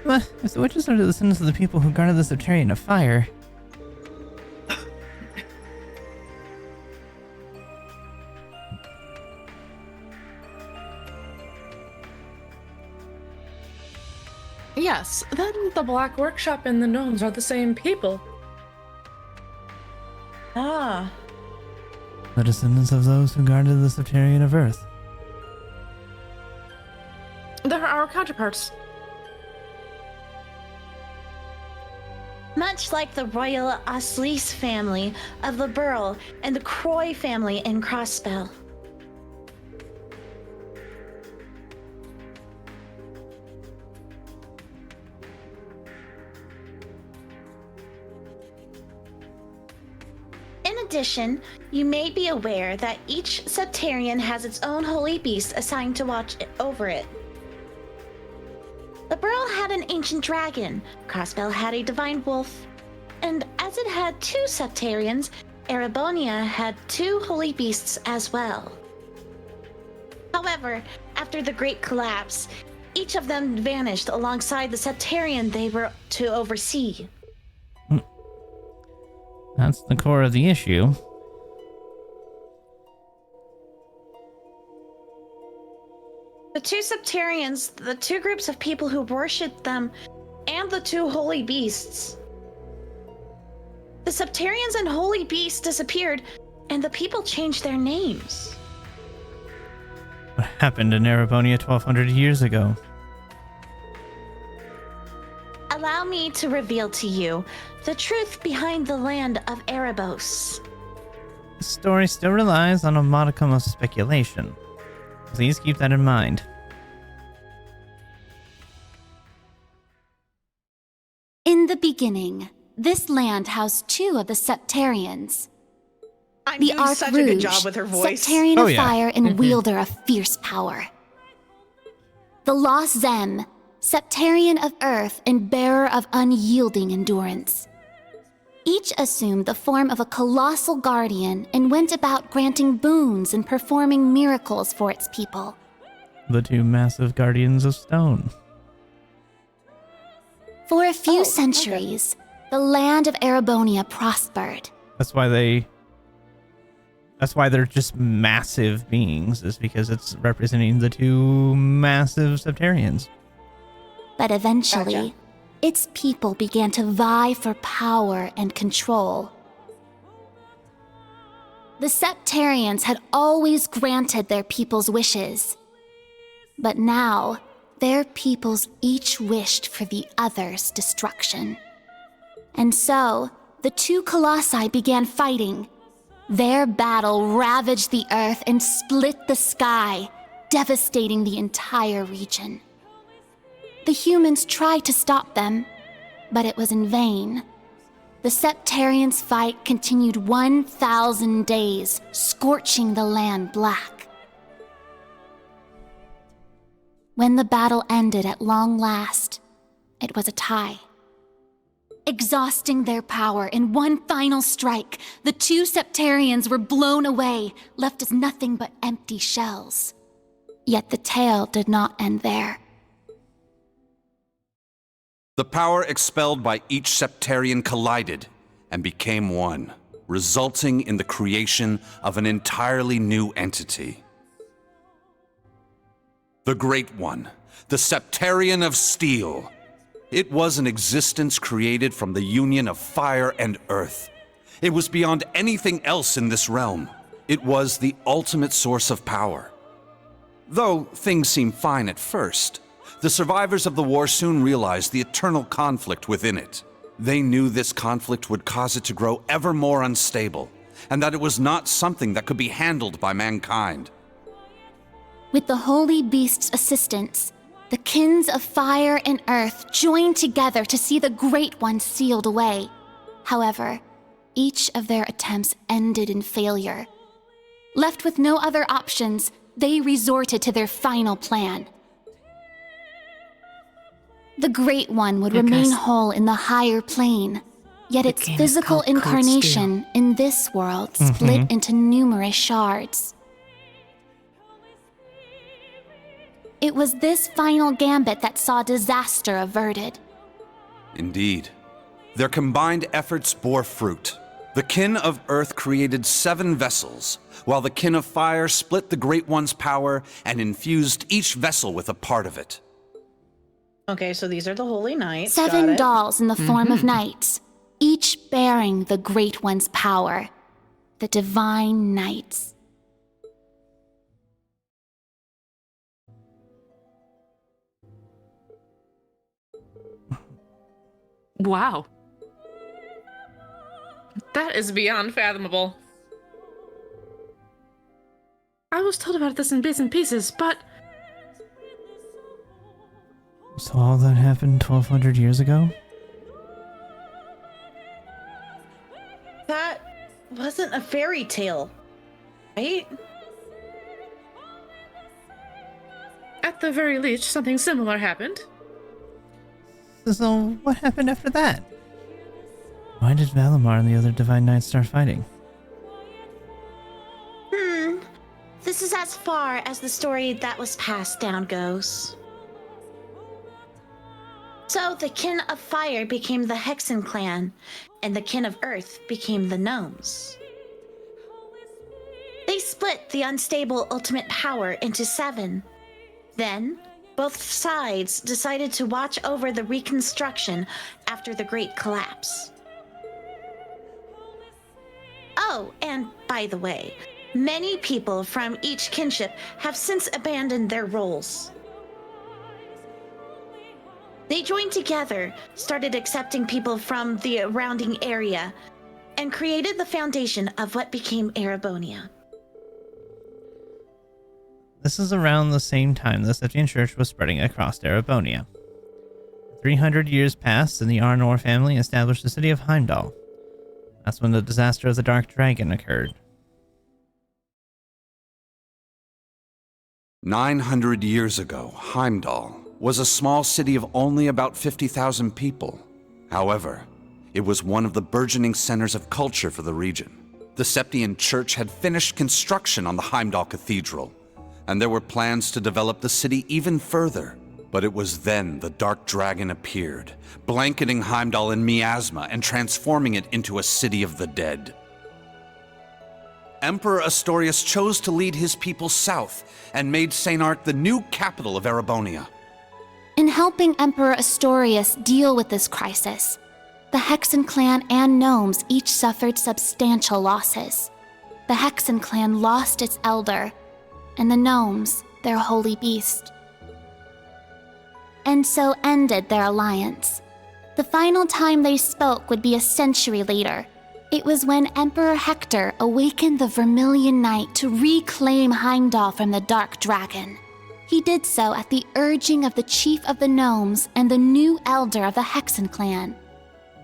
If the witches are the descendants of the people who guarded the Septarian of Fire... Yes, then the Black Workshop and the Gnomes are the same people. Ah. The descendants of those who guarded the Septarian of Earth. They're our counterparts. Much like the royal Oslis family of Liberl and the Croy family in Crossbell. In addition, you may be aware that each Septarian has its own holy beast assigned to watch over it. Liberl had an ancient dragon, Crossbell had a divine wolf, and as it had two Septarians, Erebonia had two holy beasts as well. However, after the Great Collapse, each of them vanished alongside the Septarian they were to oversee. That's the core of the issue. The two Septarians, the two groups of people who worshipped them, and the two holy beasts. The Septarians and holy beasts disappeared, and the people changed their names. What happened in Erebonia 1200 years ago? A allow me to reveal to you the truth behind the land of Erebos. The story still relies on a modicum of speculation. Please keep that in mind. In the beginning, this land housed 2 of the Septarians. I'm the doing Arch such Rouge, a good job with her voice. Septarian of fire and wielder of fierce power. The Lost Zem, Septarian of earth and bearer of unyielding endurance. Each assumed the form of a colossal guardian and went about granting boons and performing miracles for its people. The 2 massive guardians of stone. For a few centuries, the land of Erebonia prospered. That's why they're just massive beings, is because it's representing the 2 massive Septarians. But eventually, its people began to vie for power and control. The Septarians had always granted their people's wishes. But now, their peoples each wished for the other's destruction. And so, the 2 colossi began fighting. Their battle ravaged the earth and split the sky, devastating the entire region. The humans tried to stop them, but it was in vain. The Septarians' fight continued 1,000 days, scorching the land black. When the battle ended at long last, it was a tie. Exhausting their power in one final strike, the 2 Septarians were blown away, left as nothing but empty shells. Yet the tale did not end there. The power expelled by each Septarian collided and became one, resulting in the creation of an entirely new entity. The Great One, the Septarian of Steel. It was an existence created from the union of fire and earth. It was beyond anything else in this realm. It was the ultimate source of power. Though things seemed fine at first, the survivors of the war soon realized the eternal conflict within it. They knew this conflict would cause it to grow ever more unstable, and that it was not something that could be handled by mankind. With the Holy Beast's assistance, the kins of fire and earth joined together to see the Great One sealed away. However, each of their attempts ended in failure. Left with no other options, they resorted to their final plan. The Great One would remain whole in the higher plane, yet its physical incarnation in this world split into numerous shards. It was this final gambit that saw disaster averted. Indeed. Their combined efforts bore fruit. The Kin of Earth created 7 vessels, while the Kin of Fire split the Great One's power and infused each vessel with a part of it. Okay, so these are the Holy Knights. 7 dolls in the form of knights, each bearing the Great One's power, the Divine Knights. Wow. That is beyond fathomable. I was told about this in bits and pieces, but... So all that happened 1,200 years ago? That wasn't a fairy tale, right? At the very least, something similar happened. So what happened after that? Why did Valimar and the other Divine Knights start fighting? This is as far as the story that was passed down goes. So the Kin of Fire became the Hexen clan, and the Kin of Earth became the Gnomes. They split the unstable ultimate power into 7. Then, both sides decided to watch over the reconstruction after the Great Collapse. Oh, and by the way, many people from each kinship have since abandoned their roles. They joined together, started accepting people from the surrounding area, and created the foundation of what became Erebonia. This is around the same time the Septian Church was spreading across Erebonia. 300 years passed, and the Arnor family established the city of Heimdall. That's when the disaster of the Dark Dragon occurred. 900 years ago, Heimdall was a small city of only about 50,000 people. However, it was one of the burgeoning centers of culture for the region. The Septian Church had finished construction on the Heimdall Cathedral, and there were plans to develop the city even further. But it was then the Dark Dragon appeared, blanketing Heimdall in miasma and transforming it into a city of the dead. Emperor Astorius chose to lead his people south and made Sainart the new capital of Erebonia. In helping Emperor Astorius deal with this crisis, the Hexen clan and gnomes each suffered substantial losses. The Hexen clan lost its elder, and the gnomes their holy beast. And so ended their alliance. The final time they spoke would be a century later. It was when Emperor Hector awakened the Vermilion Night to reclaim Heimdall from the Dark Dragon. He did so at the urging of the chief of the gnomes and the new elder of the Hexen clan,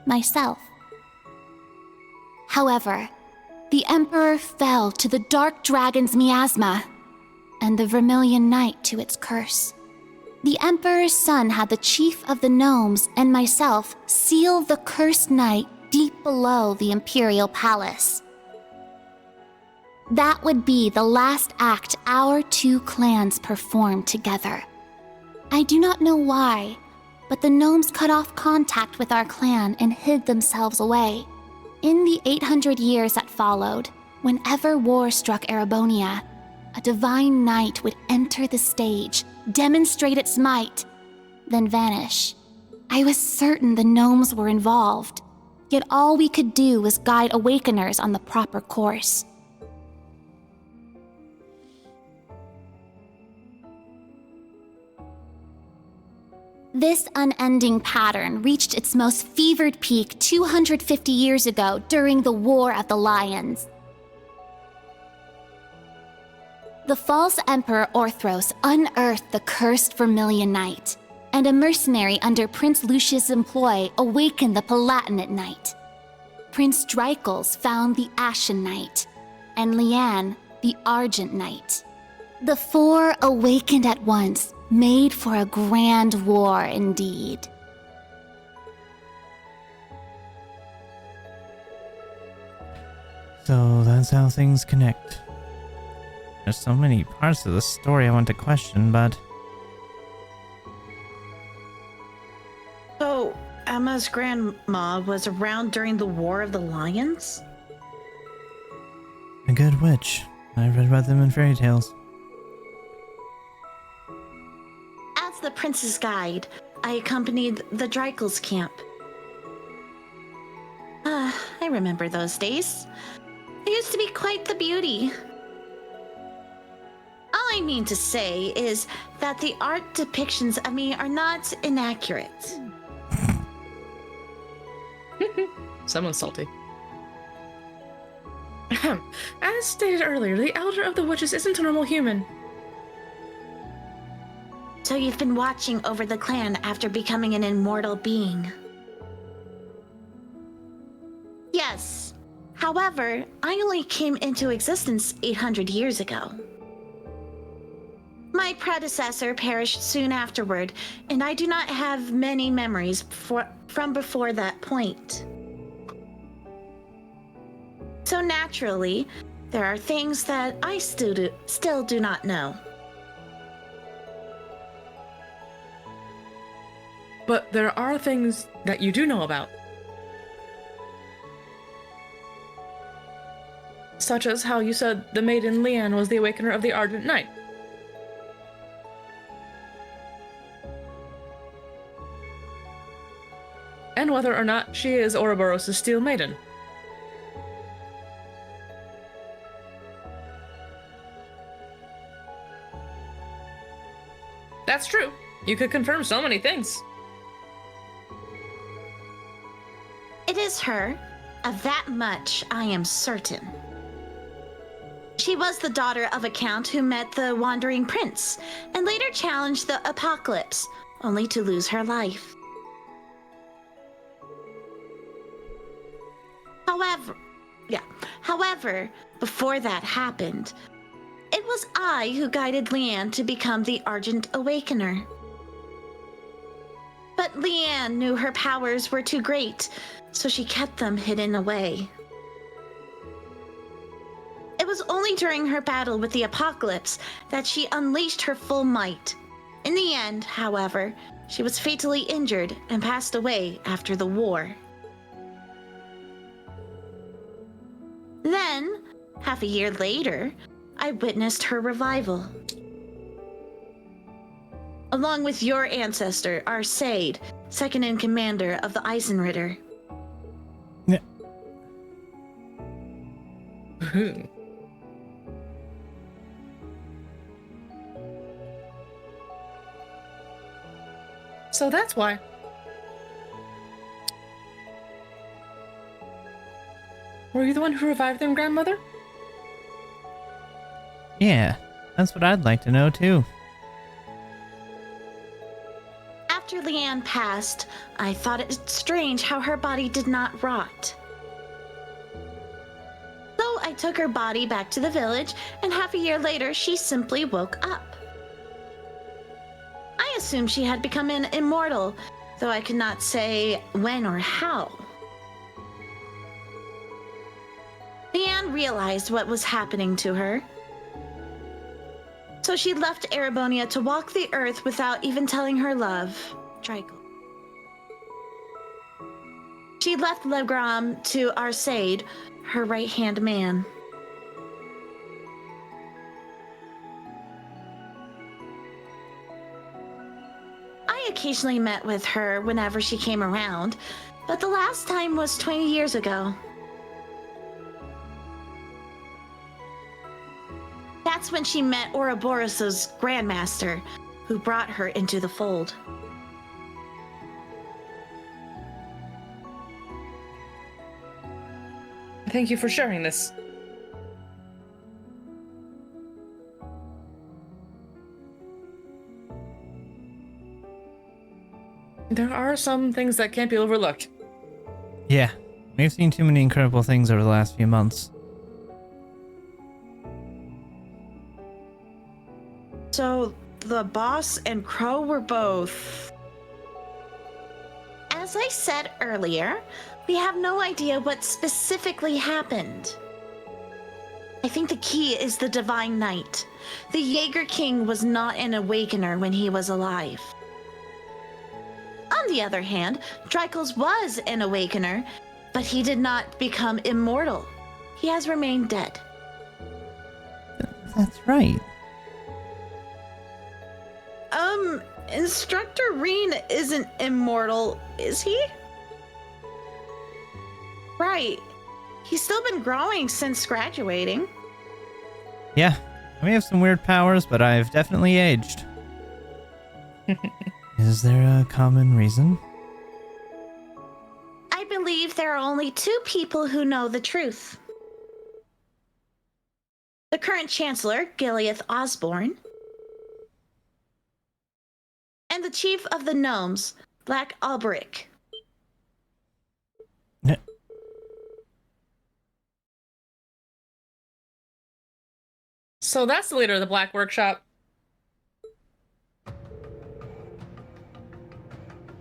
myself. However, the Emperor fell to the Dark Dragon's miasma, and the Vermilion Night to its curse. The Emperor's son had the chief of the gnomes and myself seal the cursed night deep below the Imperial Palace. That would be the last act our two clans performed together. I do not know why, but the gnomes cut off contact with our clan and hid themselves away. In the 800 years that followed, whenever war struck Erebonia, a divine knight would enter the stage, demonstrate its might, then vanish. I was certain the gnomes were involved, yet all we could do was guide awakeners on the proper course. This unending pattern reached its most fevered peak 250 years ago during the War of the Lions. The false Emperor Orthros unearthed the cursed Vermilion Night, and a mercenary under Prince Lucius' employ awakened the Palatinate Night. Prince Dreichels found the Ashen Night, and Leanne the Argent Night. The four awakened at once, made for a grand war indeed. So that's how things connect. There's so many parts of the story I want to question, but... So, Emma's grandma was around during the War of the Lions? A good witch. I've read about them in fairy tales. As the Prince's Guide, I accompanied the Dreichels camp. I remember those days. I used to be quite the beauty. All I mean to say is that the art depictions of me are not inaccurate. Someone's salty. As stated earlier, the Elder of the Witches isn't a normal human. So you've been watching over the clan after becoming an immortal being? Yes. However, I only came into existence 800 years ago. My predecessor perished soon afterward, and I do not have many memories from before that point. So naturally, there are things that I still do not know. But there are things that you do know about. Such as how you said the maiden Leanne was the awakener of the Ardent Night. And whether or not she is Ouroboros' Steel Maiden. That's true. You could confirm so many things. It is her. Of that much, I am certain. She was the daughter of a count who met the wandering prince, and later challenged the apocalypse, only to lose her life. However, before that happened, it was I who guided Leanne to become the Argent Awakener. But Leanne knew her powers were too great, so she kept them hidden away. It was only during her battle with the apocalypse that she unleashed her full might. In the end, however, she was fatally injured and passed away after the war. Then, half a year later, I witnessed her revival. Along with your ancestor, Arsaid, second in commander of the Eisenritter. Yeah. So that's why. Were you the one who revived them, grandmother? Yeah, that's what I'd like to know too. After Leanne passed, I thought it strange how her body did not rot. So I took her body back to the village, and half a year later, she simply woke up. I assumed she had become an immortal, though I could not say when or how. Leanne realized what was happening to her. So she left Erebonia to walk the earth without even telling her love, Draco. She left Legram to Arsaid, her right-hand man. I occasionally met with her whenever she came around, but the last time was 20 years ago. That's when she met Ouroboros' Grandmaster, who brought her into the fold. Thank you for sharing this. There are some things that can't be overlooked. Yeah, we've seen too many incredible things over the last few months. So, the boss and Crow were both... As I said earlier, we have no idea what specifically happened. I think the key is the Divine Knight. The Jaeger King was not an Awakener when he was alive. On the other hand, Drykles was an Awakener, but he did not become immortal. He has remained dead. That's right. Instructor Reen isn't immortal, is he? Right. He's still been growing since graduating. Yeah, I may have some weird powers, but I've definitely aged. Is there a common reason? I believe there are only two people who know the truth. The current Chancellor, Gileath Osborne, and the Chief of the Gnomes, Black Alberic. So that's the leader of the Black Workshop.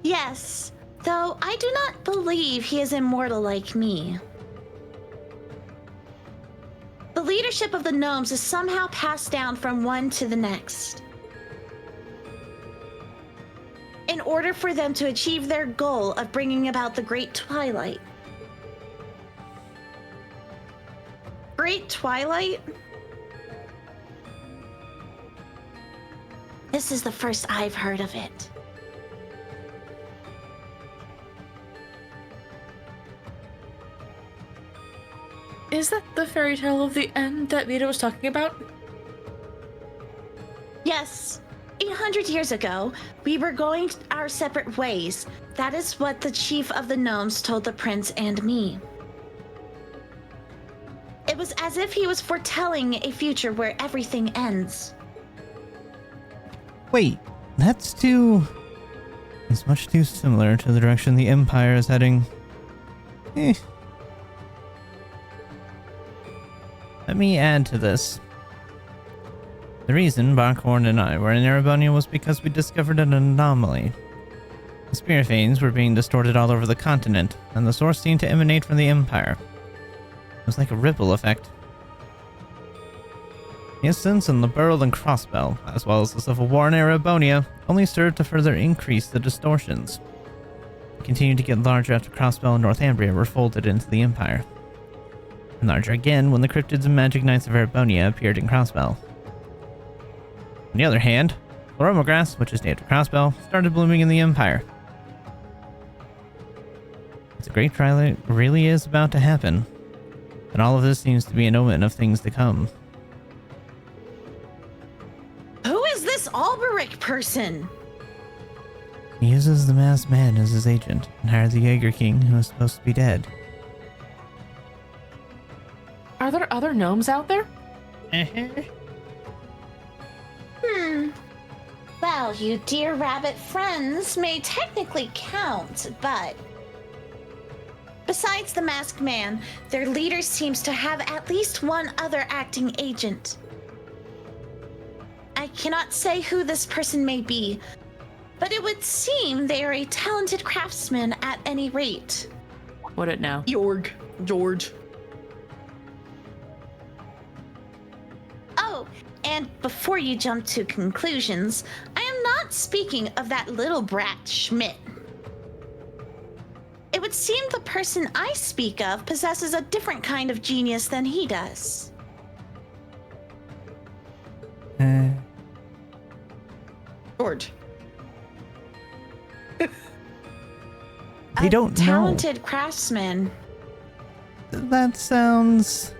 Yes, though I do not believe he is immortal like me. The leadership of the gnomes is somehow passed down from one to the next. In order for them to achieve their goal of bringing about the Great Twilight. Great Twilight? This is the first I've heard of it. Is that the fairy tale of the end that Vita was talking about? Yes, 300 years ago, we were going our separate ways. That is what the chief of the gnomes told the prince and me. It was as if he was foretelling a future where everything ends. Wait, that's too... It's much too similar to the direction the Empire is heading. Let me add to this. The reason Barkhorn and I were in Erebonia was because we discovered an anomaly. The spear veins were being distorted all over the continent, and the source seemed to emanate from the Empire. It was like a ripple effect. The incidents in the Burl and Crossbell, as well as the Civil War in Erebonia, only served to further increase the distortions. They continued to get larger after Crossbell and Northumbria were folded into the Empire. And larger again when the cryptids and magic knights of Erebonia appeared in Crossbell. On the other hand, Chloromograss, which is native to Crossbell, started blooming in the Empire. It's a great trial that really is about to happen, and all of this seems to be an omen of things to come. Who is this Alberic person? He uses the masked man as his agent, and hired the Jaeger King, who is supposed to be dead. Are there other gnomes out there? Well, you dear rabbit friends may technically count, but... Besides the masked man, their leader seems to have at least one other acting agent. I cannot say who this person may be, but it would seem they are a talented craftsman at any rate. Would it now? George. Oh, and before you jump to conclusions, I am not speaking of that little brat Schmidt. It would seem the person I speak of possesses a different kind of genius than he does. George. They don't know. Talented craftsman. That sounds...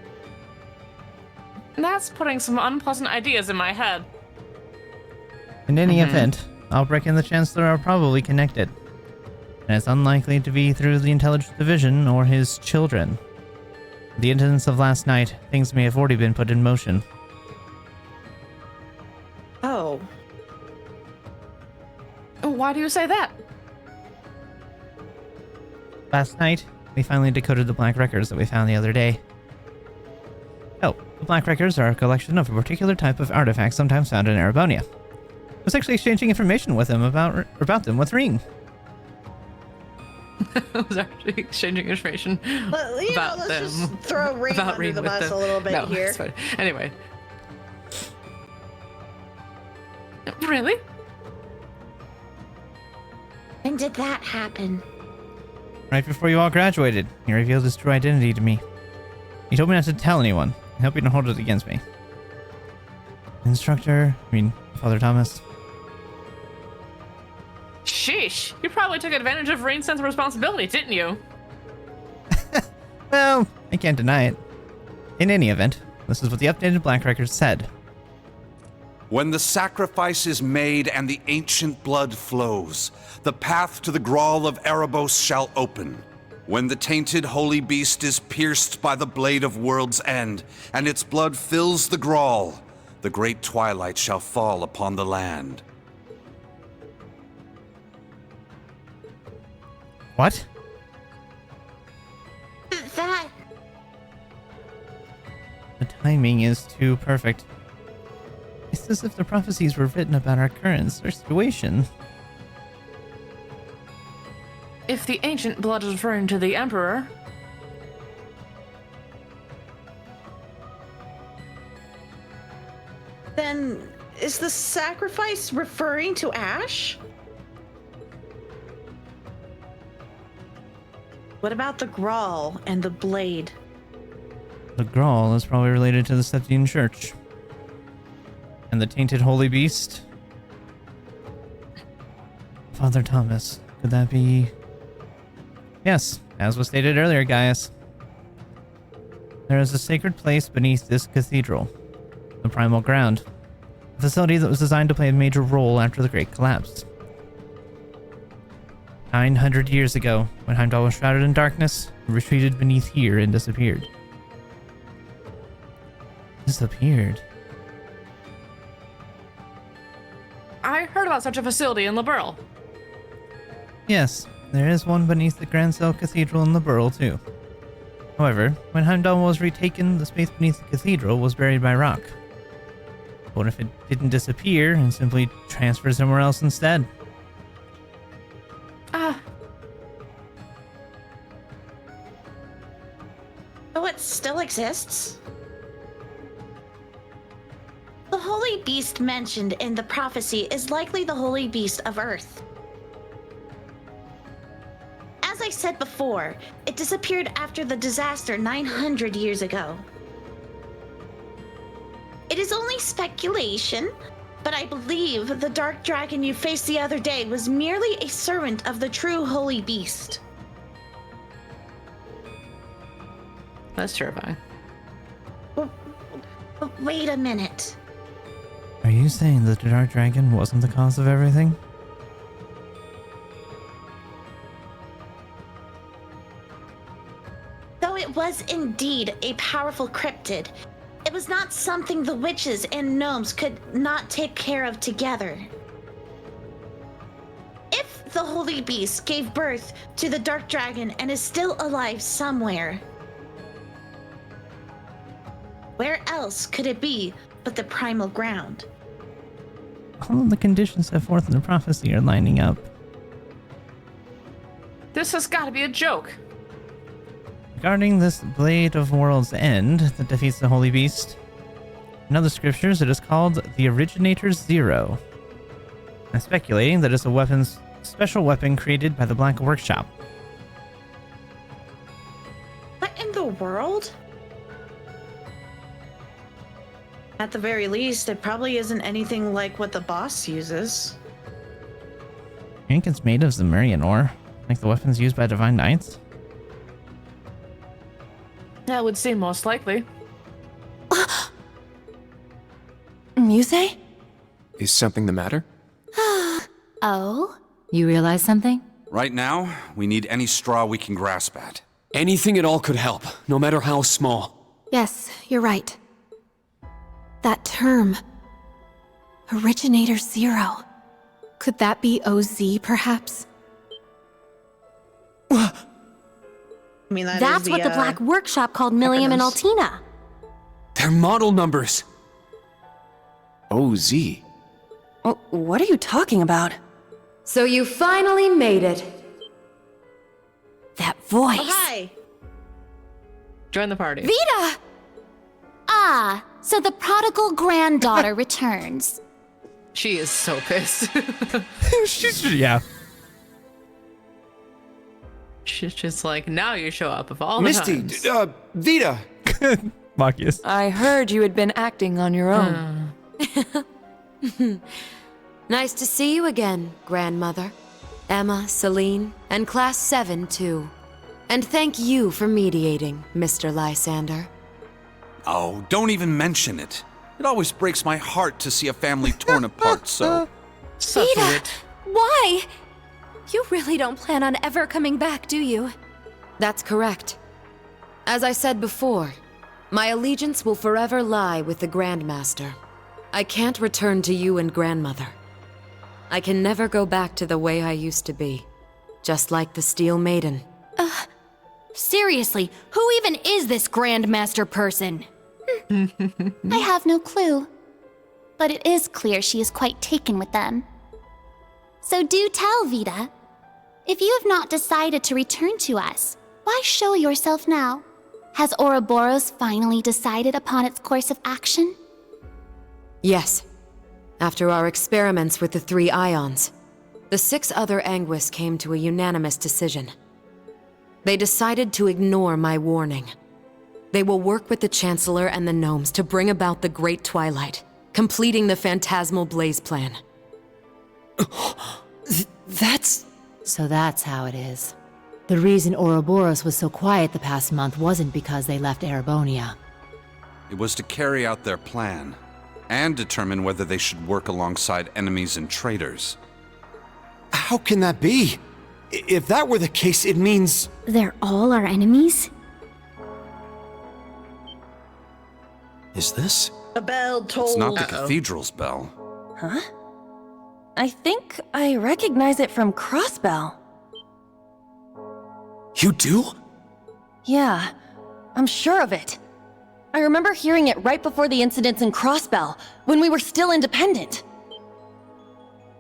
That's putting some unpleasant ideas in my head. In any event, I'll reckon the Chancellor are probably connected. And it's unlikely to be through the Intelligence Division or his children. The incidents of last night, things may have already been put in motion. Oh. Why do you say that? Last night, we finally decoded the Black Records that we found the other day. Oh, the Black Records are a collection of a particular type of artifacts sometimes found in Erebonia. I was actually exchanging information with him about them with Ring. I was actually exchanging information about let's them. Just throw Ring about under Ring the with bus them. a little bit No, here. it's fine. Anyway. Really? When did that happen? Right before you all graduated, he revealed his true identity to me. He told me not to tell anyone. I hope you don't hold it against me. Father Thomas. Sheesh. You probably took advantage of Rain's sense of responsibility, didn't you? Well, I can't deny it. In any event, this is what the updated Black Record said. When the sacrifice is made and the ancient blood flows, the path to the Grawl of Erebos shall open. When the tainted holy beast is pierced by the blade of World's End, and its blood fills the Grawl, the great twilight shall fall upon the land. What? That... The timing is too perfect. It's as if the prophecies were written about our current situation. If the ancient blood is referring to the Emperor... Then, is the sacrifice referring to Ash? What about the Grawl and the blade? The Grawl is probably related to the Septian Church. And the tainted holy beast? Father Thomas, could that be... Yes, as was stated earlier, Gaius. There is a sacred place beneath this cathedral, the primal ground. A facility that was designed to play a major role after the Great Collapse. 900 years ago, when Heimdall was shrouded in darkness, it retreated beneath here and disappeared. Disappeared? I heard about such a facility in Liberl. Yes, there is one beneath the Grand Cell Cathedral in Liberl, too. However, when Heimdall was retaken, the space beneath the cathedral was buried by rock. What if it didn't disappear and simply transferred somewhere else instead? So it still exists? The holy beast mentioned in the prophecy is likely the holy beast of Earth. As I said before, it disappeared after the disaster 900 years ago. It is only speculation, but I believe the dark dragon you faced the other day was merely a servant of the true holy beast. That's terrifying. Wait a minute. Are you saying that the Dark Dragon wasn't the cause of everything? Though it was indeed a powerful cryptid, it was not something the witches and gnomes could not take care of together. If the holy beast gave birth to the Dark Dragon and is still alive somewhere, where else could it be but the primal ground? All of the conditions set forth in the prophecy are lining up. This has got to be a joke. Regarding this Blade of World's End that defeats the Holy Beast, in other scriptures it is called the Originator's Zero. I'm speculating that it's a special weapon created by the Black Workshop. What in the world? At the very least, it probably isn't anything like what the boss uses. I think it's made of Zemurian ore, like the weapons used by Divine Knights. That would seem most likely. Muse? Is something the matter? Oh? You realize something? Right now, we need any straw we can grasp at. Anything at all could help, no matter how small. Yes, you're right. That term. Originator Zero. Could that be OZ, perhaps? I mean, That's what the Black Workshop called Milliam and Altina. They're model numbers. OZ? What are you talking about? So you finally made it. That voice. Oh, hi. Join the party. Vita! Ah, so the prodigal granddaughter returns. She is so pissed. Yeah. She's just like, now you show up of all the Misty, times. Vita. Marcus. I heard you had been acting on your own. Nice to see you again, grandmother. Emma, Celine, and Class 7 too. And thank you for mediating, Mr. Lysander. Oh, don't even mention it. It always breaks my heart to see a family torn apart so. Vita, why? You really don't plan on ever coming back, do you? That's correct. As I said before, my allegiance will forever lie with the Grandmaster. I can't return to you and grandmother. I can never go back to the way I used to be, just like the Steel Maiden. Seriously, who even is this Grandmaster person? I have no clue. But it is clear she is quite taken with them. So do tell, Vita. If you have not decided to return to us, why show yourself now? Has Ouroboros finally decided upon its course of action? Yes. After our experiments with the 3 ions, the 6 other Anguis came to a unanimous decision. They decided to ignore my warning. They will work with the Chancellor and the Gnomes to bring about the Great Twilight, completing the Phantasmal Blaze Plan. So that's how it is. The reason Ouroboros was so quiet the past month wasn't because they left Erebonia. It was to carry out their plan. and determine whether they should work alongside enemies and traitors. How can that be? If that were the case, it means... They're all our enemies? Is this? A bell tolled. It's not the cathedral's bell. Huh? I think I recognize it from Crossbell. You do? Yeah, I'm sure of it. I remember hearing it right before the incidents in Crossbell, when we were still independent.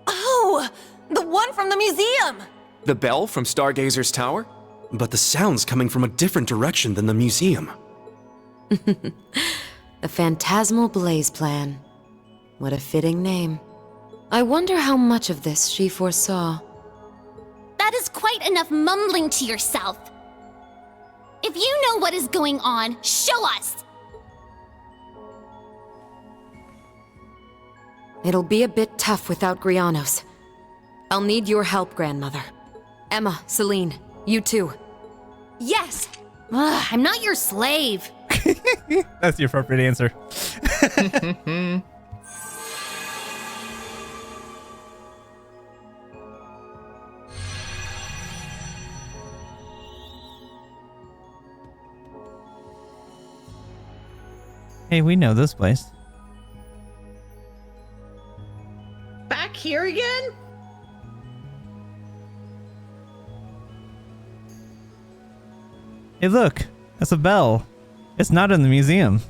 Oh! The one from the museum! The bell from Stargazer's tower? But the sound's coming from a different direction than the museum. The Phantasmal Blaze Plan. What a fitting name. I wonder how much of this she foresaw. That is quite enough mumbling to yourself. If you know what is going on, show us! It'll be a bit tough without Grianos. I'll need your help, Grandmother. Emma, Celine, you too. Yes! Ugh, I'm not your slave. That's the appropriate answer. Hey, we know this place. Back here again? Hey, look. That's a bell. It's not in the museum.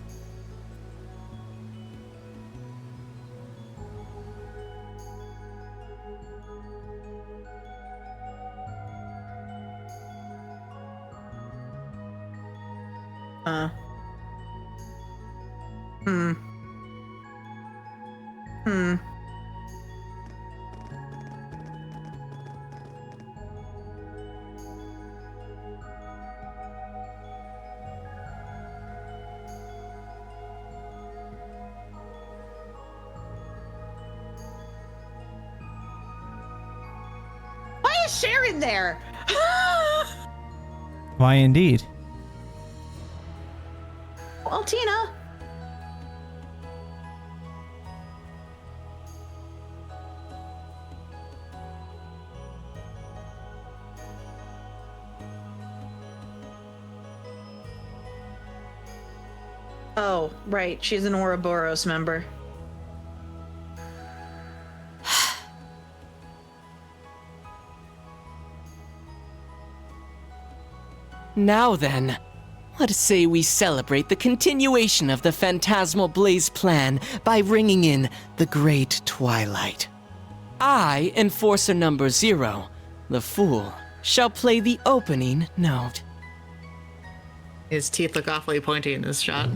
Why is Sharon there? Why indeed? Well, Tina. Oh, right. She's an Ouroboros member. Now then, let us say we celebrate the continuation of the Phantasmal Blaze Plan by ringing in the Great Twilight. I, Enforcer number 0, the Fool, shall play the opening note. His teeth look awfully pointy in this shot.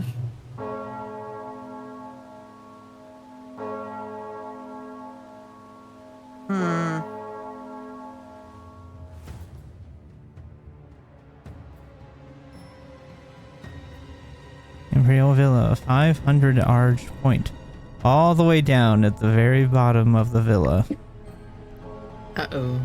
Imperial Villa, 500 Arge Point. All the way down at the very bottom of the villa. Uh-oh.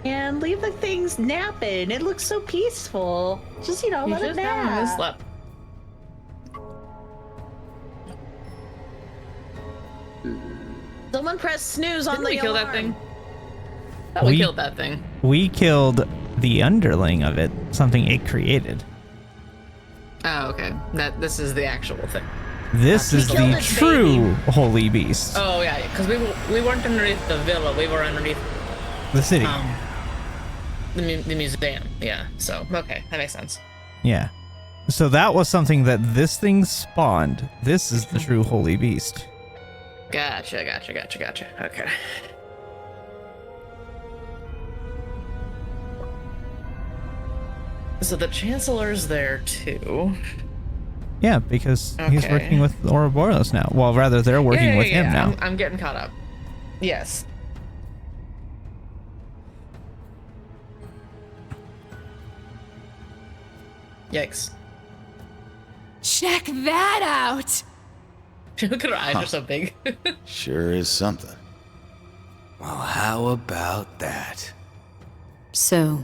And leave the things napping. It looks so peaceful. Just, let it nap. Slept. Someone press snooze on Didn't the we kill alarm. that thing? Thought we killed that thing. We killed the underling of it, something it created. Oh, okay. This is the actual thing. This is the true holy beast. Oh yeah, because we weren't underneath the villa. We were underneath The city. The museum. Yeah. So okay, that makes sense. Yeah. So that was something that this thing spawned. This is the true holy beast. Gotcha. Okay. So the Chancellor's there too. Yeah, because he's working with Ouroboros now. Well, rather, they're working with him now. I'm getting caught up. Yes. Yikes. Check that out! Look at her eyes, are so big. Sure is something. Well, how about that? So,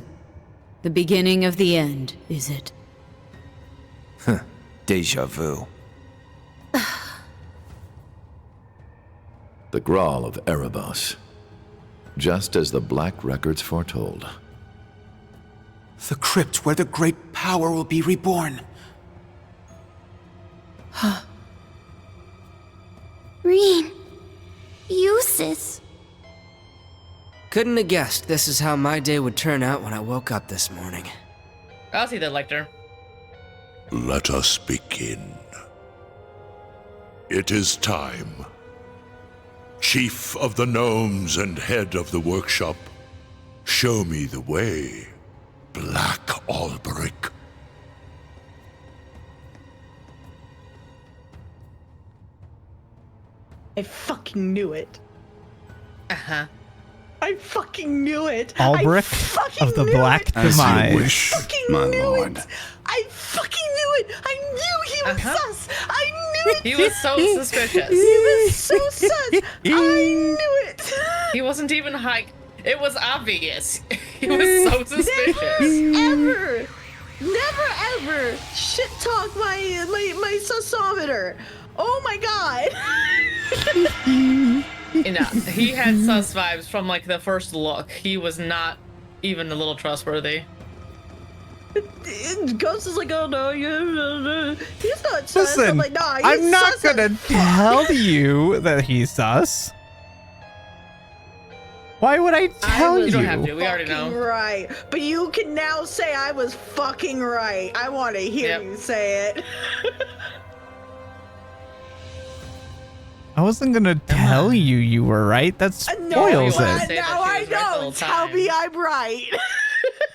The beginning of the end, is it? Deja vu. The Grawl of Erebos. Just as the Black Records foretold. The crypt where the great power will be reborn. Reen. Eustace. Couldn't have guessed this is how my day would turn out when I woke up this morning. I'll see the lector. Let us begin. It is time. Chief of the Gnomes and head of the workshop, show me the way, Black Alberic. I fucking knew it. Uh-huh. I fucking knew it. Alberic of the Black Demise. I fucking knew it. I fucking knew it. I knew he was sus. I knew it. He was so suspicious. He was so sus. I knew it. He wasn't even high. It was obvious. He was so suspicious. Never ever shit talk my susometer. Oh my god. You know, he had sus vibes from like the first look. He was not even a little trustworthy. Ghost is like, oh no, he's not sus. Listen, I'm like, nah, he's I'm not sus gonna tell you that he's sus. Why would I tell you? You don't have to. We already know. Right, but you can now say I was fucking right. I want to hear you say it. I wasn't gonna tell you were right. That spoils it. Now I know. Tell me I'm right.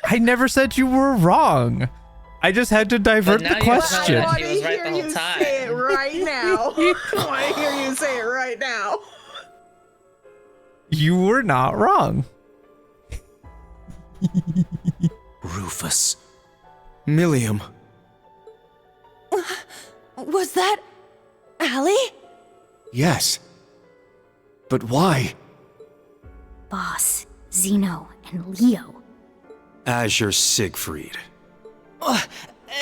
I never said you were wrong. I just had to divert the question. I want to hear you say it right now. I want to hear you say it right now. You were not wrong. Rufus. Millium. Was that Allie? Yes. But why? Boss, Zeno, and Leo. Azure Siegfried.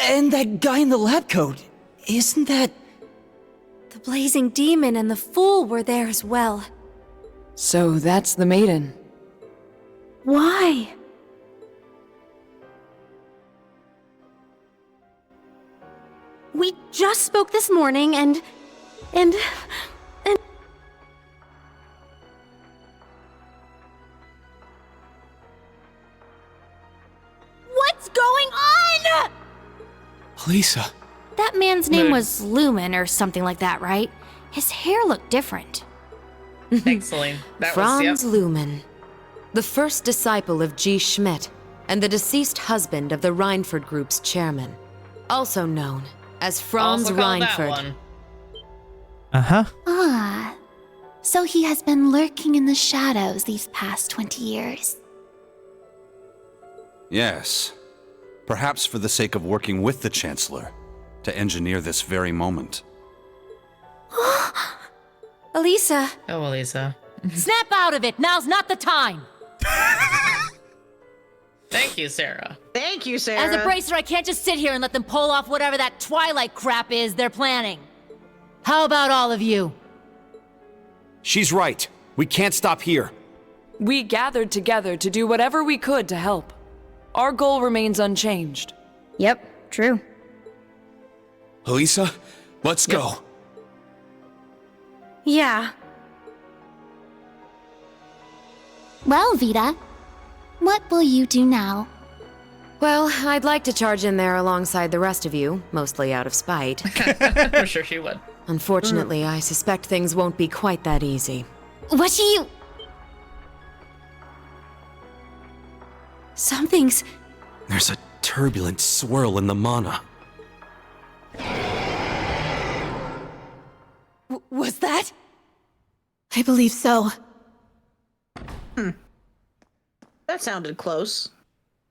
And that guy in the lab coat. Isn't that... The blazing demon and the fool were there as well. So that's the maiden. Why? We just spoke this morning and... What's going on? Lisa. That man's name was Lumen or something like that, right? His hair looked different. Thanks, Celine. That Franz Lumen, the first disciple of G. Schmidt and the deceased husband of the Reinford Group's chairman, also known as Franz Reinford. Uh-huh. Ah, so he has been lurking in the shadows these past 20 years. Yes. Perhaps for the sake of working with the Chancellor to engineer this very moment. Elisa. Oh, Elisa. Snap out of it. Now's not the time. Thank you, Sarah. Thank you, Sarah. As a bracer, I can't just sit here and let them pull off whatever that Twilight crap is they're planning. How about all of you? She's right. We can't stop here. We gathered together to do whatever we could to help. Our goal remains unchanged. Yep, true. Elisa, let's go. Yeah. Well, Vita, what will you do now? Well, I'd like to charge in there alongside the rest of you, mostly out of spite. For sure she would. Unfortunately, I suspect things won't be quite that easy. What do you... Something's... There's a turbulent swirl in the mana. Was that? I believe so. That sounded close.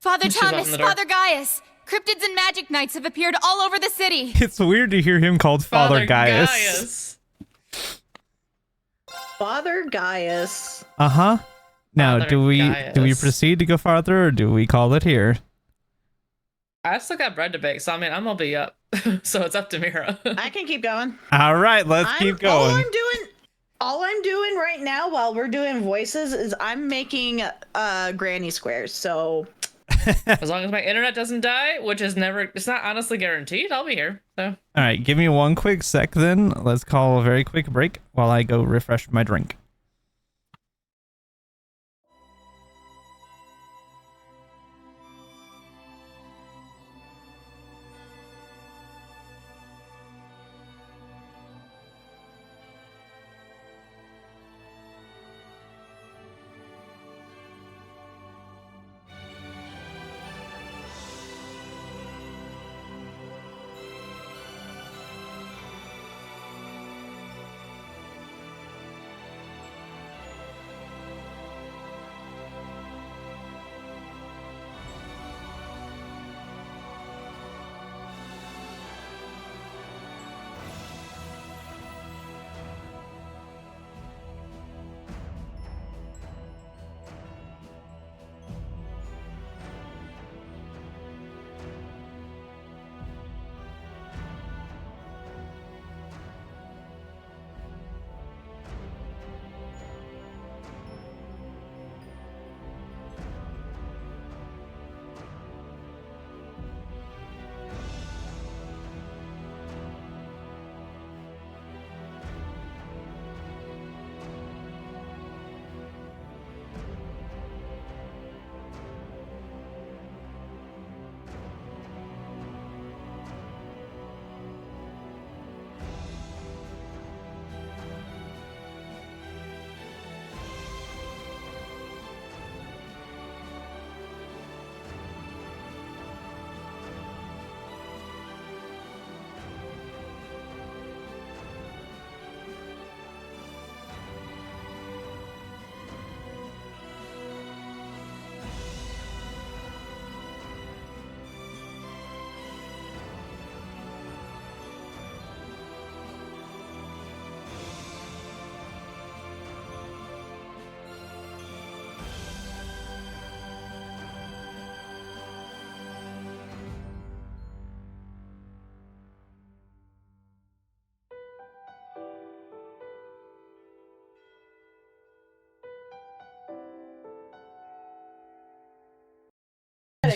Father She's out Thomas, in the dark. Father Gaius, cryptids and magic knights have appeared all over the city. It's weird to hear him called Father Gaius. Father Gaius. Uh-huh. Now, Father do we Gaius. proceed to go farther, or do we call it here? I still got bread to bake, so I mean, I'm gonna be up. So it's up to Mira. I can keep going. All right, let's keep going. All I'm doing right now while we're doing voices is I'm making granny squares. So as long as my internet doesn't die, which is never, it's not honestly guaranteed, I'll be here. So. All right, give me one quick sec then. Let's call a very quick break while I go refresh my drink.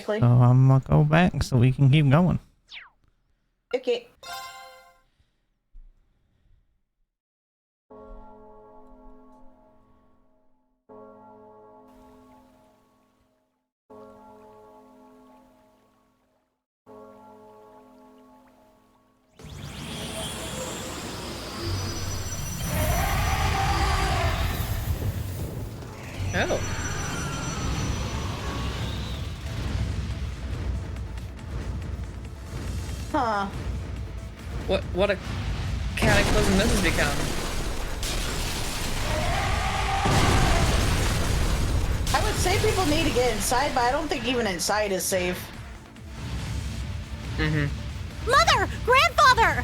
So I'm gonna go back so we can keep going. Okay. Oh. Huh. What a cataclysm this has become. I would say people need to get inside, but I don't think even inside is safe. Mm-hmm. Mother! Grandfather!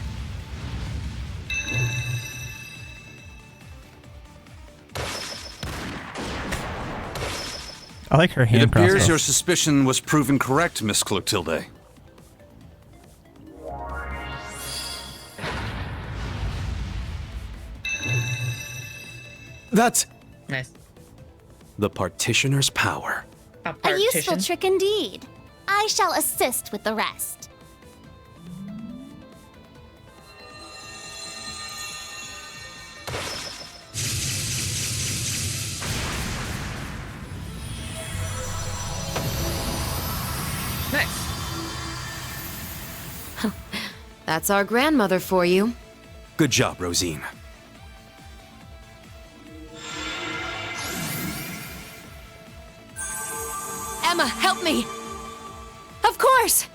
I like her hand It appears crossbow. your suspicion was proven correct, Miss Clotilde. That's... Nice. The Partitioner's power. A useful trick indeed. I shall assist with the rest. Nice. That's our grandmother for you. Good job, Rosine. Emma, help me! Of course!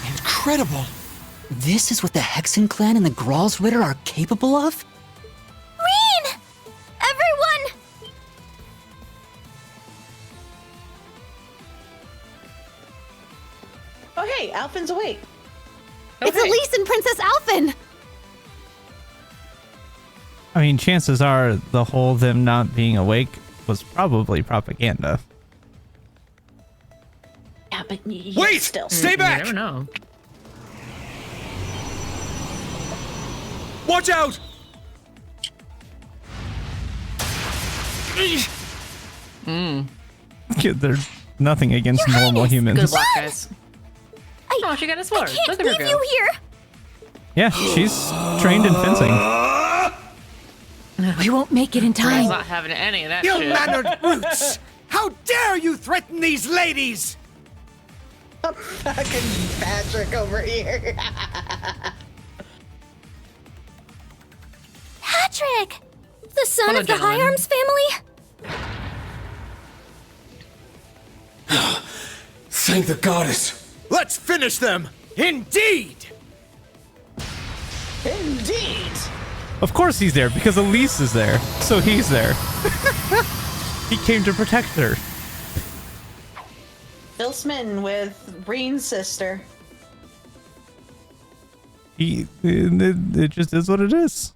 Incredible! This is what the Hexen clan and the Gralsritter are capable of? Reen! Everyone! Oh hey, Alphin's awake. It's Elise and Princess Alphen! I mean, chances are the whole them not being awake was probably propaganda. Yeah, but Wait! Still. Stay back! You never know. Watch out! There's nothing against normal humans. Good luck, guys. Oh, she got a sword. Look at her go. You here? Yeah, she's trained in fencing. We won't make it in Ray's time. not having any of that You shit. mannered brutes! How dare you threaten these ladies! Fucking Patrick over here. Patrick! The son Hello, of the High gentlemen. Arms family? Thank the goddess! Let's finish them! Indeed! Indeed. Of course he's there, because Elise is there. So he's there. He came to protect her. Phil Smitten with Breen's sister. It just is what it is.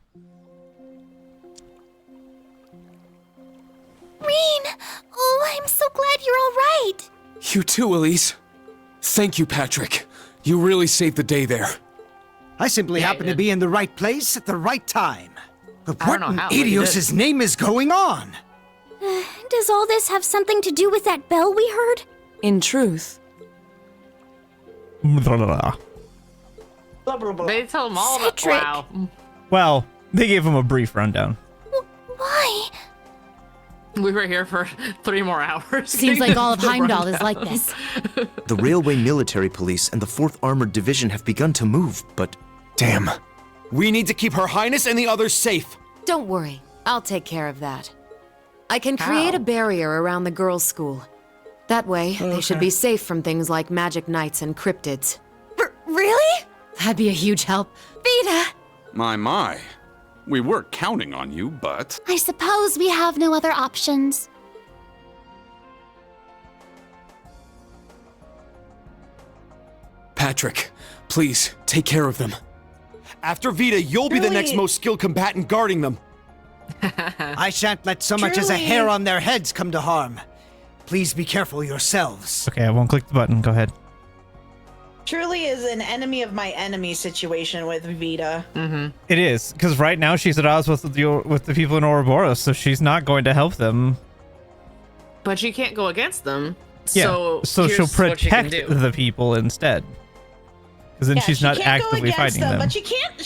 Reen! Oh, I'm so glad you're all right. You too, Elise. Thank you, Patrick. You really saved the day there. I simply happened to be in the right place at the right time. But I what don't know in how, but you Idios' name is going on? Does all this have something to do with that bell we heard? In truth, Blah, blah, blah. Blah, blah, blah. They tell them all about. Cedric. Wow. Well, they gave him a brief rundown. Why? We were here for 3 more hours. Seems like all of The Heimdall is rundown. like this. The Railway Military Police and the 4th Armored Division have begun to move, but... Damn. We need to keep Her Highness and the others safe. Don't worry, I'll take care of that. I can create a barrier around the girls' school. That way, they should be safe from things like magic knights and cryptids. Really? That'd be a huge help. Vita! My. We were counting on you, but... I suppose we have no other options. Patrick, please, take care of them. After Vita, you'll be the next most skilled combatant guarding them. I shan't let so much as a hair on their heads come to harm. Please be careful yourselves. Okay, I won't click the button. Go ahead. Truly is an enemy of my enemy situation with Vita. It is, because right now she's at odds with the people in Ouroboros, so she's not going to help them. But she can't go against them. Yeah, so here's she'll what she can protect do. the people instead. Because then she's she not can't go actively against fighting them. But she can't.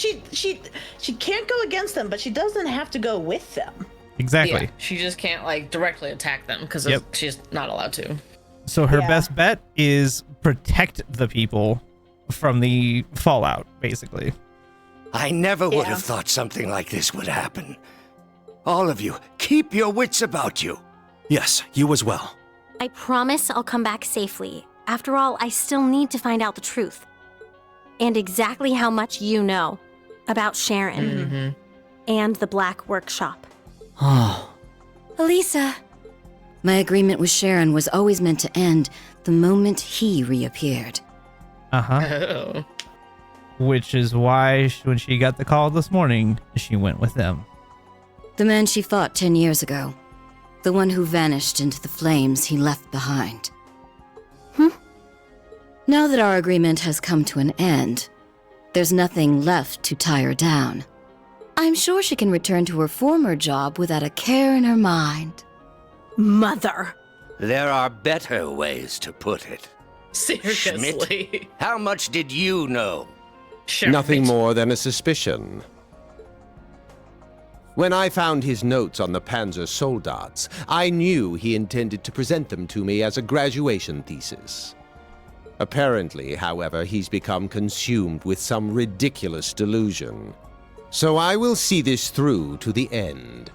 She can't go against them, but she doesn't have to go with them. Exactly. Yeah, she just can't like directly attack them because Yep. she's not allowed to. So her Yeah. best bet is protect the people from the fallout, basically. I never would have thought something like this would happen. All of you, keep your wits about you. Yes, you as well. I promise I'll come back safely. After all, I still need to find out the truth. And exactly how much you know about Sharon and the Black Workshop. Oh. Elisa. My agreement with Sharon was always meant to end the moment he reappeared. Uh-huh. Which is why when she got the call this morning, she went with them. The man she fought 10 years ago. The one who vanished into the flames he left behind. Now that our agreement has come to an end, there's nothing left to tie her down. I'm sure she can return to her former job without a care in her mind. Mother. There are better ways to put it. Seriously. Schmidt, how much did you know? Nothing more than a suspicion. When I found his notes on the Panzer Soldats, I knew he intended to present them to me as a graduation thesis. Apparently, however, he's become consumed with some ridiculous delusion. So I will see this through to the end.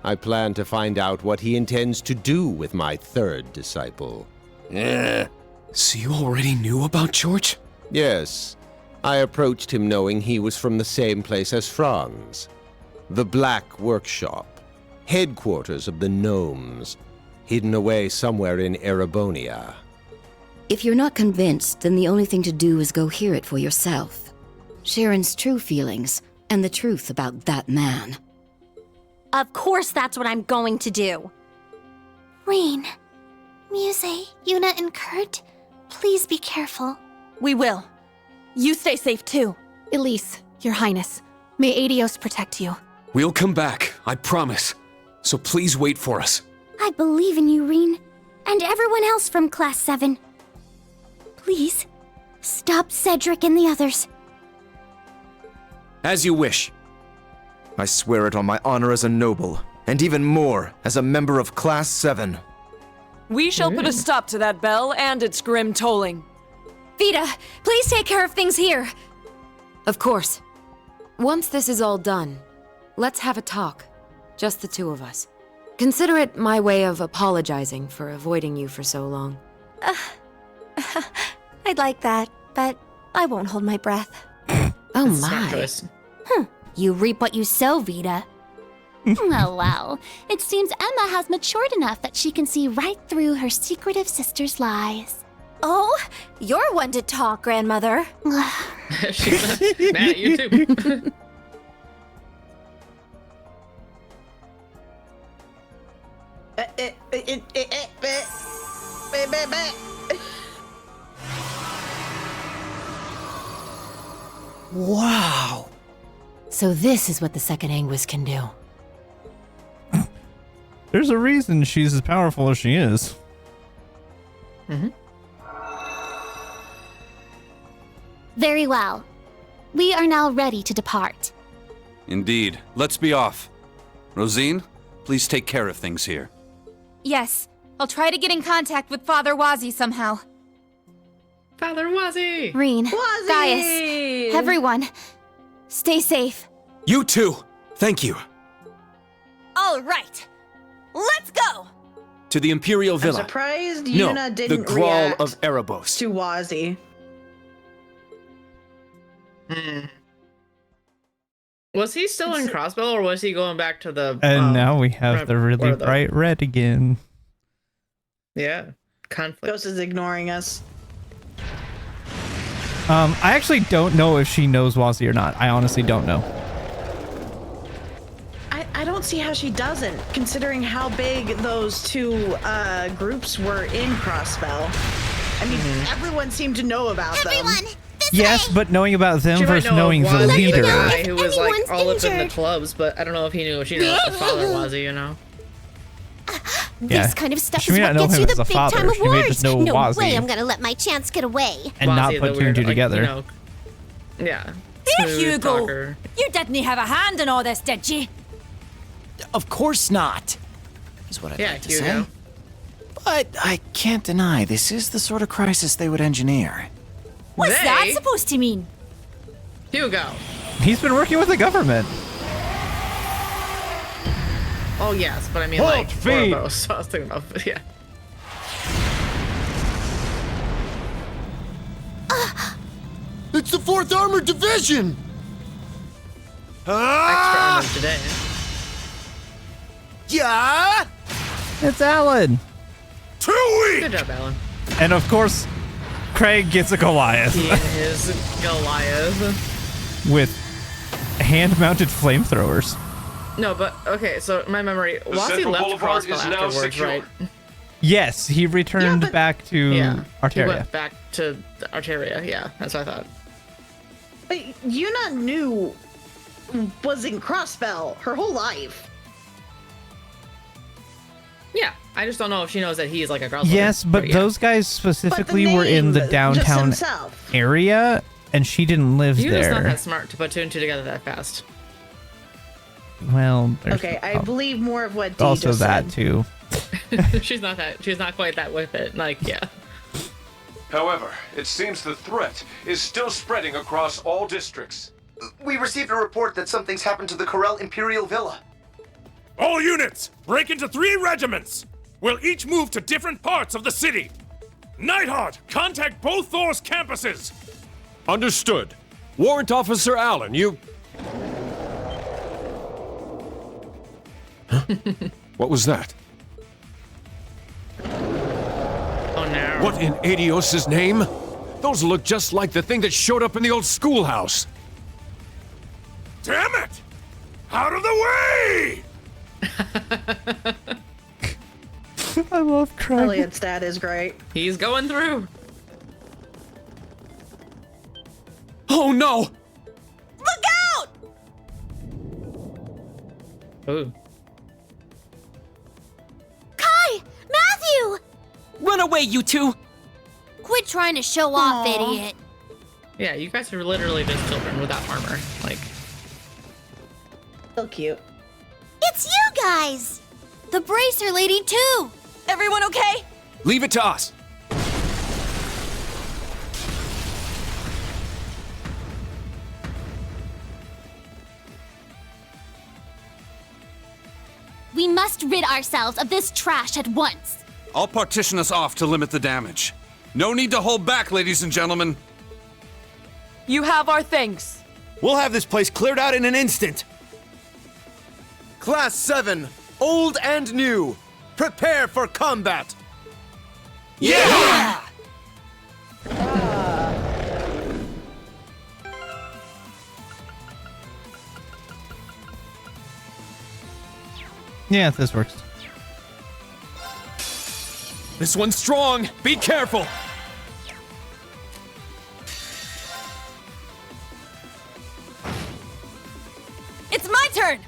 I plan to find out what he intends to do with my third disciple. So you already knew about George? Yes. I approached him knowing he was from the same place as Franz. The Black Workshop, headquarters of the Gnomes, hidden away somewhere in Erebonia. If you're not convinced, then the only thing to do is go hear it for yourself. Sharon's true feelings, and the truth about that man. Of course that's what I'm going to do. Rean, Muse, Yuna, and Kurt, please be careful. We will. You stay safe too. Elise, Your Highness, may Adios protect you. We'll come back, I promise. So please wait for us. I believe in you, Rean, and everyone else from Class 7. Please, stop Cedric and the others. As you wish. I swear it on my honor as a noble, and even more as a member of Class 7. We shall put a stop to that bell and its grim tolling. Vita, please take care of things here. Of course. Once this is all done, let's have a talk. Just the two of us. Consider it my way of apologizing for avoiding you for so long. I'd like that, but I won't hold my breath. Oh my. You reap what you sow, Vita. Oh, well. It seems Emma has matured enough that she can see right through her secretive sister's lies. Oh, you're one to talk, Grandmother. She's mad at you too. Wow. So this is what the second Anguis can do. There's a reason she's as powerful as she is. Very well. We are now ready to depart. Indeed. Let's be off. Rosine, please take care of things here. Yes, I'll try to get in contact with Father Wazi somehow. Father Wazi! Rean, Wazi! Gaius, everyone, stay safe. You too. Thank you. All right, let's go. To the Imperial Villa. I'm surprised No, Yuna didn't the Grawl react of Erebos. to Wazi. Was he still in Crossbow, or was he going back to the... And now we have the really bright red again. Yeah, conflict. Ghost is ignoring us. I actually don't know if she knows Wazi or not. I honestly don't know. I don't see how she doesn't, considering how big those two groups were in Crossbell. I mean, everyone seemed to know about them. Yes, but knowing about them She might versus know knowing the Wazi, leader. guy who was like all up in the injured. clubs, but I don't know if he knew. She knew the father Wazi, you know. Yeah. This kind of stuff She is may what not know gets him you as the a big father. time She may awards. just know No Wazi. way I'm gonna let my chance get away. And not Wazi, put the two and weird, two like, together. you know, yeah. Here, smooth Hugo. talker. You didn't have a hand in all this, did you? Of course not, is what I'd Yeah, like to Hugo. say. But I can't deny this is the sort of crisis they would engineer. What's that supposed to mean? Hugo. He's been working with the government. Oh yes, but I mean Hold like feet. Orbo, so I was thinking about yeah. It's the 4th Armored Division! Extra armor today. Yeah! It's Alan. Too weak! Good job, Alan. And of course, Craig gets a Goliath He is Goliath. with hand-mounted flamethrowers. No, but okay, so my memory. Wazi left Crossbow afterwards, right? Yes, he returned back to Yeah. He Arteria. went back to Arteria, yeah, that's what I thought. But Yuna knew was in Crossbell her whole life. Yeah, I just don't know if she knows that he's like a girl. Yes, but yeah. those guys specifically were in the just downtown himself. area, and she didn't live Yuna's there. not that smart to put two and two together that fast. Well, there's Okay, I believe more of what Dee also just that said. too. She's not quite that with it. Like, yeah. However, it seems the threat is still spreading across all districts. We received a report that something's happened to the Corel Imperial Villa. All units, break into 3 regiments. We'll each move to different parts of the city. Nightheart, contact both Thor's campuses. Understood. Warrant Officer Allen, you... Huh? What was that? Oh no. What in Adios' name? Those look just like the thing that showed up in the old schoolhouse. Out of the way! I love Craig. Elliot's dad is great. He's going through. Oh no! Look out! Ooh. Kai! Matthew! Run away, you two! Quit trying to show off, idiot. Yeah, you guys are literally just children without armor. Like, So cute. It's you guys! The bracer lady, too! Everyone okay? Leave it to us. We must rid ourselves of this trash at once. I'll partition us off to limit the damage. No need to hold back, ladies and gentlemen. You have our thanks. We'll have this place cleared out in an instant. Class 7, old and new, prepare for combat! Yeah! Yeah, this works. This one's strong. Be careful. It's my turn!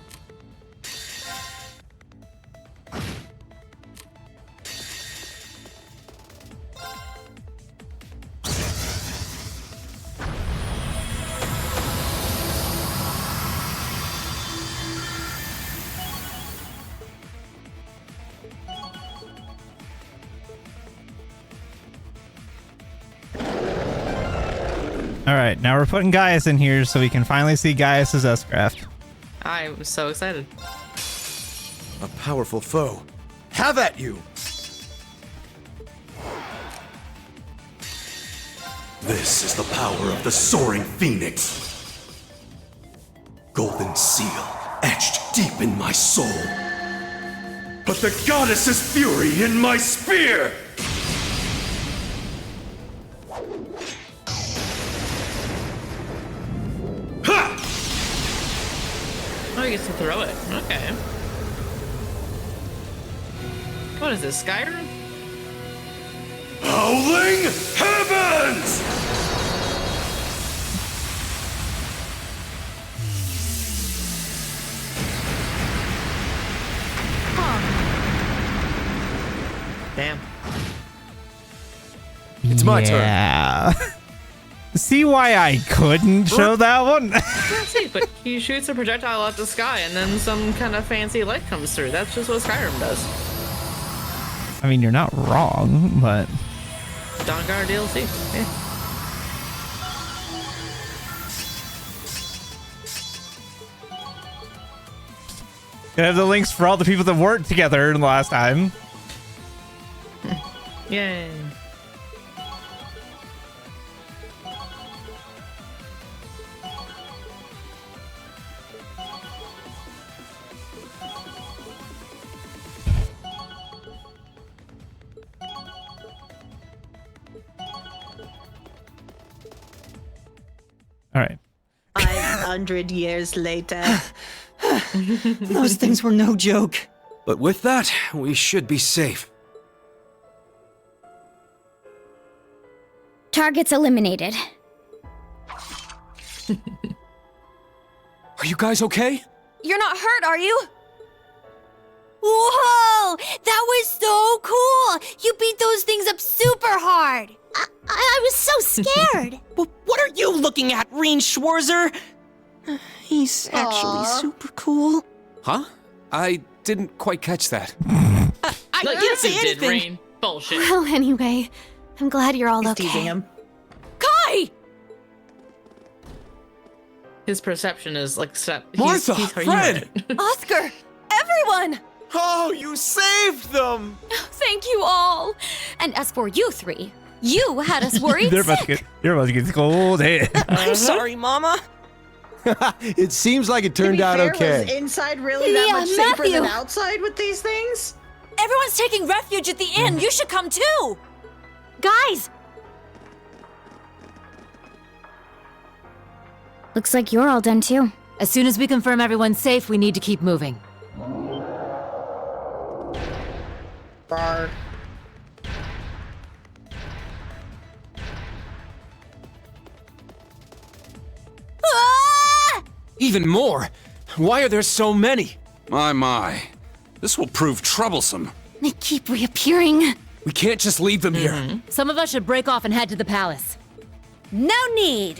Alright, now we're putting Gaius in here so we can finally see Gaius's S-Craft. I'm so excited. A powerful foe. Have at you! This is the power of the soaring phoenix. Golden seal etched deep in my soul. But the goddess's fury in my spear! Oh, he gets to throw it. Okay. What is this, Skyrim? Howling heavens! Damn. It's my turn. Yeah. See why I couldn't show that one? Let's see, but he shoots a projectile out the sky and then some kind of fancy light comes through. That's just what Skyrim does. I mean, you're not wrong, but... Dawnguard DLC. Yeah. Gotta have the links for all the people that worked together last time. Yay. All right. 500 years later. Those things were no joke. But with that, we should be safe. Targets eliminated. Are you guys okay? You're not hurt, are you? Whoa! That was so cool! You beat those things up super hard! I was so scared! What are you looking at, Reen Schwarzer? He's actually super cool. Huh? I didn't quite catch that. I Look, didn't say you did, anything. Rain. Bullshit. Well, anyway, I'm glad you're all He's okay. teasing him. Kai! His perception is like Martha, he's Fred! Oscar! Everyone! Oh, you saved them! Thank you all! And as for you three, you had us worried They're about to get scolded. I'm sorry, Mama. It seems like it To turned be out fair, okay. was inside really that Yeah, much safer than Matthew. outside with these things? Everyone's taking refuge at the inn. You should come too! Guys! Looks like you're all done too. As soon as we confirm everyone's safe, we need to keep moving. Bar. Even more? Why are there so many? My. This will prove troublesome. They keep reappearing. We can't just leave them here. Some of us should break off and head to the palace. No need.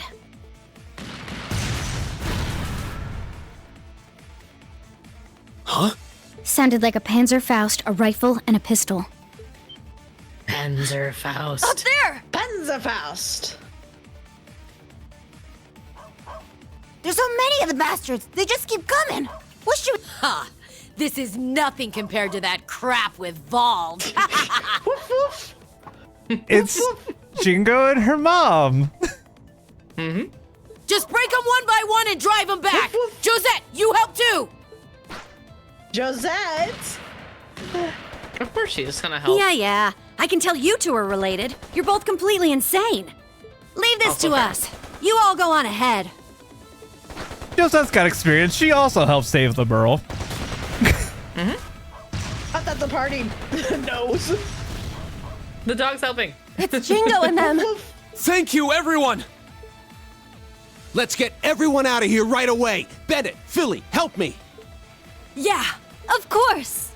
Huh? Sounded like a Panzerfaust, a rifle, and a pistol. Panzerfaust. Up there! Panzerfaust. There's so many of the bastards. They just keep coming. What should we... Ha! This is nothing compared to that crap with Valve. It's Jingo and her mom. Just break them one by one and drive them back. Josette, you help too. Josette? Of course she is gonna help. Yeah. I can tell you two are related. You're both completely insane. Leave this to us. You all go on ahead. Josette's got experience. She also helped save the girl. I thought the party knows. The dog's helping. It's Jingo and them. Thank you, everyone! Let's get everyone out of here right away. Bennett, Philly, help me. Yeah, of course.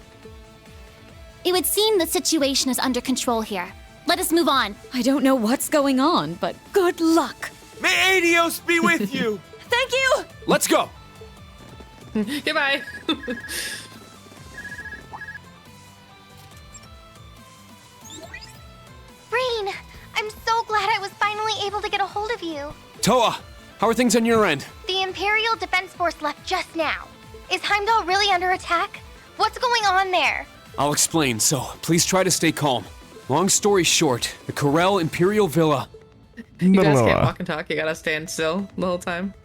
It would seem the situation is under control here. Let us move on. I don't know what's going on, but good luck. May Adios be with you! Thank you! Let's go! Goodbye. Rain, I'm so glad I was finally able to get a hold of you. Toa, how are things on your end? The Imperial Defense Force left just now. Is Heimdall really under attack? What's going on there? I'll explain, so please try to stay calm. Long story short, the Corel Imperial Villa... You guys can't walk and talk, you gotta stand still the whole time.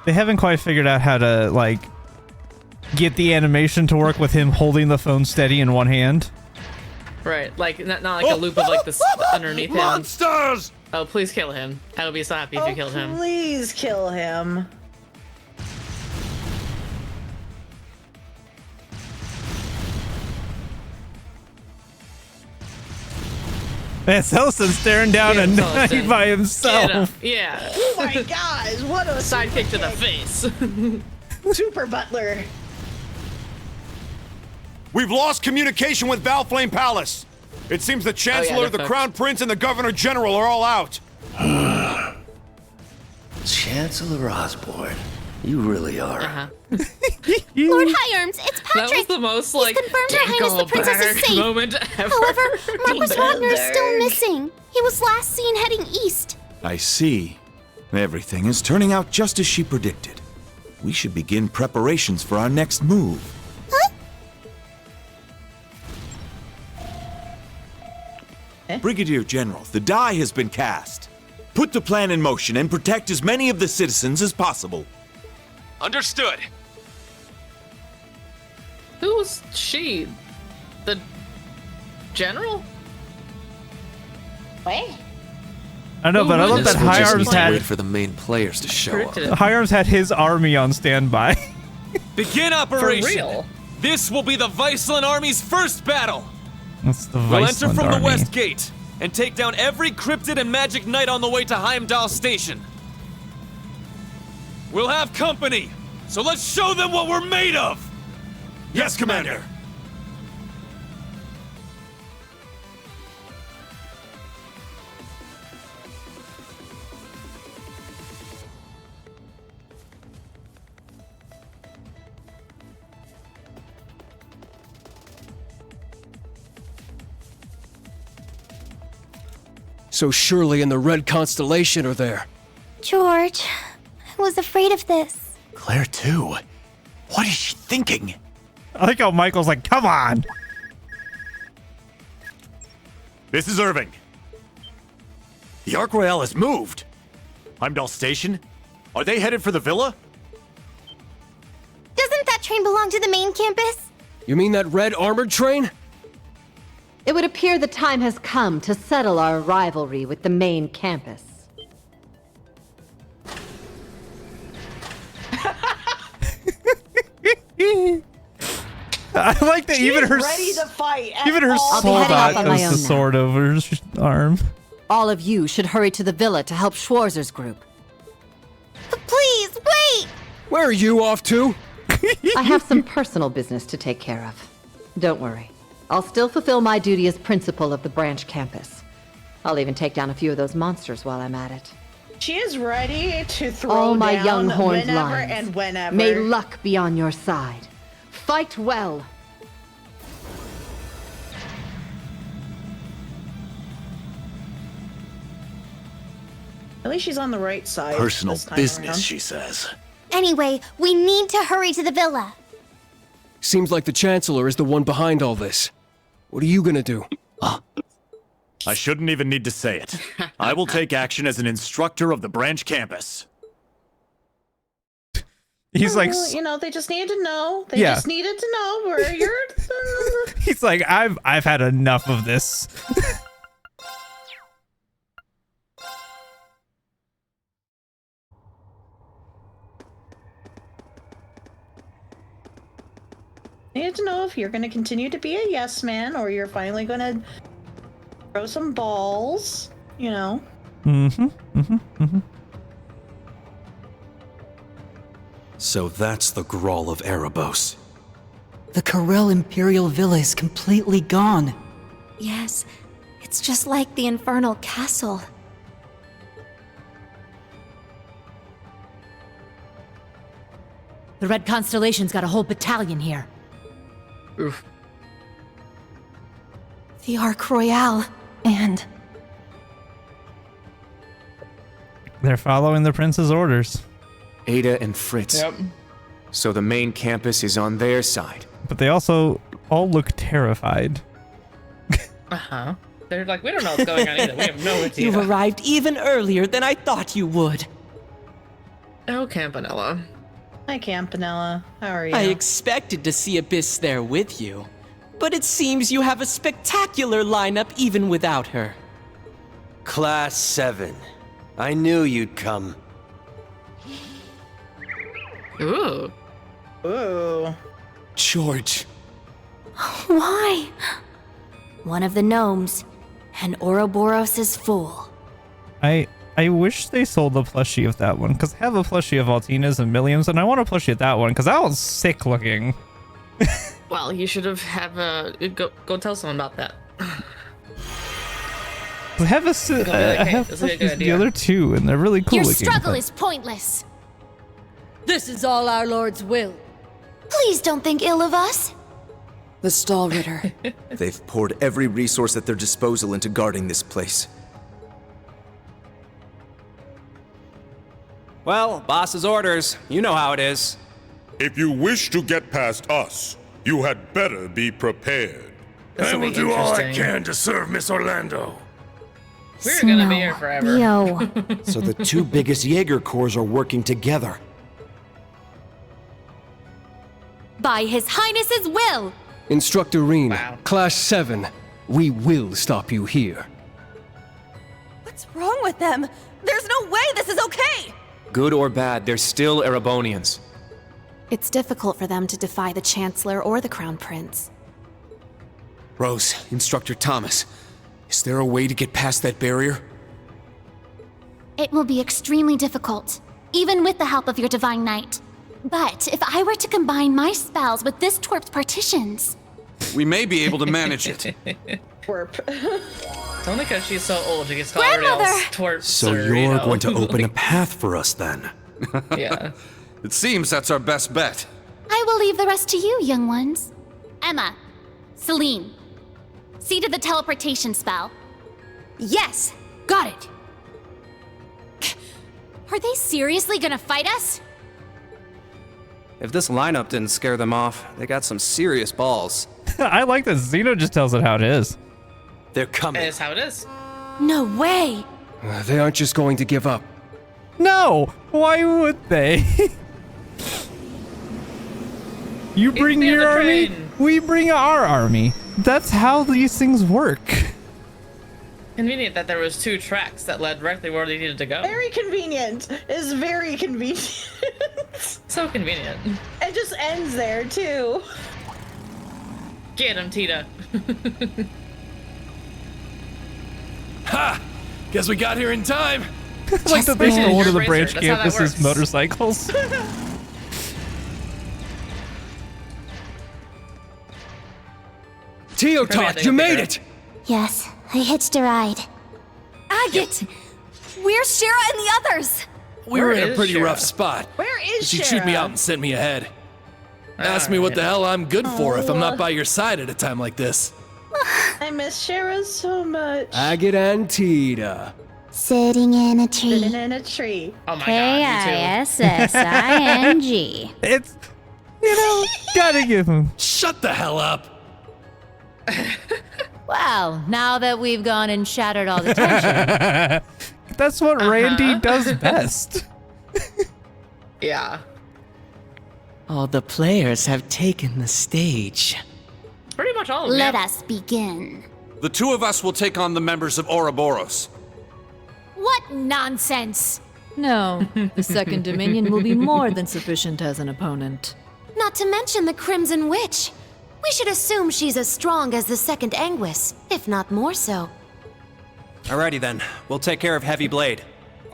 They haven't quite figured out how to, like, get the animation to work with him holding the phone steady in one hand. Right, like, not like a loop of, like, this underneath him. Monsters! Oh, please kill him. I would be so happy if you killed him. Please kill him. Man, Celestin's staring down a knife by himself. Yeah. Oh my gosh, what a sidekick to the face. Super Butler. We've lost communication with Valflame Palace. It seems the Chancellor, the Crown Prince, and the Governor General are all out. Chancellor Osborne, you really are. Lord High Arms, it's Patrick. That was the most, like, He's confirmed Her Highness the Princess is safe. moment ever. However, Marquis Wagner is still missing. He was last seen heading east. I see. Everything is turning out just as she predicted. We should begin preparations for our next move. Brigadier General, the die has been cast. Put the plan in motion and protect as many of the citizens as possible. Understood. Who's she? The general? Wait. I know, but I love that High Arms had... Wait for the main players to show up. High Arms had his army on standby. Begin operation! For real? This will be the Viceland Army's first battle! That's the We'll enter Viceland from army. the west gate and take down every cryptid and magic knight on the way to Heimdall Station. We'll have company, so let's show them what we're made of! Yes, Commander. So Shirley and the Red Constellation are there. George, I was afraid of this. Claire, too. What is she thinking? I like how Michael's like, come on. This is Irving. The Ark Royale has moved. Heimdall Station? Are they headed for the villa? Doesn't that train belong to the main campus? You mean that red armored train? It would appear the time has come to settle our rivalry with the main campus. that She even is her ready to fight. at even her all I'll be heading off soldat on my has the own now. sword over his arm. All of you should hurry to the villa to help Schwarzer's group. Please, wait! Where are you off to? I have some personal business to take care of. Don't worry. I'll still fulfill my duty as principal of the branch campus. I'll even take down a few of those monsters while I'm at it. She is ready to throw All my down young horned whenever lions. and whenever. May luck be on your side. Fight well. At least she's on the right side. Personal this time business, around. she says. Anyway, we need to hurry to the villa. Seems like the Chancellor is the one behind all this. What are you gonna do? I shouldn't even need to say it. I will take action as an instructor of the branch campus. He's like, Well, you know, they just needed to know. They Yeah. just needed to know where you're. he's like, I've had enough of this. Needed to know if you're going to continue to be a yes man or you're finally going to throw some balls. You know. So that's the Grawl of Erebos. The Corel Imperial Villa is completely gone. Yes, it's just like the Infernal Castle. The Red Constellation's got a whole battalion here. Oof. The Arc Royale, and They're following the prince's orders. Ada and Fritz. Yep. So the main campus is on their side. But they also all look terrified. Uh-huh. They're like, we don't know what's going on either. We have no idea. You've arrived even earlier than I thought you would. Oh, Campanella. Hi, Campanella. How are you? I expected to see Abyss there with you. But it seems you have a spectacular lineup even without her. Class 7. I knew you'd come. Ooh. Ooh. George. why? One of the gnomes, and Ouroboros' fool. I wish they sold the plushie of that one, because I have a plushie of Altina's and Milliams, and I want a plushie of that one, because that one's sick looking. Well, you should have go tell someone about that. I have I have this would be a good plushies of the idea. other two, and they're really cool Your looking. struggle but- is pointless. This is all our Lord's will. Please don't think ill of us. The Stall Ritter. They've poured every resource at their disposal into guarding this place. Well, boss's orders. You know how it is. If you wish to get past us, you had better be prepared. This'll I will be do all I interesting. can to serve Miss Orlando. We're gonna be here forever. Yo. So the two biggest Jaeger Corps are working together. By His Highness's will. Instructor Reen, Class 7. We will stop you here. What's wrong with them? There's no way this is okay! Good or bad, they're still Erebonians. It's difficult for them to defy the Chancellor or the Crown Prince. Rose, Instructor Thomas, is there a way to get past that barrier? It will be extremely difficult, even with the help of your Divine Knight. But if I were to combine my spells with this twerp's partitions... We may be able to manage it. Twerp. It's only because she's so old she gets called everybody else twerps. So or, you're know. going to open a path for us then? Yeah. It seems that's our best bet. I will leave the rest to you, young ones. Emma, Celine, see to the teleportation spell. Yes! Got it. Are they seriously gonna fight us? If this lineup didn't scare them off, they got some serious balls. I like that Xeno just tells it how it is. They're coming. It is how it is. No way! They aren't just going to give up. No! Why would they? You bring the your other army, train. we bring our army. That's how these things work. Convenient that there was 2 tracks that led directly where they needed to go. Very convenient. It's very convenient. So convenient. It just ends there, too. Get him, Tita. Ha! Guess we got here in time. Like that they stole one of the branch That's how that campus's works. motorcycles. Teotalk, you made it! Yes, I hitched a ride. Agate! Where's Shira and the others? We were in Where a is pretty Shira? rough spot. Where is She Shira? chewed me out and sent me ahead. Asked me what the hell I'm good for if I'm not by your side at a time like this. I miss Shira so much. Agate and Tita. Sitting in a tree. Sitting in a tree. Oh my god, me too. K-I-S-S-I-N-G. It's, you know, gotta give him. Shut the hell up. Well, now that we've gone and shattered all the tension. That's what Randy does best. Yeah. All the players have taken the stage. Pretty much all of them. Let us begin. The two of us will take on the members of Ouroboros. What nonsense! No, the Second Dominion will be more than sufficient as an opponent. Not to mention the Crimson Witch. We should assume she's as strong as the Second Anguis, if not more so. Alrighty then, we'll take care of Heavy Blade.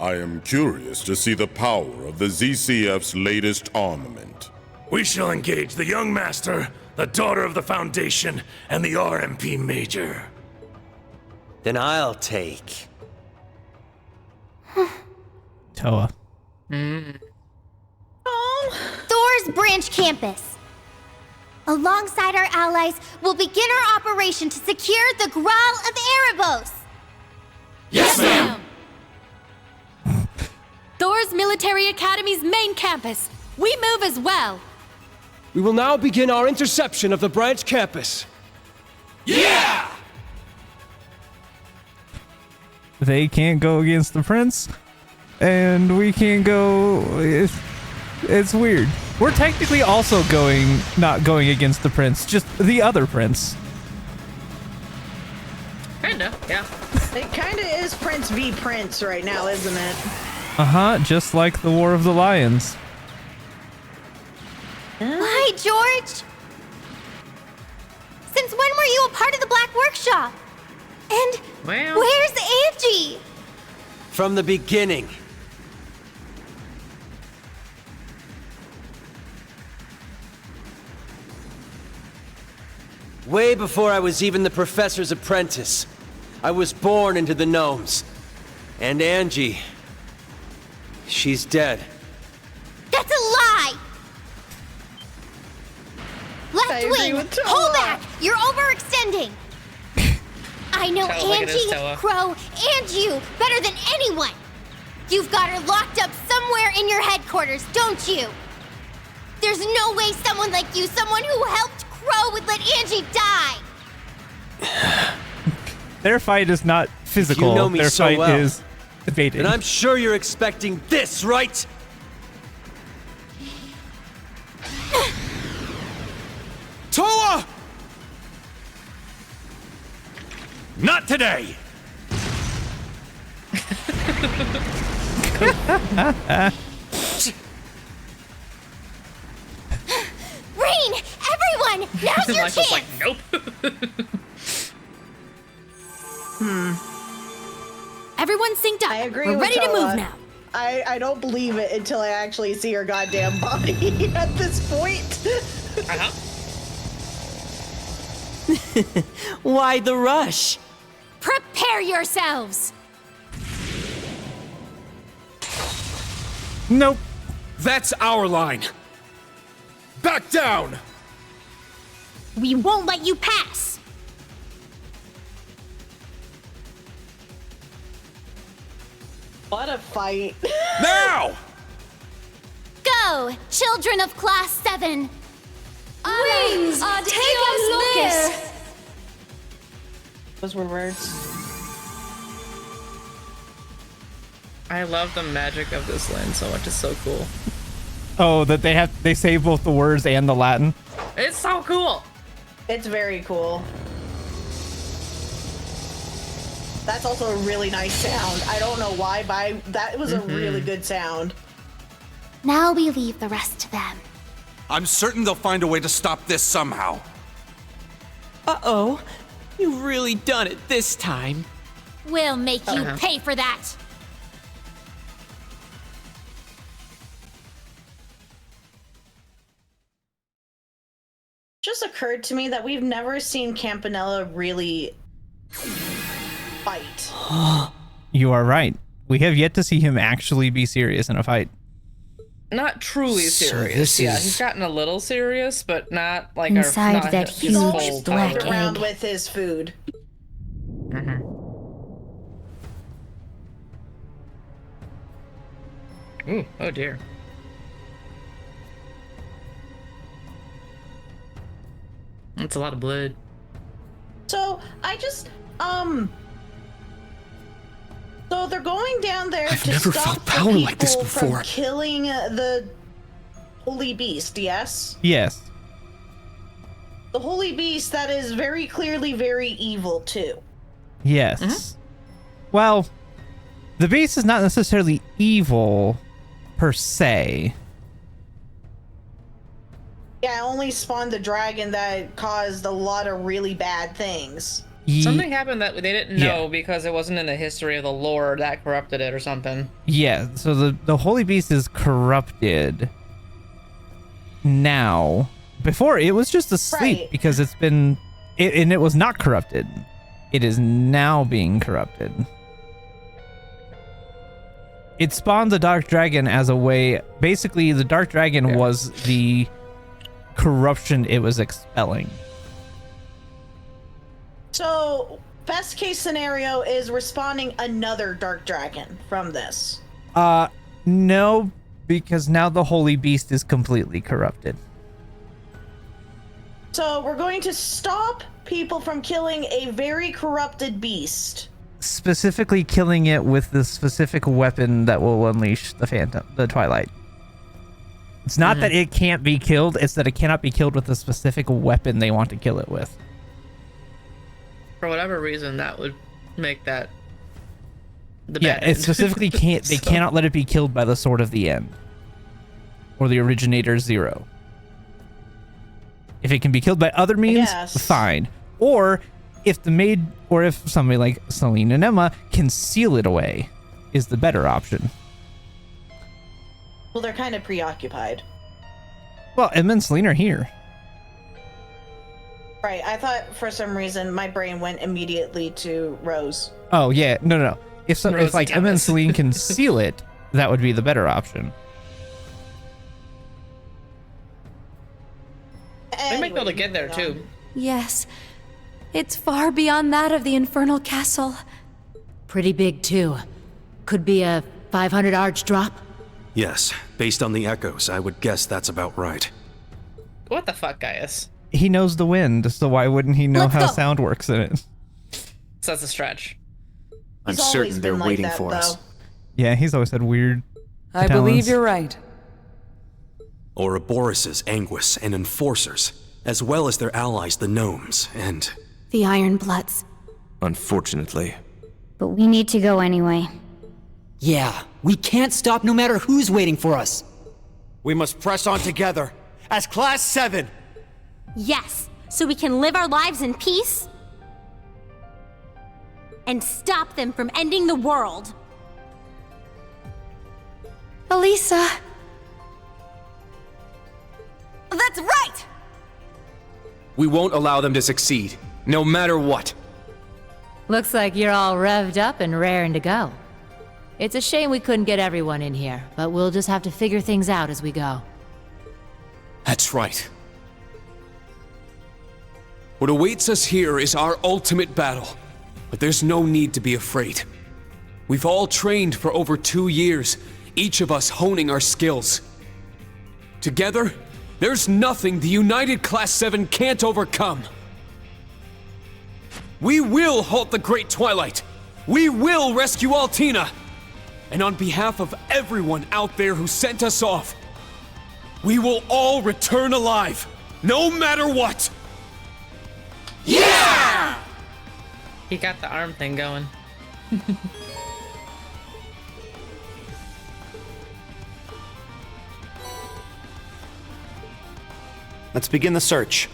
I am curious to see the power of the ZCF's latest armament. We shall engage the young master, the daughter of the Foundation, and the RMP Major. Then I'll take... Toa. Thor's branch campus. Alongside our allies, we'll begin our operation to secure the Graal of Erebos. Yes, ma'am! Thor's Military Academy's main campus. We move as well. We will now begin our interception of the branch campus. Yeah! They can't go against the prince, and we can't go. It's weird. We're technically also not going against the prince, just the other prince. Kinda, yeah. It kinda is Prince v. Prince right now, isn't it? Just like the War of the Lions. Why, George? Since when were you a part of the Black Workshop? And Well. where's Angie? From the beginning. Way before I was even the professor's apprentice, I was born into the gnomes. And Angie, she's dead. That's a lie! Left I agree wing, with Toa. hold back! You're overextending! I know Sounds like it is, Angie, Toa. Crow, and you better than anyone! You've got her locked up somewhere in your headquarters, don't you? There's no way someone like you, someone who helped Crow, would let Angie die! Their fight is not physical. You know me Their so fight well. is debating. And I'm sure you're expecting this, right? Toa! Not today! Rain! Everyone! Now's your Michael's chance! like, nope. Everyone synced up. I agree We're with ready to Toa. move now. I don't believe it until I actually see her goddamn body at this point. Why the rush? Prepare yourselves. Nope. That's our line. Back down! We won't let you pass! What a fight. Now! Go, children of Class 7! Wings, take us there. Those were words. I love the magic of this land so much. It's so cool. Oh, that they say both the words and the Latin. It's so cool. It's very cool. That's also a really nice sound. I don't know why, but that was a really good sound. Now we leave the rest to them. I'm certain they'll find a way to stop this somehow. Uh-oh. You've really done it this time. We'll make you pay for that. Just occurred to me that we've never seen Campanella really fight. You are right. We have yet to see him actually be serious in a fight. Not truly serious. this Yeah, is- he's gotten a little serious, but not like Inside not that his huge full black power. egg. Around with his food. Ooh, oh dear. That's a lot of blood. So I just so they're going down there I've to never stop felt the power people like this before. from killing the holy beast. Yes, Yes. the holy beast that is very clearly very evil too. Yes. Well, the beast is not necessarily evil per se. Yeah, it only spawned the dragon that caused a lot of really bad things. Something happened that they didn't know because it wasn't in the history of the lore that corrupted it or something. Yeah, so the holy beast is corrupted now. Before, it was just asleep Right. because it's been... and it was not corrupted. It is now being corrupted. It spawned the Dark Dragon as a way... Basically, the Dark Dragon was the corruption it was expelling. So, best case scenario is we're spawning another dark dragon from this. No, because now the holy beast is completely corrupted. So, we're going to stop people from killing a very corrupted beast. Specifically killing it with the specific weapon that will unleash the Twilight. It's not that it can't be killed, it's that it cannot be killed with the specific weapon they want to kill it with. For whatever reason, that would make that the bad Yeah, it end. specifically can't. They So- cannot let it be killed by the Sword of the End or the Originator Zero. If it can be killed by other means, fine. Or if the maid, or if somebody like Celine and Emma can seal it away, is the better option. Well, they're kind of preoccupied. Well, Emma and Celine are here. Right, I thought for some reason my brain went immediately to Rose. Oh yeah, no. If Rose like and Emma and Thomas. Celine can seal it, that would be the better option. They might be able to get there too. Yes. It's far beyond that of the infernal castle. Pretty big, too. Could be a 500 arch drop. Yes, based on the echoes, I would guess that's about right. What the fuck, Gaius? He knows the wind, so why wouldn't he know how sound works in it? So that's a stretch. I'm He's always certain they're been like waiting that, for us. though. Yeah, he's always had weird I talents. believe you're right. Ouroboros' Anguis and Enforcers, as well as their allies the Gnomes, and... The Iron Bloods. Unfortunately. But we need to go anyway. Yeah, we can't stop no matter who's waiting for us. We must press on together, as Class 7! Yes, so we can live our lives in peace and stop them from ending the world. Elisa! That's right! We won't allow them to succeed, no matter what. Looks like you're all revved up and raring to go. It's a shame we couldn't get everyone in here, but we'll just have to figure things out as we go. That's right. What awaits us here is our ultimate battle, but there's no need to be afraid. We've all trained for over 2 years, each of us honing our skills. Together, there's nothing the United Class 7 can't overcome. We will halt the Great Twilight. We will rescue Altina. And on behalf of everyone out there who sent us off, we will all return alive, no matter what. Yeah! He got the arm thing going. Let's begin the search.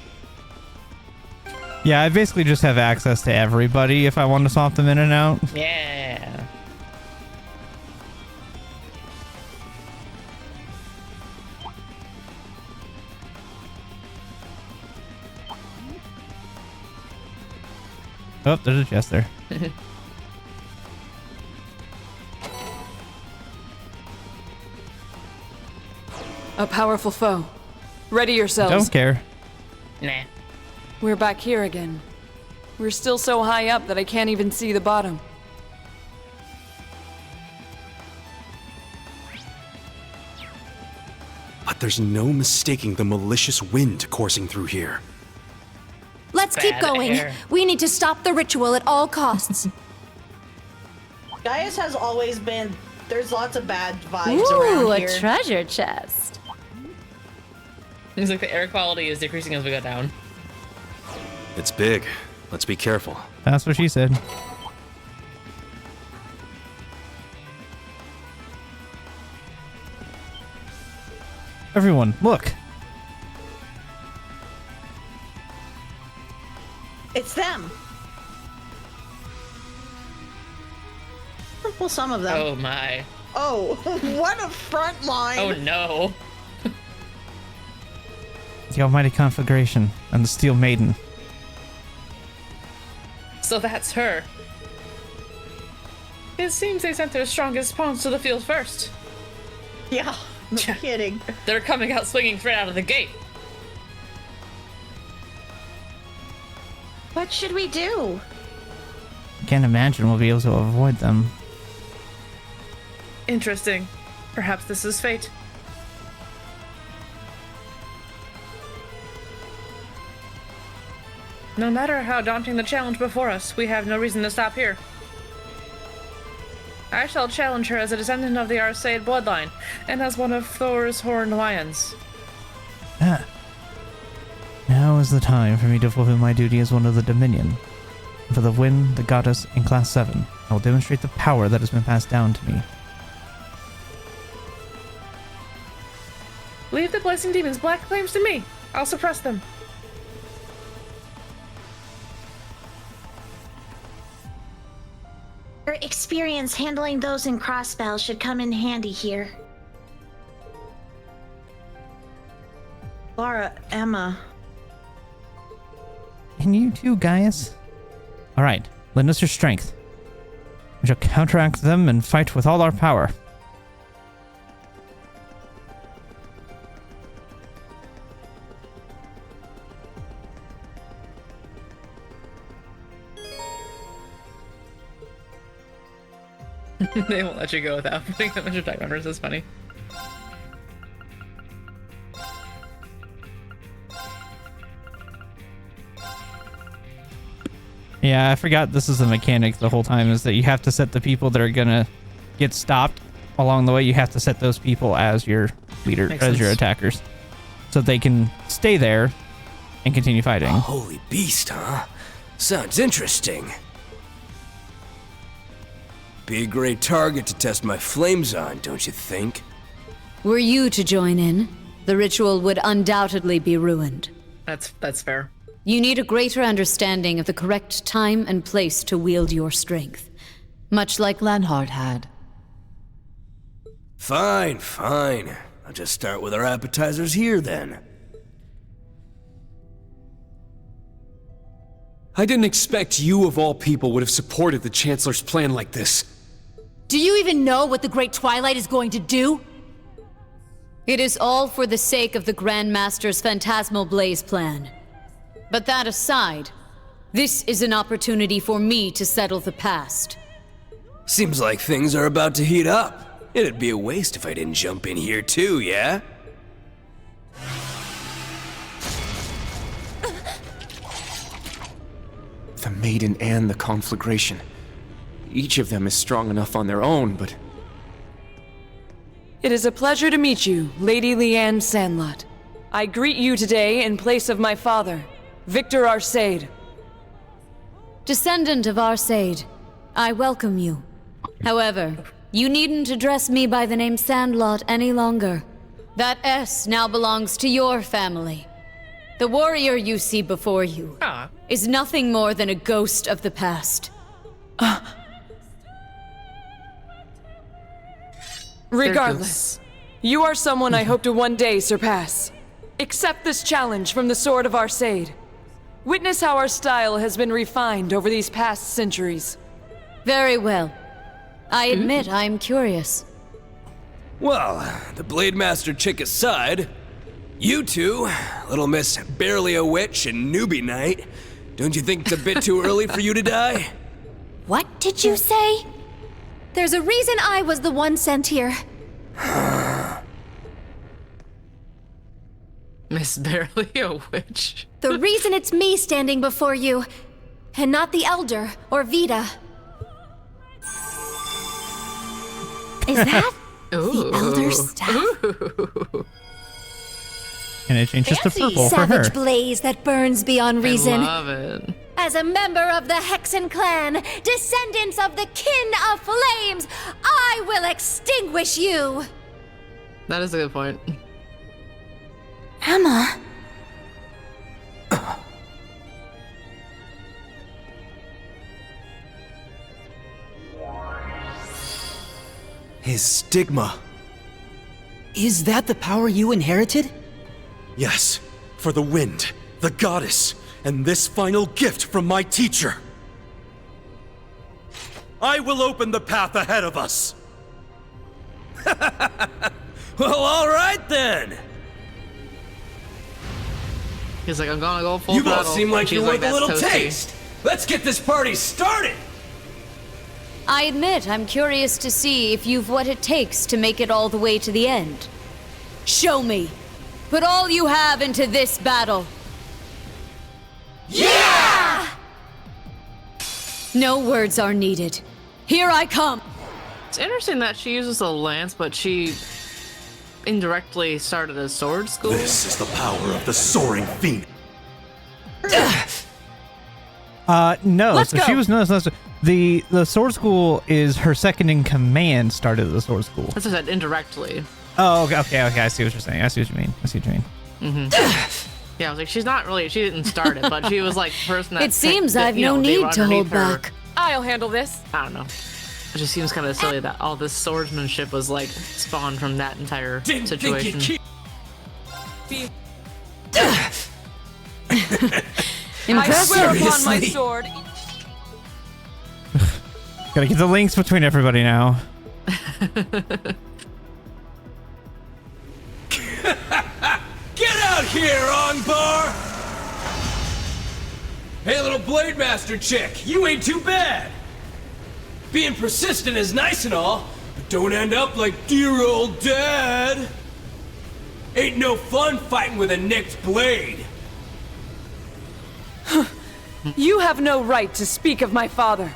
Yeah, I basically just have access to everybody if I want to swap them in and out. Yeah. Oh, there's a chest there. A powerful foe. Ready yourselves. Don't care. Nah. We're back here again. We're still so high up that I can't even see the bottom. But there's no mistaking the malicious wind coursing through here. Let's keep going. We need to stop the ritual at all costs. Gaius has always been. There's lots of bad vibes around here. Ooh, a treasure chest. Seems like the air quality is decreasing as we go down. It's big. Let's be careful. That's what she said. Everyone, look. It's them. Well, some of them. Oh my. Oh, what a front line. Oh no. The Almighty Conflagration and the Steel Maiden. So that's her. It seems they sent their strongest pawns to the field first. Yeah, no kidding. They're coming out swinging straight out of the gate. What should we do? I can't imagine we'll be able to avoid them. Interesting. Perhaps this is fate. No matter how daunting the challenge before us, we have no reason to stop here. I shall challenge her as a descendant of the Arseid bloodline, and as one of Thor's horned lions. Ah. Now is the time for me to fulfill my duty as one of the Dominion. For the wind, the goddess, in Class 7, I will demonstrate the power that has been passed down to me. Leave the Blessing Demon's black claims to me. I'll suppress them. Your experience handling those in crossbow should come in handy here. Laura, Emma. And you too, Gaius. Alright, lend us your strength. We shall counteract them and fight with all our power. They won't let you go without putting that much attack numbers. That's funny. Yeah, I forgot this is a mechanic the whole time, is that you have to set the people that are gonna get stopped along the way. You have to set those people as your leader, as your attackers, so they can stay there and continue fighting. A holy beast, huh? Sounds interesting. Be a great target to test my flames on, don't you think? Were you to join in, the ritual would undoubtedly be ruined. That's fair. You need a greater understanding of the correct time and place to wield your strength, much like Lanhard had. Fine, fine. I'll just start with our appetizers here then. I didn't expect you of all people would have supported the Chancellor's plan like this. Do you even know what the Great Twilight is going to do? It is all for the sake of the Grand Master's Phantasmal Blaze plan. But that aside, this is an opportunity for me to settle the past. Seems like things are about to heat up. It'd be a waste if I didn't jump in here too, yeah? The Maiden and the Conflagration. Each of them is strong enough on their own, but... It is a pleasure to meet you, Lady Leanne Sandlot. I greet you today in place of my father, Victor Arseid. Descendant of Arseid, I welcome you. However, you needn't address me by the name Sandlot any longer. That S now belongs to your family. The The warrior you see before you is nothing more than a ghost of the past. Regardless, you are someone I hope to one day surpass. Accept this challenge from the Sword of Arcade. Witness how our style has been refined over these past centuries. Very well. I admit I'm curious. Well, the Blade Master chick aside, you two, Little Miss Barely a Witch and Newbie Knight, don't you think it's a bit too early for you to die? What did you say? There's a reason I was the one sent here. Miss Barely a Witch. The reason it's me standing before you, and not the Elder or Vita. Is that the Elder's staff? And it changes to purple for her. Savage blaze that burns beyond reason. I love it. As a member of the Hexen clan, descendants of the Kin of Flames, I will extinguish you! That is a good point. Emma. His stigma. Is that the power you inherited? Yes, for the wind, the goddess, and this final gift from my teacher. I will open the path ahead of us. Well, all right then. He's like, I'm gonna go full You throttle. both seem like She's you're worth a "That's little toasty." taste. Let's get this party started. I admit I'm curious to see if you've what it takes to make it all the way to the end. Show me. Put all you have into this battle. Yeah! No words are needed. Here I come. It's interesting that she uses a lance, but she indirectly started a sword school. This is the power of the soaring phoenix. No. Let's So go. she was the sword school is her second in command started the sword school. That's what I said, indirectly. Oh, okay. I see what you're saying. I see what you mean. Yeah, I was like, she didn't start it, but she was like the person that. It seems I've no they need were to underneath hold her. back. I'll handle this. I don't know. It just seems kind of silly that all this swordsmanship was like spawned from that entire situation. I swear upon my Seriously? sword. Gotta get the links between everybody now. Get out here, Ongbar! Hey, little Blade Master chick, you ain't too bad. Being persistent is nice and all, but don't end up like dear old dad. Ain't no fun fighting with a nicked blade. You have no right to speak of my father.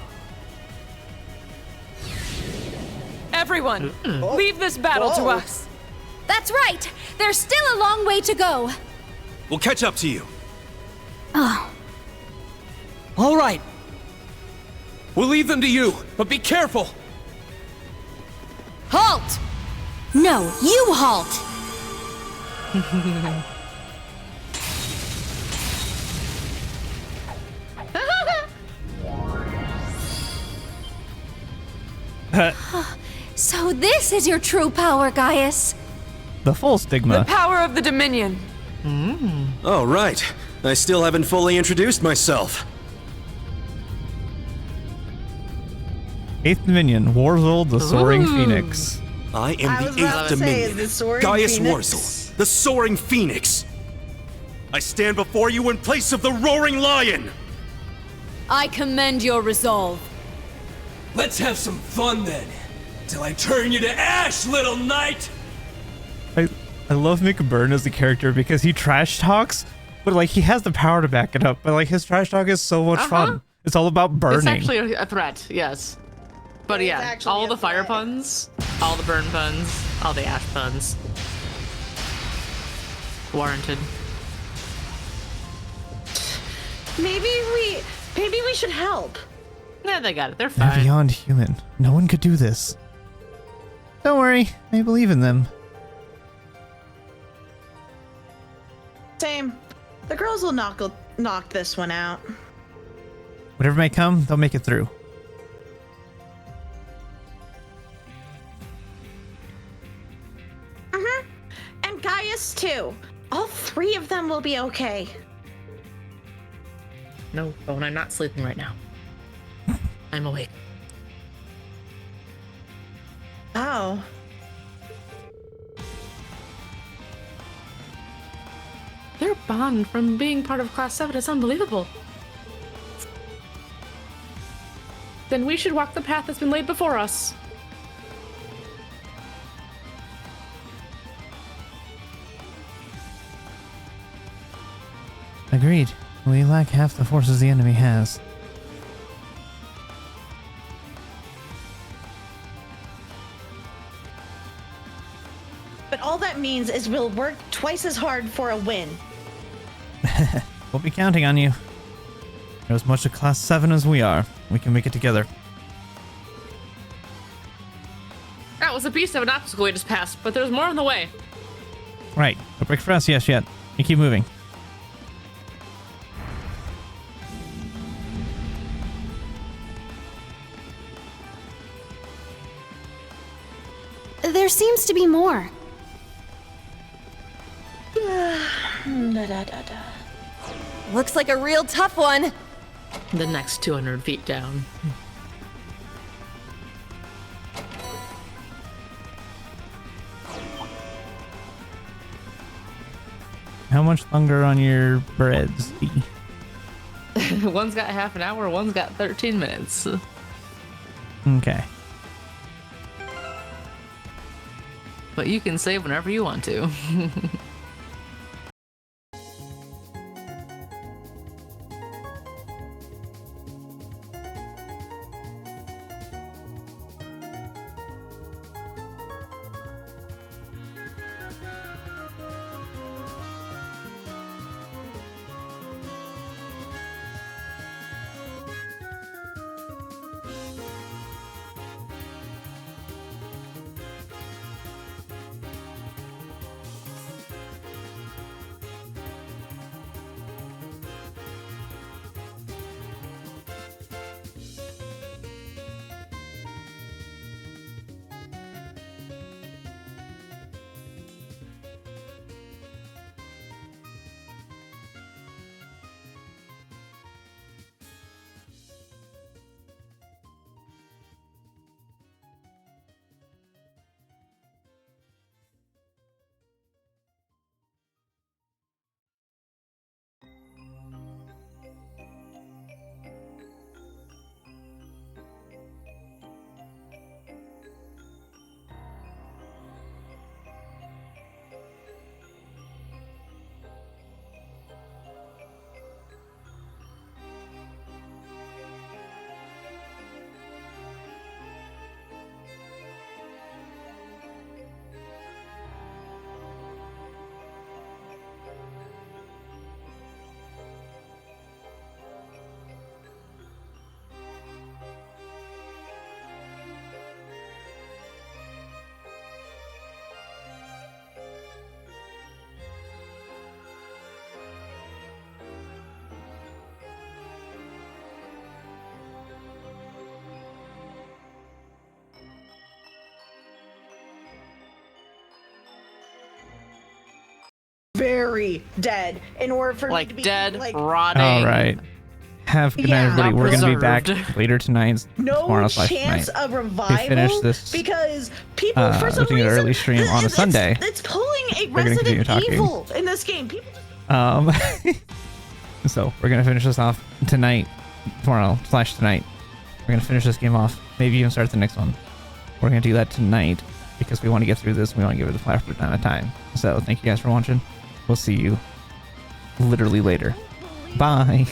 Everyone, leave this battle to us. That's right! There's still a long way to go. We'll catch up to you. Oh. All right. We'll leave them to you, but be careful. Halt! No, you halt! So this is your true power, Gaius. The full stigma. The power of the Dominion. Oh, right. I still haven't fully introduced myself. 8th Dominion, Warzel, the Soaring Phoenix. I am was the about 8th to say, Dominion, the Soaring Gaius Phoenix. Warzel, the Soaring Phoenix. I stand before you in place of the Roaring Lion. I commend your resolve. Let's have some fun then, till I turn you to ash, little knight. I love McBurn as a character because he trash talks, but like he has the power to back it up. But like his trash talk is so much fun. It's all about burning. It's actually a threat, yes. But yeah, actually all a the fire threat. puns, all the burn puns, all the ash puns. Warranted. Maybe we should help. Yeah, they got it. They're They're fine. beyond human. No one could do this. Don't worry, I believe in them. Same. The girls will knock this one out. Whatever may come, they'll make it through. And Gaius too. All three of them will be okay. No, phone. I'm not sleeping right now. I'm awake. Oh. Their bond from being part of Class 7 is unbelievable. Then we should walk the path that's been laid before us. Agreed. We lack half the forces the enemy has. But all that means is we'll work twice as hard for a win. We'll be counting on you. You're as much a Class 7 as we are. We can make it together. That was a beast of an obstacle we just passed, but there's more on the way. Right. No break for us, yes, yet. You keep moving. There seems to be more. Looks like a real tough one. The next 200 feet down. How much longer on your breads? One's got half an hour, one's got 13 minutes. Okay. But you can save whenever you want to. Very dead in order for me to be dead, like rotting. All right. Have a good night, everybody. We're going to be back later tonight. No Tomorrow/tonight. chance of revival. We finish this. Because people for some looking at reason an early stream on a Sunday. It's pulling a We're gonna continue Resident talking. Evil in this game. People So we're going to finish this off tonight. Tomorrow/tonight. We're going to finish this game off. Maybe even start the next one. We're going to do that tonight because we want to get through this. And we want to give it the proper amount of time. So thank you guys for watching. We'll see you literally later. Bye.